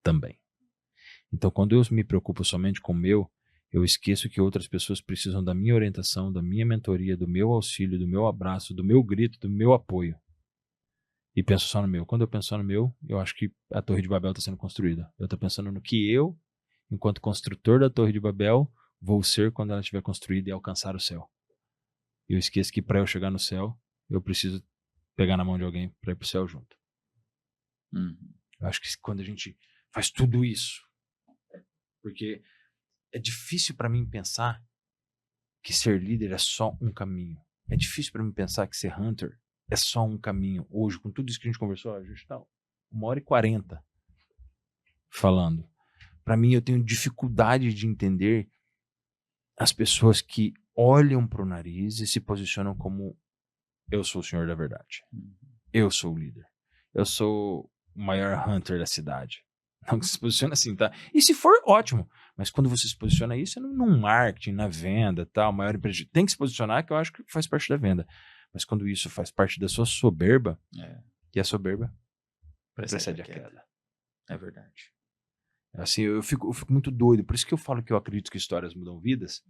Speaker 1: Também. Então, quando eu me preocupo somente com o meu, eu esqueço que outras pessoas precisam da minha orientação, da minha mentoria, do meu auxílio, do meu abraço, do meu grito, do meu apoio. E penso só no meu. Quando eu penso só no meu, eu acho que a Torre de Babel está sendo construída. Eu estou pensando no que eu, enquanto construtor da Torre de Babel, vou ser quando ela estiver construída e alcançar o céu. E eu esqueço que para eu chegar no céu, eu preciso pegar na mão de alguém para ir pro céu junto. Eu acho que quando a gente faz tudo isso, porque é difícil para mim pensar que ser líder é só um caminho. É difícil para mim pensar que ser hunter é só um caminho. Hoje, com tudo isso que a gente conversou, a gente tá 1h40 falando. Para mim, eu tenho dificuldade de entender as pessoas que olham pro nariz e se posicionam como: eu sou o senhor da verdade. Eu sou o líder. Eu sou o maior hunter da cidade. Não que se posiciona assim, tá? E se for, ótimo. Mas quando você se posiciona isso, é no marketing, na venda, tal, maior empresa. Tem que se posicionar, que eu acho que faz parte da venda. Mas quando isso faz parte da sua soberba, e a soberba precede a queda.
Speaker 2: É verdade.
Speaker 1: Assim, eu fico muito doido. Por isso que eu falo que eu acredito que histórias mudam vidas.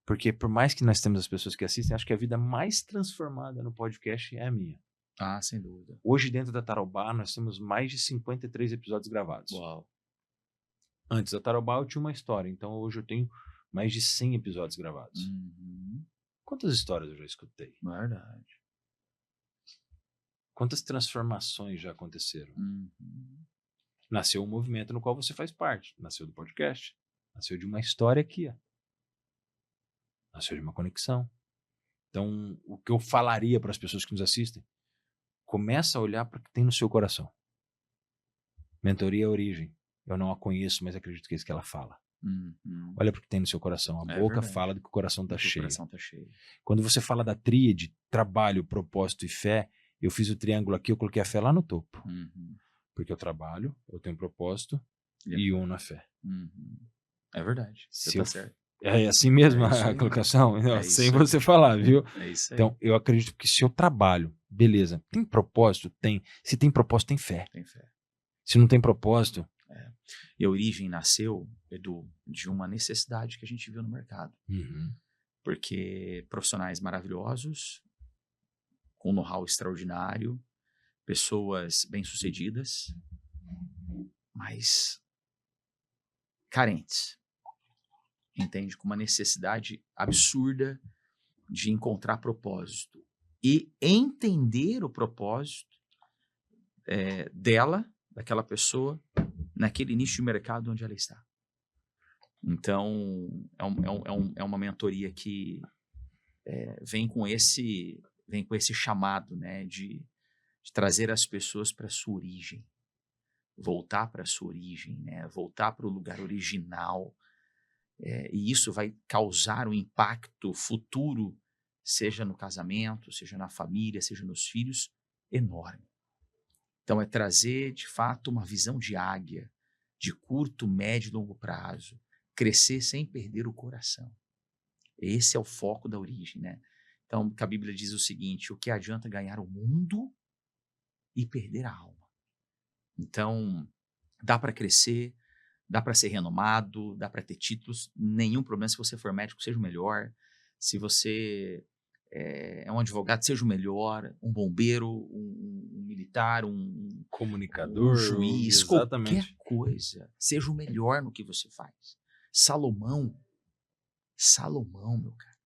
Speaker 1: Porque por mais que nós temos as pessoas que assistem, acho que a vida mais transformada no podcast é a minha.
Speaker 2: Ah, sem dúvida.
Speaker 1: Hoje, dentro da Tarobá, nós temos mais de 53 episódios gravados.
Speaker 2: Uau.
Speaker 1: Antes da Tarobá, eu tinha uma história. Então, hoje eu tenho mais de 100 episódios gravados. Quantas histórias eu já escutei?
Speaker 2: Verdade.
Speaker 1: Quantas transformações já aconteceram? Nasceu um movimento no qual você faz parte. Nasceu do podcast. Nasceu de uma história aqui. Ó. Nasceu de uma conexão. Então, o que eu falaria para as pessoas que nos assistem? Começa a olhar para o que tem no seu coração. Mentoria é origem. Eu não a conheço, mas acredito que é isso que ela fala. Olha para o que tem no seu coração. A boca
Speaker 2: verdade.
Speaker 1: fala do que o coração está cheio.
Speaker 2: O coração tá cheio.
Speaker 1: Quando você fala da tríade, trabalho, propósito e fé, Eu fiz o triângulo aqui, eu coloquei a fé lá no topo.
Speaker 2: Uhum.
Speaker 1: Porque eu trabalho, eu tenho propósito
Speaker 2: E
Speaker 1: e uno a fé.
Speaker 2: Uhum. É verdade. Você
Speaker 1: Se
Speaker 2: tá
Speaker 1: eu
Speaker 2: certo.
Speaker 1: É assim mesmo
Speaker 2: É isso
Speaker 1: a
Speaker 2: aí.
Speaker 1: colocação? Não,
Speaker 2: É
Speaker 1: sem
Speaker 2: isso aí.
Speaker 1: você falar, viu?
Speaker 2: É isso aí.
Speaker 1: Então, eu acredito que se eu trabalho, beleza, tem propósito? Tem. Se tem propósito, tem fé.
Speaker 2: Tem fé.
Speaker 1: Se não tem propósito...
Speaker 2: E a Origem nasceu, Edu, de uma necessidade que a gente viu no mercado.
Speaker 1: Uhum.
Speaker 2: Porque profissionais maravilhosos, com know-how extraordinário, pessoas bem-sucedidas, mas carentes. Entende? Com uma necessidade absurda de encontrar propósito. E entender o propósito dela, daquela pessoa, naquele nicho de mercado onde ela está. Então, é uma mentoria que vem com esse chamado, né, de trazer as pessoas para a sua origem, voltar para a sua origem, né, voltar para o lugar original. E isso vai causar um impacto futuro, seja no casamento, seja na família, seja nos filhos, enorme. Então, é trazer, de fato, uma visão de águia, de curto, médio e longo prazo, crescer sem perder o coração. Esse é o foco da origem, né? Então, a Bíblia diz o seguinte: o que adianta ganhar o mundo e perder a alma? Então, dá para crescer, dá para ser renomado, dá para ter títulos, nenhum problema. Se você for médico, seja o melhor. Se você é um advogado, seja o melhor. Um bombeiro, um militar, um
Speaker 1: Comunicador,
Speaker 2: juiz, qualquer
Speaker 1: exatamente.
Speaker 2: coisa. Seja o melhor no que você faz. Salomão, meu cara.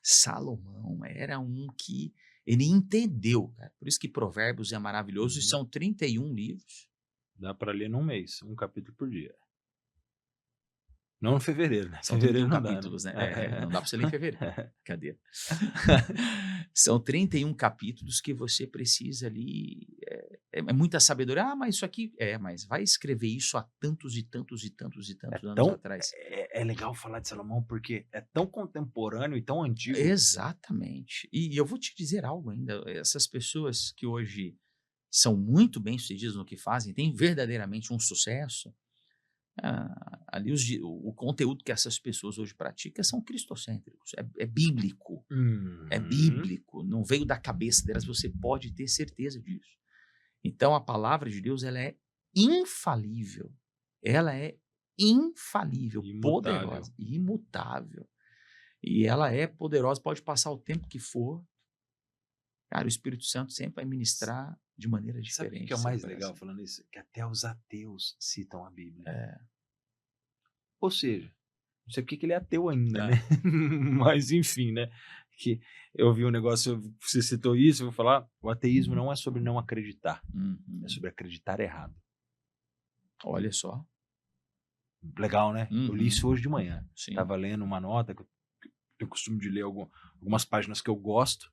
Speaker 2: Salomão era um que ele entendeu, cara. Por isso que Provérbios é maravilhoso, e são 31 livros.
Speaker 1: Dá para ler num mês, um capítulo por dia. Não no fevereiro, né?
Speaker 2: São
Speaker 1: Fevereiro
Speaker 2: 31
Speaker 1: não dá,
Speaker 2: capítulos,
Speaker 1: né?
Speaker 2: né? Não dá para você ler em fevereiro. Cadê? São 31 capítulos que você precisa ali. É muita sabedoria. Ah, mas isso aqui. Mas vai escrever isso há tantos e tantos e tantos e tantos anos atrás.
Speaker 1: É legal falar de Salomão porque é tão contemporâneo e tão antigo.
Speaker 2: Exatamente. E eu vou te dizer algo ainda. Essas pessoas que hoje são muito bem-sucedidas no que fazem, têm verdadeiramente um sucesso. Ali o conteúdo que essas pessoas hoje praticam são cristocêntricos, é bíblico, é bíblico, não veio da cabeça delas, você pode ter certeza disso. Então a palavra de Deus, ela é infalível,
Speaker 1: Imutável.
Speaker 2: poderosa, imutável, e ela é poderosa, pode passar o tempo que for, cara, o Espírito Santo sempre vai ministrar de maneira diferente.
Speaker 1: Sabe o que é o mais legal falando isso? Que até os ateus citam a Bíblia. Ou seja, não sei porque que ele é ateu ainda, né? Mas enfim, né? Que eu vi um negócio, você citou isso, eu vou falar, o ateísmo não é sobre não acreditar, é sobre acreditar errado.
Speaker 2: Olha só.
Speaker 1: Legal, né? Eu li isso hoje de manhã.
Speaker 2: Sim.
Speaker 1: Tava lendo uma nota, que eu tenho costume de ler algumas páginas que eu gosto,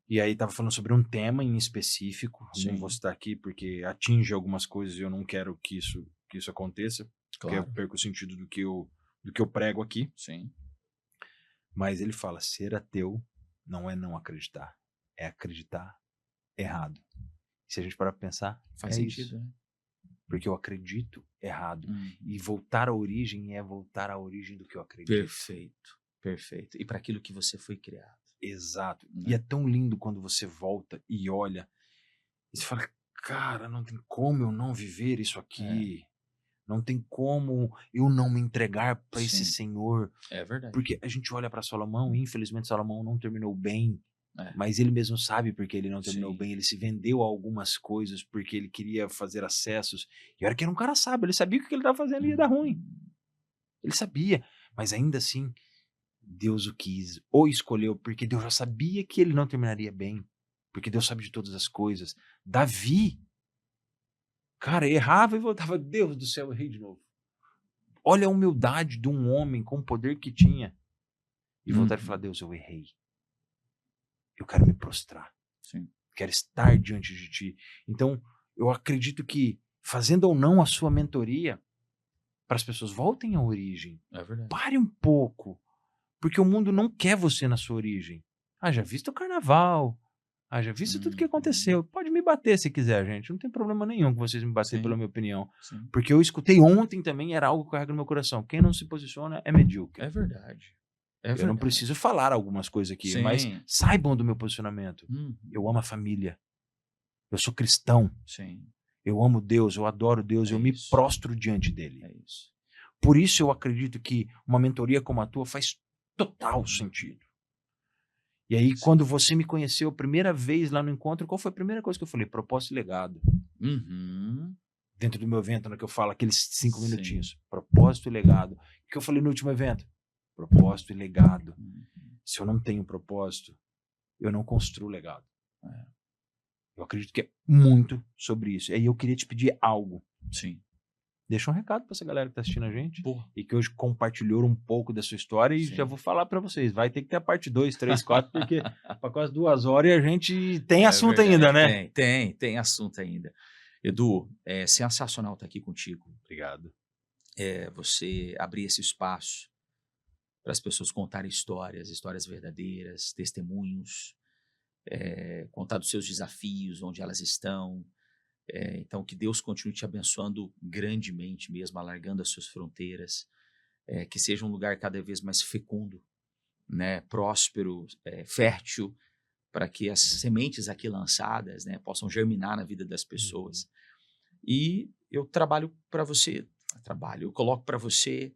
Speaker 1: e aí tava falando sobre um tema em específico.
Speaker 2: Sim.
Speaker 1: Não vou citar aqui porque atinge algumas coisas e eu não quero que isso aconteça, porque
Speaker 2: Claro.
Speaker 1: eu perco o sentido do que eu prego aqui.
Speaker 2: Sim.
Speaker 1: Mas ele fala, ser ateu não é não acreditar, é acreditar errado. E se a gente parar para pensar,
Speaker 2: Faz sentido, né?
Speaker 1: Porque eu acredito errado. E voltar à origem é voltar à origem do que eu acredito.
Speaker 2: Perfeito, perfeito. E para aquilo que você foi criado.
Speaker 1: Exato.
Speaker 2: Né?
Speaker 1: E é tão lindo quando você volta e olha e você fala, cara, não tem como eu não viver isso aqui. Não tem como eu não me entregar para esse Senhor.
Speaker 2: É verdade.
Speaker 1: Porque a gente olha para Salomão e infelizmente Salomão não terminou bem. Mas ele mesmo sabe porque ele não terminou bem. Ele se vendeu a algumas coisas porque ele queria fazer acessos. E era que era um cara sábio. Ele sabia que o que ele estava fazendo ia dar ruim. Ele sabia. Mas ainda assim, Deus o quis. Ou escolheu porque Deus já sabia que ele não terminaria bem. Porque Deus sabe de todas as coisas. Davi, cara, errava e voltava. Deus do céu, errei de novo. Olha a humildade de um homem com o poder que tinha. E voltar e falar, Deus, eu errei. Eu quero me prostrar.
Speaker 2: Sim.
Speaker 1: Quero estar diante de ti. Então, eu acredito que, fazendo ou não a sua mentoria, para as pessoas voltem à origem.
Speaker 2: É verdade.
Speaker 1: Pare um pouco. Porque o mundo não quer você na sua origem. Já viste o carnaval. Haja visto tudo que aconteceu. Pode me bater se quiser, gente. Não tem problema nenhum que vocês me baterem
Speaker 2: Sim.
Speaker 1: pela minha opinião.
Speaker 2: Sim.
Speaker 1: Porque eu escutei ontem também, era algo que carrega no meu coração. Quem não se posiciona é medíocre.
Speaker 2: É verdade. É
Speaker 1: Eu
Speaker 2: verdade.
Speaker 1: não preciso falar algumas coisas aqui,
Speaker 2: Sim.
Speaker 1: mas saibam do meu posicionamento. Eu amo a família. Eu sou cristão.
Speaker 2: Sim.
Speaker 1: Eu amo Deus, eu adoro Deus, eu me
Speaker 2: isso.
Speaker 1: prostro diante dele.
Speaker 2: É isso.
Speaker 1: Por isso eu acredito que uma mentoria como a tua faz total sentido. E aí, quando você me conheceu a primeira vez lá no encontro, qual foi a primeira coisa que eu falei? Propósito e legado. Dentro do meu evento, no que eu falo, aqueles 5
Speaker 2: Sim.
Speaker 1: minutinhos. Propósito e legado. O que eu falei no último evento? Propósito e legado. Se eu não tenho propósito, eu não construo legado. Eu acredito que é muito sobre isso. E aí eu queria te pedir algo.
Speaker 2: Sim.
Speaker 1: Deixa um recado para essa galera que está assistindo a gente.
Speaker 2: Porra.
Speaker 1: E que hoje compartilhou um pouco da sua história. E
Speaker 2: Sim.
Speaker 1: já vou falar para vocês. Vai ter que ter a parte 2, 3, 4, porque para quase 2 horas e a gente tem assunto
Speaker 2: verdade.
Speaker 1: ainda, né?
Speaker 2: Tem assunto ainda. Edu, é sensacional estar aqui contigo.
Speaker 1: Obrigado.
Speaker 2: Você abrir esse espaço para as pessoas contarem histórias verdadeiras, testemunhos, contar dos seus desafios, onde elas estão. Então, que Deus continue te abençoando grandemente mesmo, alargando as suas fronteiras, que seja um lugar cada vez mais fecundo, né, próspero, fértil, para que as sementes aqui lançadas, né, possam germinar na vida das pessoas. E eu trabalho para você, eu coloco para você,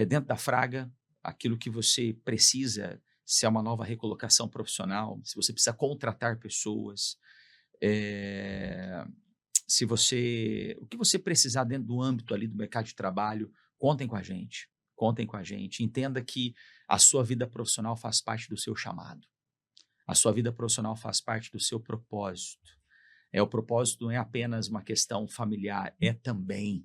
Speaker 2: dentro da Fraga, aquilo que você precisa, se é uma nova recolocação profissional, se você precisa contratar pessoas, o que você precisar dentro do âmbito ali do mercado de trabalho, contem com a gente. Entenda que a sua vida profissional faz parte do seu chamado. A sua vida profissional faz parte do seu propósito. O propósito não é apenas uma questão familiar, é também,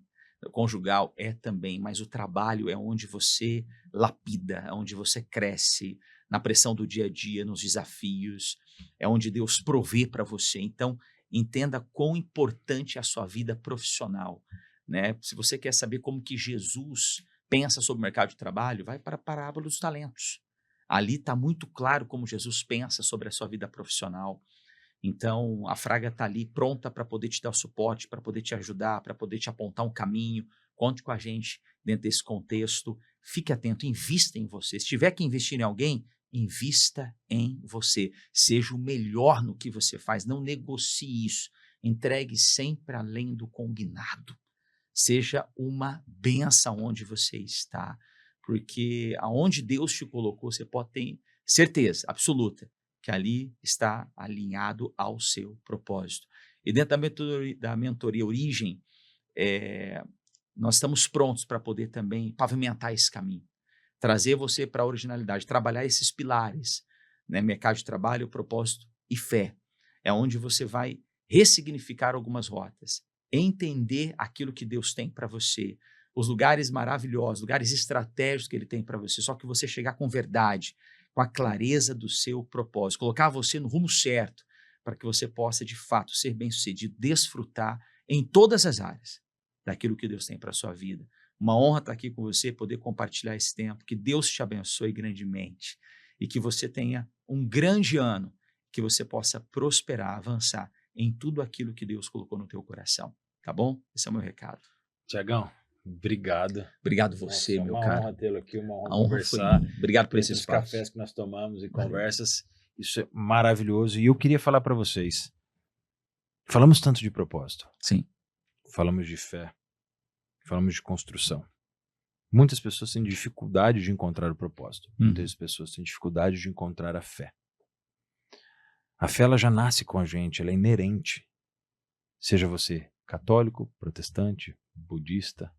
Speaker 2: conjugal, é também, mas o trabalho é onde você lapida, é onde você cresce, na pressão do dia a dia, nos desafios, é onde Deus provê para você. Então, entenda quão importante é a sua vida profissional, né? Se você quer saber como que Jesus pensa sobre o mercado de trabalho, vai para a parábola dos talentos. Ali está muito claro como Jesus pensa sobre a sua vida profissional. Então, a Fraga está ali pronta para poder te dar o suporte, para poder te ajudar, para poder te apontar um caminho. Conte com a gente dentro desse contexto. Fique atento, invista em você. Se tiver que investir em alguém, invista em você. Seja o melhor no que você faz. Não negocie isso. Entregue sempre além do combinado. Seja uma bênção onde você está. Porque aonde Deus te colocou, você pode ter certeza absoluta que ali está alinhado ao seu propósito. E dentro da mentoria Origem, nós estamos prontos para poder também pavimentar esse caminho, trazer você para a originalidade, trabalhar esses pilares, né? Mercado de trabalho, propósito e fé. É onde você vai ressignificar algumas rotas, entender aquilo que Deus tem para você, os lugares maravilhosos, lugares estratégicos que Ele tem para você, só que você chegar com verdade, com a clareza do seu propósito, colocar você no rumo certo, para que você possa, de fato, ser bem-sucedido, desfrutar em todas as áreas daquilo que Deus tem para a sua vida. Uma honra estar aqui com você, poder compartilhar esse tempo, que Deus te abençoe grandemente e que você tenha um grande ano, que você possa prosperar, avançar em tudo aquilo que Deus colocou no teu coração, tá bom? Esse é o meu recado.
Speaker 1: Tiagão, obrigado.
Speaker 2: Obrigado você, meu cara.
Speaker 1: Uma honra tê-lo aqui, uma honra
Speaker 2: A honra
Speaker 1: conversar.
Speaker 2: foi minha. Obrigado por esse
Speaker 1: Os
Speaker 2: espaço.
Speaker 1: cafés que nós tomamos e conversas, isso é maravilhoso. E eu queria falar para vocês, falamos tanto de propósito.
Speaker 2: Sim.
Speaker 1: Falamos de fé. Falamos de construção. Muitas pessoas têm dificuldade de encontrar o propósito. Muitas pessoas têm dificuldade de encontrar a fé. A fé, ela já nasce com a gente, ela é inerente. Seja você católico, protestante, budista,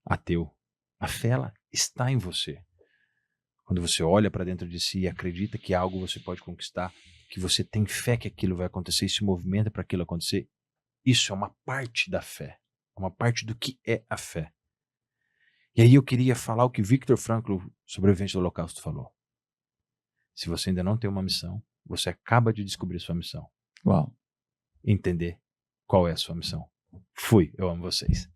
Speaker 1: ateu. A fé, ela está em você. Quando você olha para dentro de si e acredita que algo você pode conquistar, que você tem fé que aquilo vai acontecer e se movimenta para aquilo acontecer, isso é uma parte da fé. É uma parte do que é a fé. E aí eu queria falar o que Viktor Frankl, sobrevivente do Holocausto, falou. Se você ainda não tem uma missão, você acaba de descobrir sua missão.
Speaker 2: Uau.
Speaker 1: Entender qual é a sua missão. Fui, eu amo vocês.